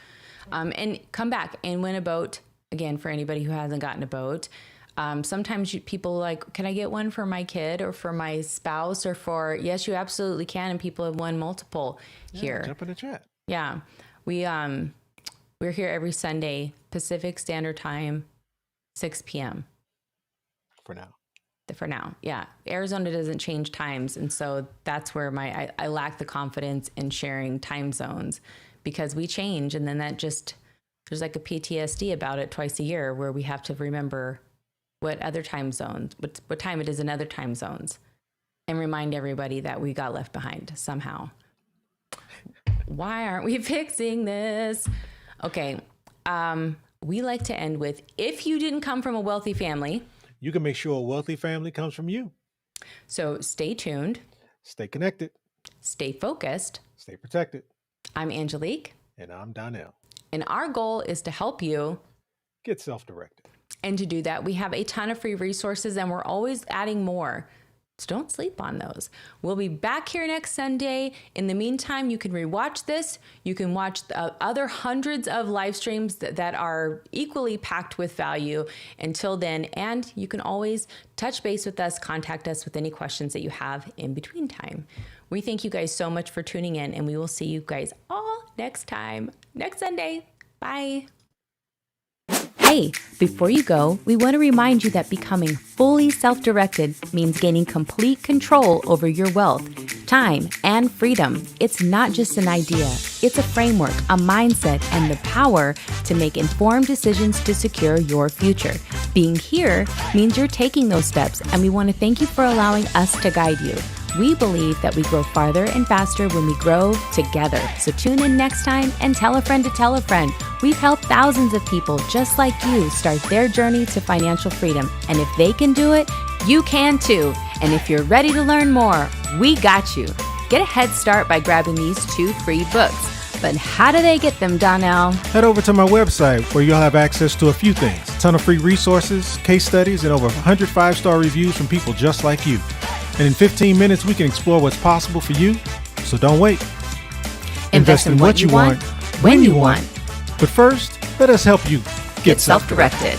And come back and win a boat. Again, for anybody who hasn't gotten a boat. Sometimes people like, can I get one for my kid or for my spouse or for, yes, you absolutely can. And people have won multiple here. Jump in the chat. Yeah. We're here every Sunday, Pacific Standard Time, 6 p.m. For now. Yeah. Arizona doesn't change times. And so that's where I lack the confidence in sharing time zones because we change. And then there's like a PTSD about it twice a year where we have to remember what other time zones, what time it is in other time zones, and remind everybody that we got left behind somehow. Why aren't we fixing this? Okay. We like to end with, if you didn't come from a wealthy family, you can make sure a wealthy family comes from you. So stay tuned. Stay connected. Stay focused. Stay protected. I'm Angelique. And I'm Donnell. And our goal is to help you get self-directed. And to do that, we have a ton of free resources and we're always adding more. So don't sleep on those. We'll be back here next Sunday. In the meantime, you can rewatch this. You can watch the other hundreds of live streams that are equally packed with value until then. And you can always touch base with us, contact us with any questions that you have in between time. We thank you guys so much for tuning in, and we will see you guys all next time, next Sunday. Bye. Hey, before you go, we want to remind you that becoming fully self-directed means gaining complete control over your wealth, time, and freedom. It's not just an idea. It's a framework, a mindset, and the power to make informed decisions to secure your future. Being here means you're taking those steps, and we want to thank you for allowing us to guide you. We believe that we grow farther and faster when we grow together. So tune in next time and tell a friend to tell a friend. We've helped thousands of people just like you start their journey to financial freedom. And if they can do it, you can too. And if you're ready to learn more, we got you. Get a head start by grabbing these 2 free books. But how do they get them, Donnell? Head over to my website where you'll have access to a few things. A ton of free resources, case studies, and over 100 5-star reviews from people just like you. And in 15 minutes, we can explore what's possible for you. So don't wait. Invest in what you want, when you want. But first, let us help you get self-directed.